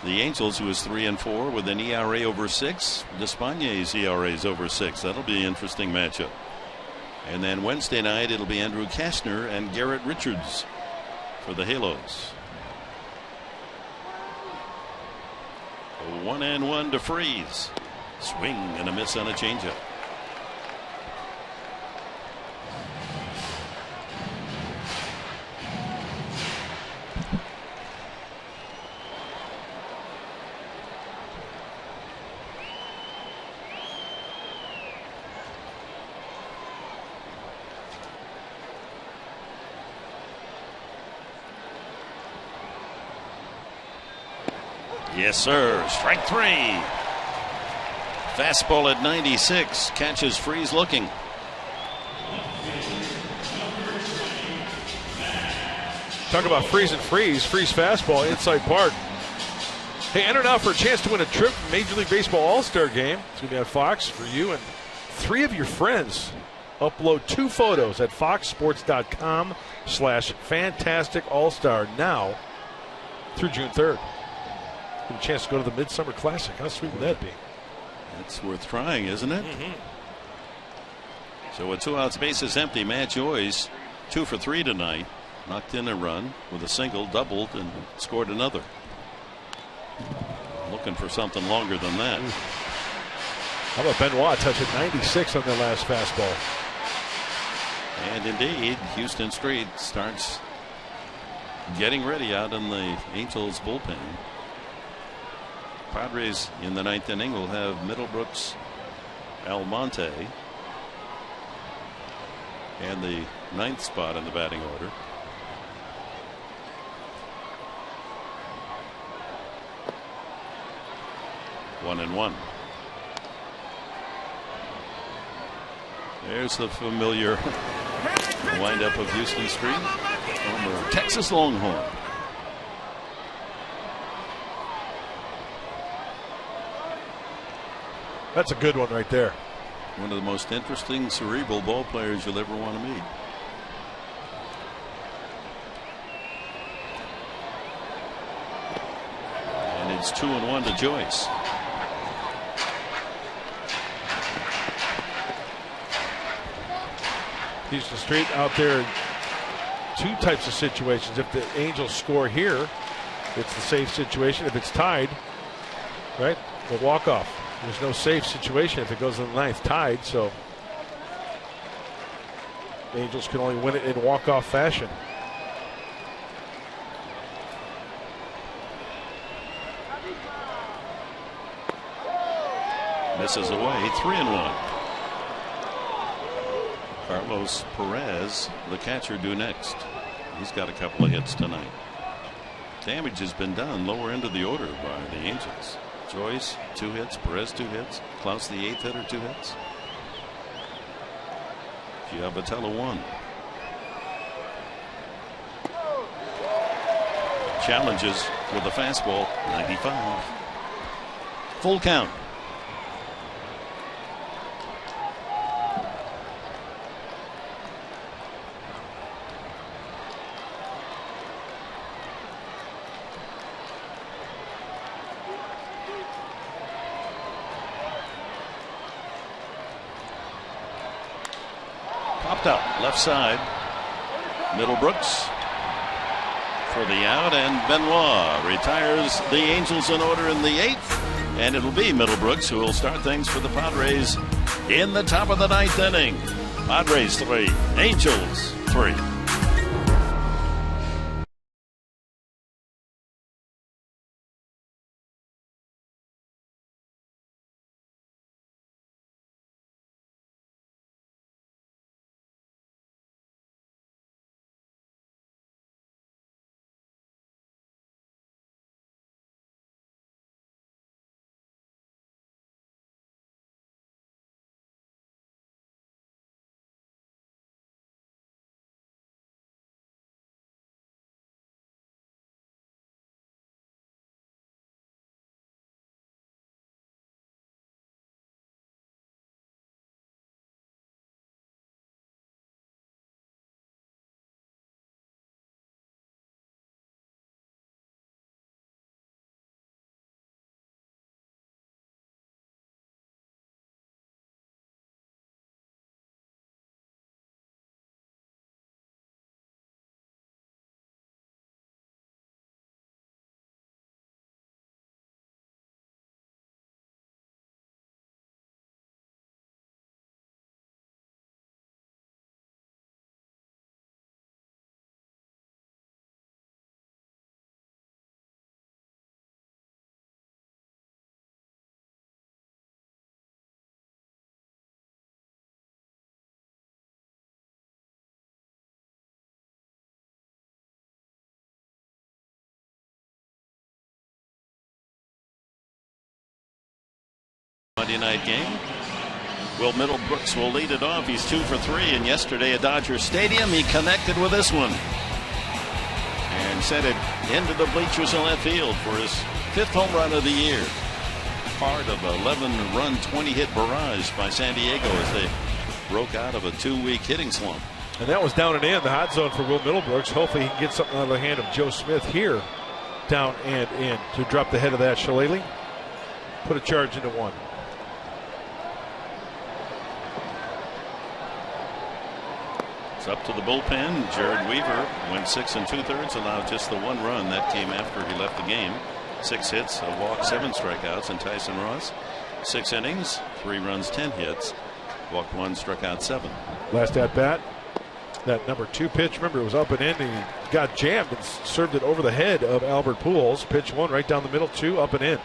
The Angels, who is 3-4 with an ERA over 6. Despaign's ERA is over 6. That'll be an interesting matchup. And then Wednesday night it'll be Andrew Kastner and Garrett Richards for the Halos. 1-1 to Freeze. Swing and a miss on a changeup. Yes, sir. Strike 3. Fastball at 96. Catches Freeze looking.
Talk about freeze and freeze. Freeze fastball inside part. Hey, enter now for a chance to win a trip to Major League Baseball All-Star Game. It's going to be on Fox for you and 3 of your friends. Upload 2 photos at foxsports.com/fantasticallstar now through June 3rd. Get a chance to go to the Midsummer Classic. How sweet would that be?
It's worth trying, isn't it? So with 2 outs, bases empty, Matt Joyce 2 for 3 tonight. Knocked in a run with a single, doubled, and scored another. Looking for something longer than that.
How about Benoit touching 96 on their last fastball?
And indeed, Houston Street starts getting ready out in the Angels bullpen. Padres in the 9th inning will have Middlebrooks, Almonte, and the 9th spot in the batting order. One and one. There's the familiar windup of Houston Street. Former Texas Longhorn.
That's a good one right there.
One of the most interesting cerebral ball players you'll ever want to meet. And it's 2-1 to Joyce.
Houston Street out there in 2 types of situations. If the Angels score here, it's the safe situation. If it's tied, right, the walk-off. There's no safe situation if it goes in the 9th tied, so the Angels can only win it in walk-off fashion.
Misses away, 3-1. Carlos Perez, the catcher, due next. He's got a couple of hits tonight. Damage has been done lower end of the order by the Angels. Joyce 2 hits, Perez 2 hits, Klaus the 8th hitter 2 hits. Giabatella 1. Challenges with the fastball, 95. Full count. Up left side. Middlebrooks for the out, and Benoit retires the Angels in order in the 8th, and it'll be Middlebrooks who will start things for the Padres in the top of the 9th inning. Padres 3, Angels 3. Monday night game. Will Middlebrooks will lead it off. He's 2 for 3, and yesterday at Dodger Stadium he connected with this one and sent it into the bleachers in left field for his 5th home run of the year. Part of an 11-run, 20-hit barrage by San Diego as they broke out of a 2-week hitting slump.
And that was down and in, the hot zone for Will Middlebrooks. Hopefully he can get something out of the hand of Joe Smith here, down and in, to drop the head of that shillelagh. Put a charge into 1.
It's up to the bullpen. Jared Weaver went 6 2/3, allowed just the 1 run. That came after he left the game. 6 hits, a walk, 7 strikeouts, and Tyson Ross 6 innings, 3 runs, 10 hits, walked 1, struck out 7.
Last at bat, that number 2 pitch, remember it was up and in, and he got jammed and served it over the head of Albert Pujols. Pitch 1 right down the middle, 2 up and in.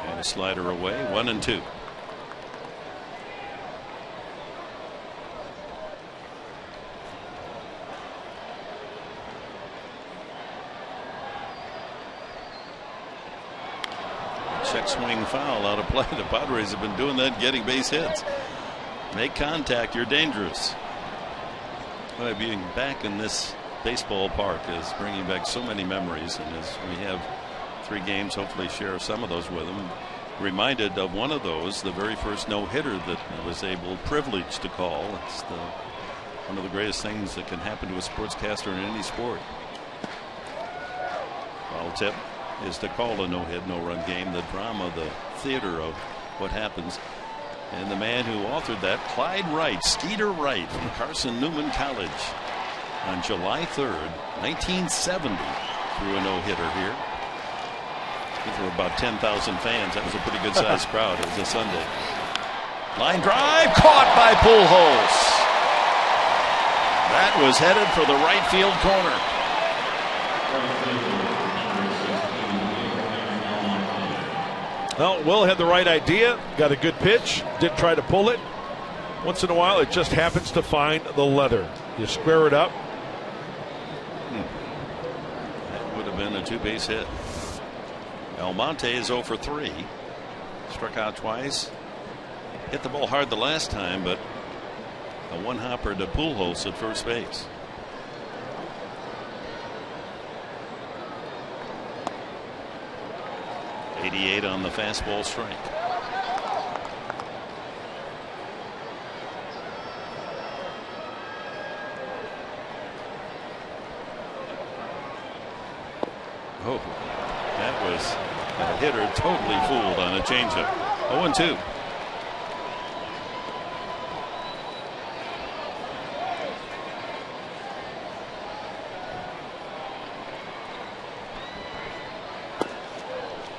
And a slider away, 1-2. Check swing foul out of play. The Padres have been doing that, getting base hits. Make contact, you're dangerous. Well, being back in this baseball park is bringing back so many memories, and as we have 3 games, hopefully share some of those with them. Reminded of one of those, the very first no-hitter that I was privileged to call. It's one of the greatest things that can happen to a sportscaster in any sport. Foul tip is to call a no-hit, no-run game, the drama, the theater of what happens. And the man who authored that, Clyde Wright, Skeeter Wright from Carson Newman College, on July 3rd, 1970, threw a no-hitter here. There were about 10,000 fans. That was a pretty good sized crowd. It was a Sunday. Line drive, caught by Pujols. That was headed for the right field corner.
Well, Will had the right idea, got a good pitch, didn't try to pull it. Once in a while, it just happens to find the leather. You square it up.
That would have been a 2-base hit. Almonte is 0 for 3. Struck out twice. Hit the ball hard the last time, but a 1-hopper to Pujols at first base. .88 on the fastball strike. Oh, that was a hitter totally fooled on a changeup. 0-2.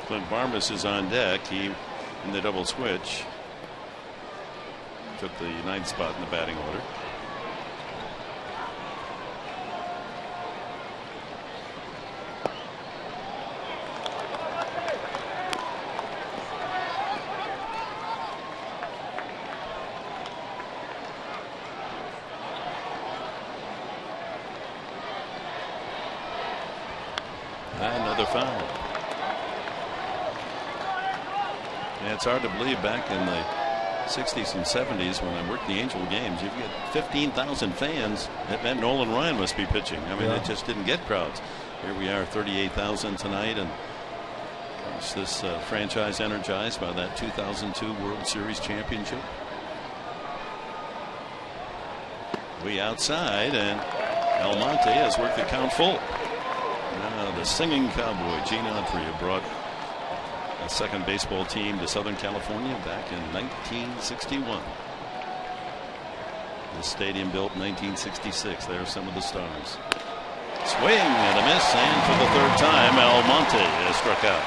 Clint Varmus is on deck. He, in the double switch, took the 9th spot in the batting order. Another foul. Yeah, it's hard to believe back in the 60s and 70s when I worked the Angel games, you get 15,000 fans. That meant Nolan Ryan must be pitching. I mean, it just didn't get crowds. Here we are, 38,000 tonight, and is this franchise energized by that 2002 World Series championship? We outside, and Almonte has worked the count full. The singing cowboy Gene Autry brought a second baseball team to Southern California back in 1961. The stadium built in 1966. There are some of the stars. Swing and a miss, and for the 3rd time Almonte has struck out.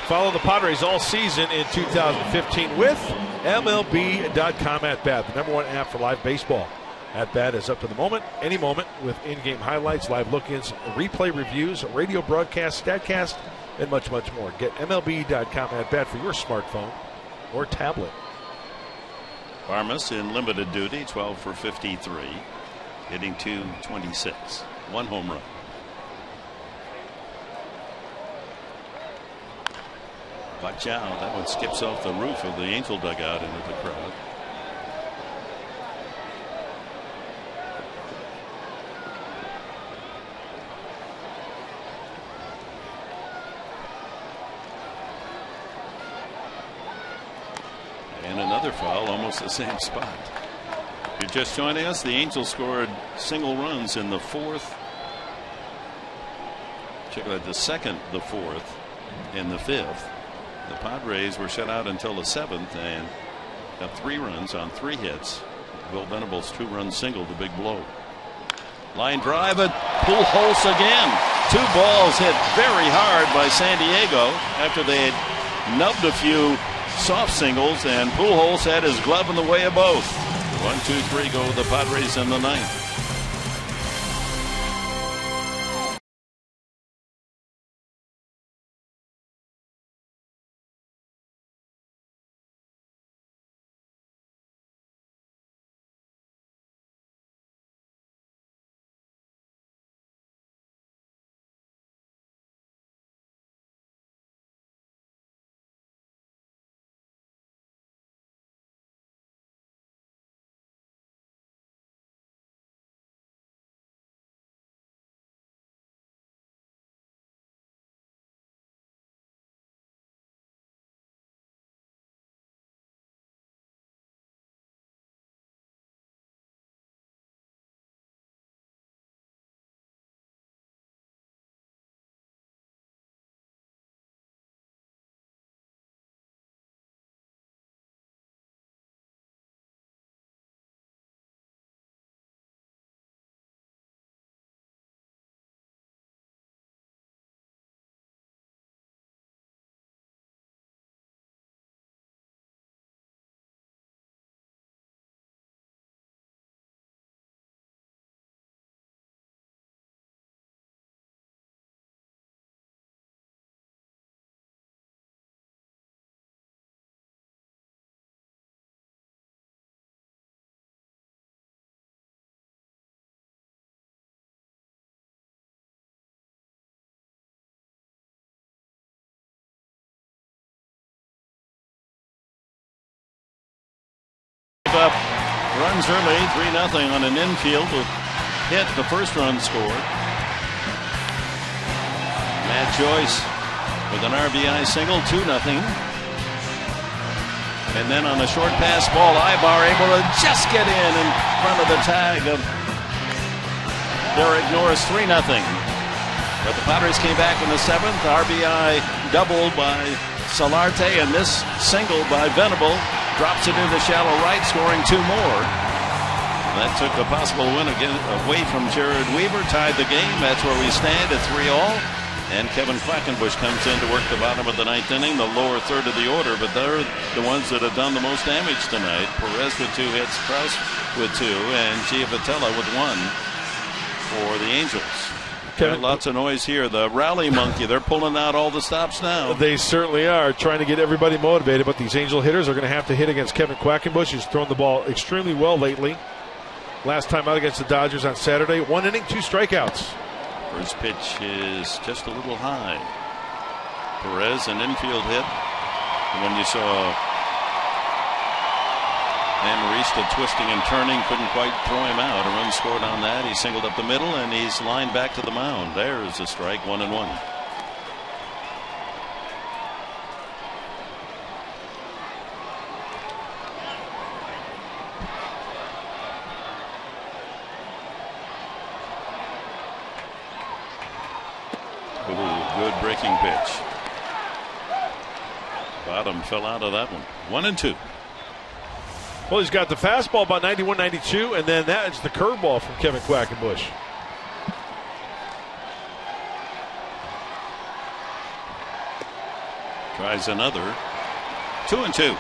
Follow the Padres all season in 2015 with MLB.com at bat, the #1 app for live baseball. At bat is up to the moment, any moment, with in-game highlights, live look-ins, replay reviews, radio broadcasts, StatCast, and much, much more. Get MLB.com at bat for your smartphone or tablet.
Varmus in limited duty, 12 for 53, hitting .226, 1 home run. Watch out. That one skips off the roof of the Angel dugout into the crowd. And another foul, almost the same spot. If you're just joining us, the Angels scored single runs in the fourth. Check out the second, the fourth, and the fifth. The Padres were shut out until the seventh and got 3 runs on 3 hits. Bill Venable's 2-run single, the big blow. Line drive at Pujols again. 2 balls hit very hard by San Diego after they had nubbed a few soft singles, and Pujols had his glove in the way of both. 1, 2, 3 go the Padres in the 9th. Up runs early, 3-0 on an infield hit. The first run scored. Matt Joyce with an RBI single, 2-0. And then on a short pass ball, Ibar able to just get in front of the tag of Derek Norris, 3-0. But the Padres came back in the 7th. RBI double by Solarte, and this single by Venable drops it into shallow right, scoring 2 more. That took a possible win again away from Jared Weaver, tied the game. That's where we stand at 3-all. And Kevin Quackenbush comes in to work the bottom of the 9th inning, the lower third of the order, but they're the ones that have done the most damage tonight. Perez with 2 hits, Krause with 2, and Giavotella with 1 for the Angels. Lots of noise here. The rally monkey, they're pulling out all the stops now.
They certainly are, trying to get everybody motivated, but these Angel hitters are going to have to hit against Kevin Quackenbush, who's thrown the ball extremely well lately. Last time out against the Dodgers on Saturday, 1 inning, 2 strikeouts.
First pitch is just a little high. Perez, an infield hit. When you saw Amarista twisting and turning, couldn't quite throw him out. A run scored on that. He singled up the middle, and he's lined back to the mound. There's a strike, 1-1. Ooh, good breaking pitch. Bottom fell out of that one. 1-2.
Well, he's got the fastball about 91, 92, and then that's the curveball from Kevin Quackenbush.
Tries another. 2-2.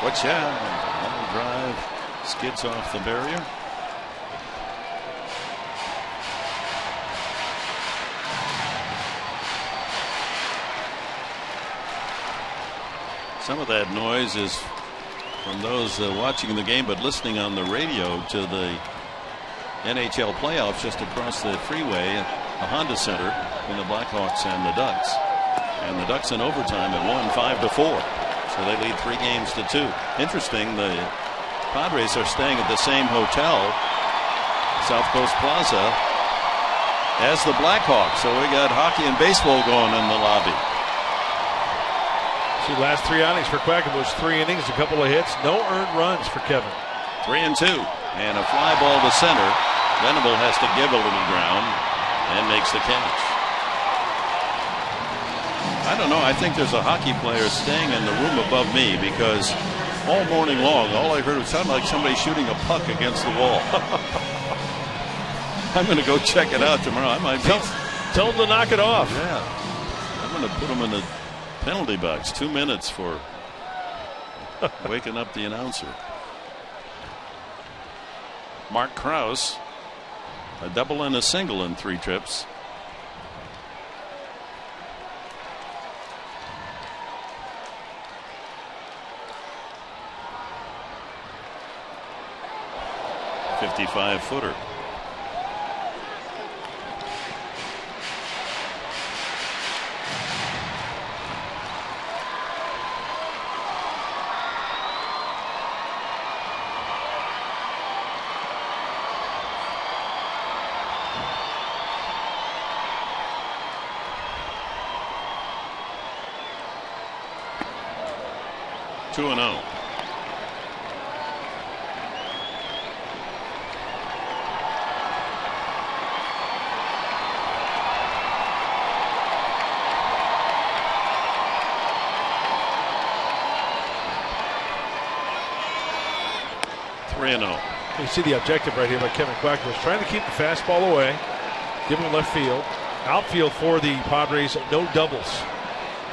Watch out. Long drive. Skids off the barrier. Some of that noise is from those watching the game but listening on the radio to the NHL playoffs just across the freeway at the Honda Center in the Blackhawks and the Ducks. And the Ducks in overtime have won 5-4. So they lead 3-2. Interesting, the Padres are staying at the same hotel, South Coast Plaza, as the Blackhawks. So we got hockey and baseball going in the lobby.
See, last 3 outings for Quackenbush, 3 innings, a couple of hits, no earned runs for Kevin.
3-2, and a fly ball to center. Venable has to give a little ground and makes the catch. I don't know. I think there's a hockey player staying in the room above me because all morning long, all I heard sounded like somebody shooting a puck against the wall. I'm going to go check it out tomorrow. I might
tell him to knock it off.
Yeah, I'm going to put him in the penalty box. 2 minutes for waking up the announcer. Mark Krause, a double and a single in 3 trips. .55-footer. Two and 0.
You see the objective right here by Kevin Quackenbush, trying to keep the fastball away, give him left field. Outfield for the Padres, no doubles.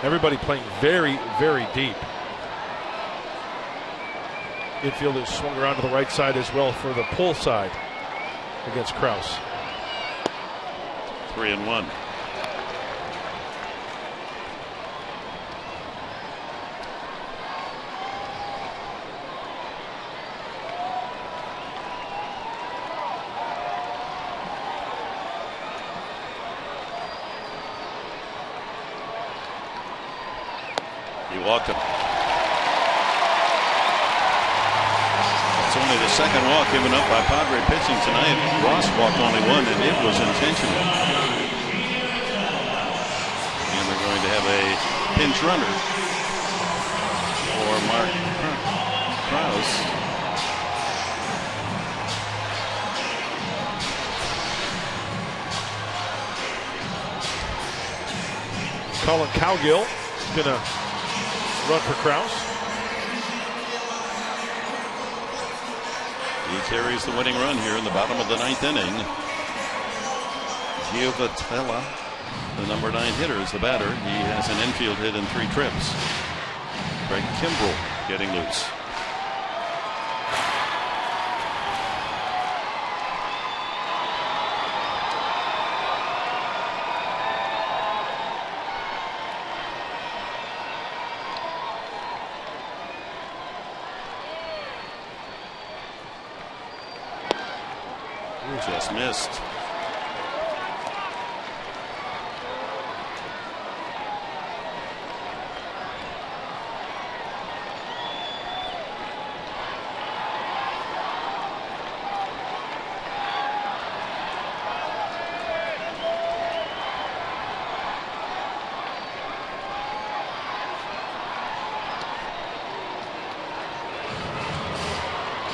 Everybody playing very, very deep. Infield is swung around to the right side as well for the pull side against Krause.
3-1. He walked him. It's only the second walk given up by Padre pitching tonight. Ross walked only one, and it was intentional. And they're going to have a pinch runner for Mark Krause.
Colin Cowgill is going to run for Krause.
He carries the winning run here in the bottom of the 9th inning. Giovatella, the number 9 hitter, is the batter. He has an infield hit in 3 trips. Craig Kimbrell getting loose. Just missed.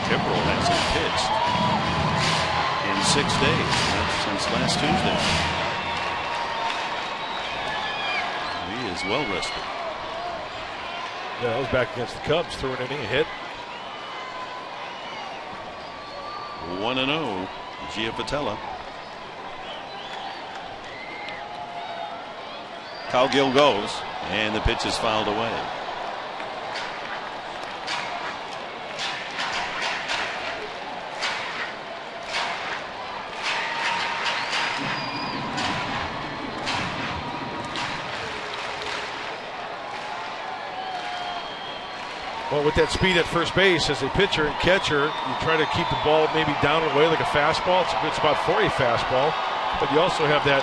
Kimbrell hasn't pitched 6 days since last Tuesday. He is well rested.
Yeah, that was back against the Cubs, threw an inning, a hit.
1-0, Giovatella. Cowgill goes, and the pitch is fouled away.
Well, with that speed at first base, as a pitcher and catcher, you try to keep the ball maybe down and away like a fastball. It's a good spot for a fastball, but you also have that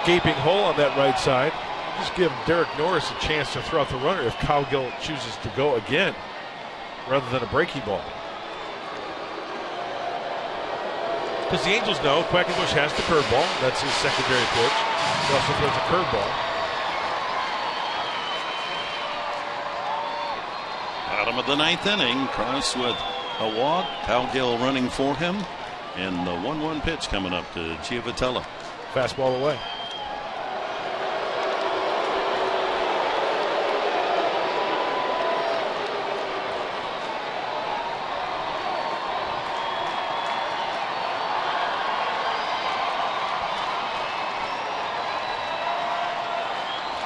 gaping hole on that right side. Just give Derek Norris a chance to throw out the runner if Cowgill chooses to go again, rather than a breaking ball. Because the Angels know Quackenbush has the curveball. That's his secondary pitch. He also throws a curveball.
Bottom of the 9th inning. Cross with a walk. Cowgill running for him. And the 1-1 pitch coming up to Giovitella.
Fastball away.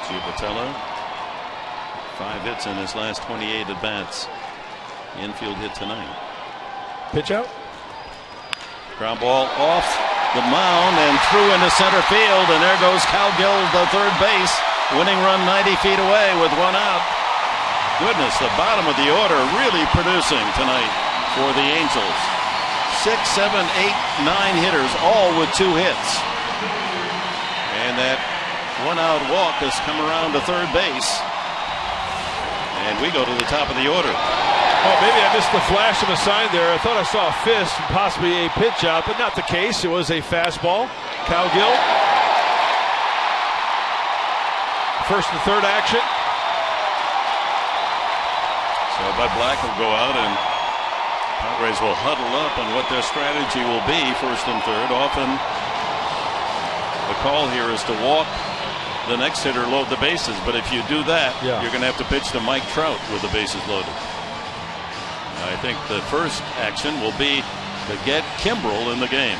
Giovitella, 5 hits in his last 28 at bats. Infield hit tonight.
Pitch out.
Ground ball off the mound and through into center field, and there goes Cowgill to third base. Winning run 90 feet away with 1 out. Goodness, the bottom of the order really producing tonight for the Angels. 6, 7, 8, 9 hitters, all with 2 hits. And that 1 out walk has come around to third base. And we go to the top of the order.
Oh, maybe I missed the flash of a sign there. I thought I saw a fist and possibly a pitch out, but not the case. It was a fastball. Cowgill. First and third action.
So Bud Black will go out, and Padres will huddle up on what their strategy will be first and third. Often the call here is to walk the next hitter, load the bases, but if you do that, you're going to have to pitch to Mike Trout with the bases loaded. I think the first action will be to get Kimbrel in the game.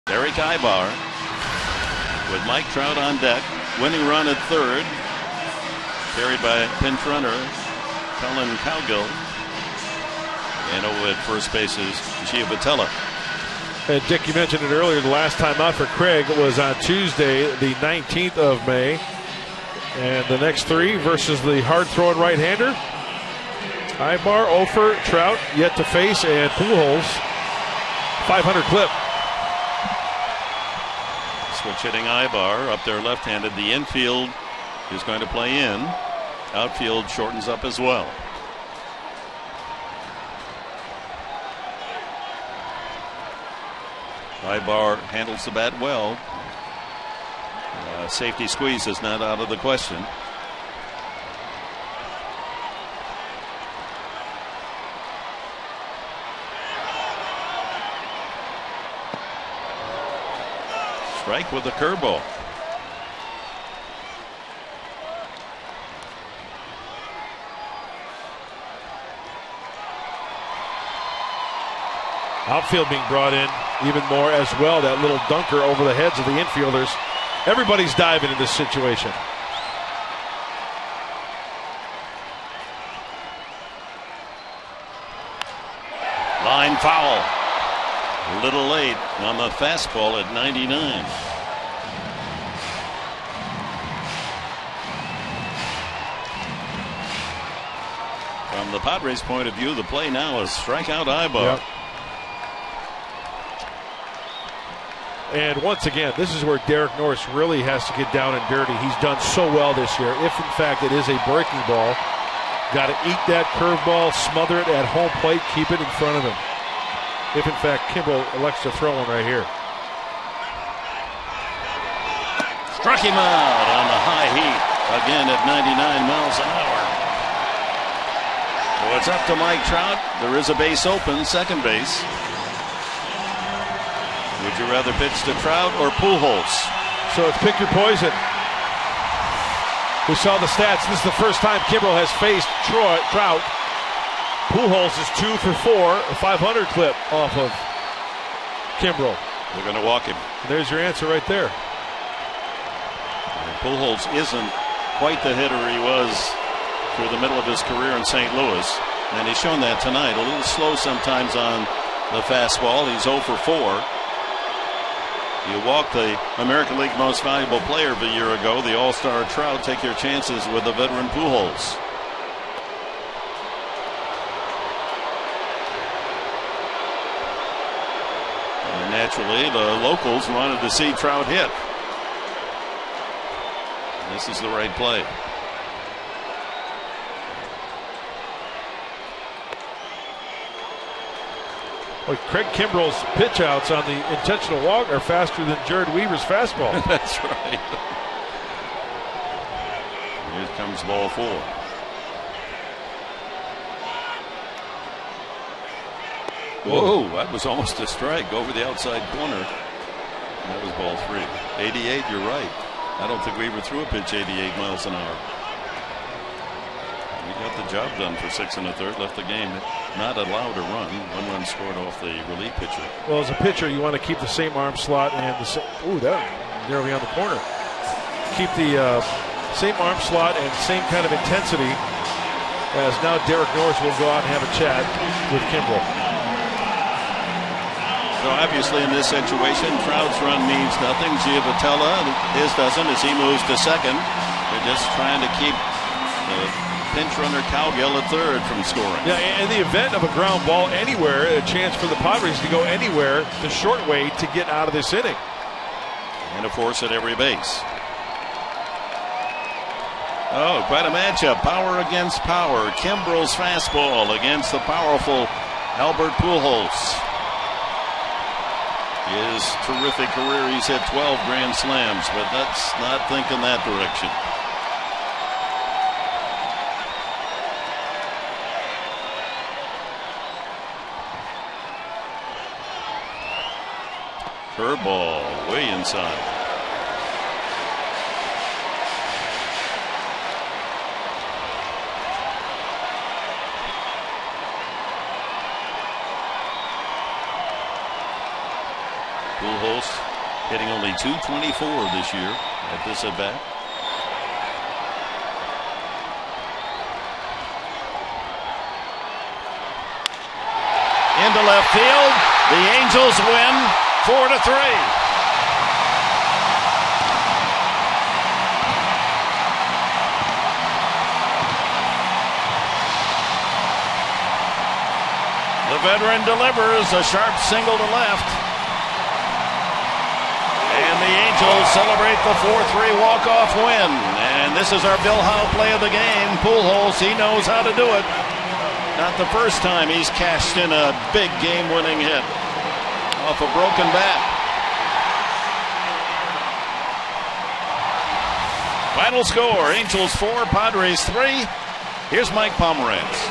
Eric Ibar with Mike Trout on deck. Winning run at third. Carried by pinch runner Colin Cowgill. And over at first base is Giovitella.
And Dick, you mentioned it earlier. The last time out for Craig was on Tuesday, the 19th of May. And the next 3 versus the hard-throwing right-hander. Ibar, Ofer, Trout yet to face, and Pujols. 500 clip.
Switch hitting Ibar up there left-handed. The infield is going to play in. Outfield shortens up as well. Ibar handles the bat well. Safety squeeze is not out of the question. Strike with the curveball.
Outfield being brought in even more as well. That little dunker over the heads of the infielders. Everybody's diving in this situation.
Line foul. A little late on the fastball at 99. From the Padres' point of view, the play now is strikeout Ibar.
Yep. And once again, this is where Derek Norris really has to get down and dirty. He's done so well this year. If, in fact, it is a breaking ball, got to eat that curveball, smother it at home plate, keep it in front of him. If, in fact, Kimbrel elects to throw one right here.
Struck him out on the high heat, again at 99 miles an hour. So it's up to Mike Trout. There is a base open, second base. Would you rather pitch to Trout or Pujols?
So it's pick your poison. We saw the stats. This is the first time Kimbrel has faced Trout. Pujols is 2 for 4, a 500 clip off of Kimbrel.
They're going to walk him.
There's your answer right there.
And Pujols isn't quite the hitter he was through the middle of his career in St. Louis, and he's shown that tonight. A little slow sometimes on the fastball. He's 0 for 4. You walked the American League Most Valuable Player of a year ago, the All-Star Trout. Take your chances with the veteran Pujols. And naturally, the locals wanted to see Trout hit. This is the right play.
Well, Craig Kimbrel's pitch outs on the intentional walk are faster than Jared Weaver's fastball.
That's right. Here comes ball 4. Whoa, that was almost a strike over the outside corner. That was ball 3. 88, you're right. I don't think Weaver threw a pitch 88 miles an hour. He got the job done for 6 1/3. Left the game not allowed to run. 1 run scored off the relief pitcher.
Well, as a pitcher, you want to keep the same arm slot and the same. Ooh, that nearly on the corner. Keep the same arm slot and same kind of intensity. As now Derek Norris will go out and have a chat with Kimbrel.
So obviously in this situation, Trout's run means nothing. Giavotella, his doesn't, as he moves to second. They're just trying to keep the pinch runner Cowgill at third from scoring.
Yeah, in the event of a ground ball anywhere, a chance for the Padres to go anywhere the short way to get out of this inning.
And a force at every base. Oh, quite a matchup. Power against power. Kimbrel's fastball against the powerful Albert Pujols. His terrific career, he's hit 12 grand slams, but that's not thinking that direction. Curveball way inside. Pujols hitting only .224 this year at this at bat. Into left field. The Angels win 4-3. The veteran delivers a sharp single to left. And the Angels celebrate the 4-3 walk-off win. And this is our Bill Howe play of the game. Pujols, he knows how to do it. Not the first time he's cashed in a big game-winning hit off a broken bat. Final score, Angels 4, Padres 3. Here's Mike Pomerantz.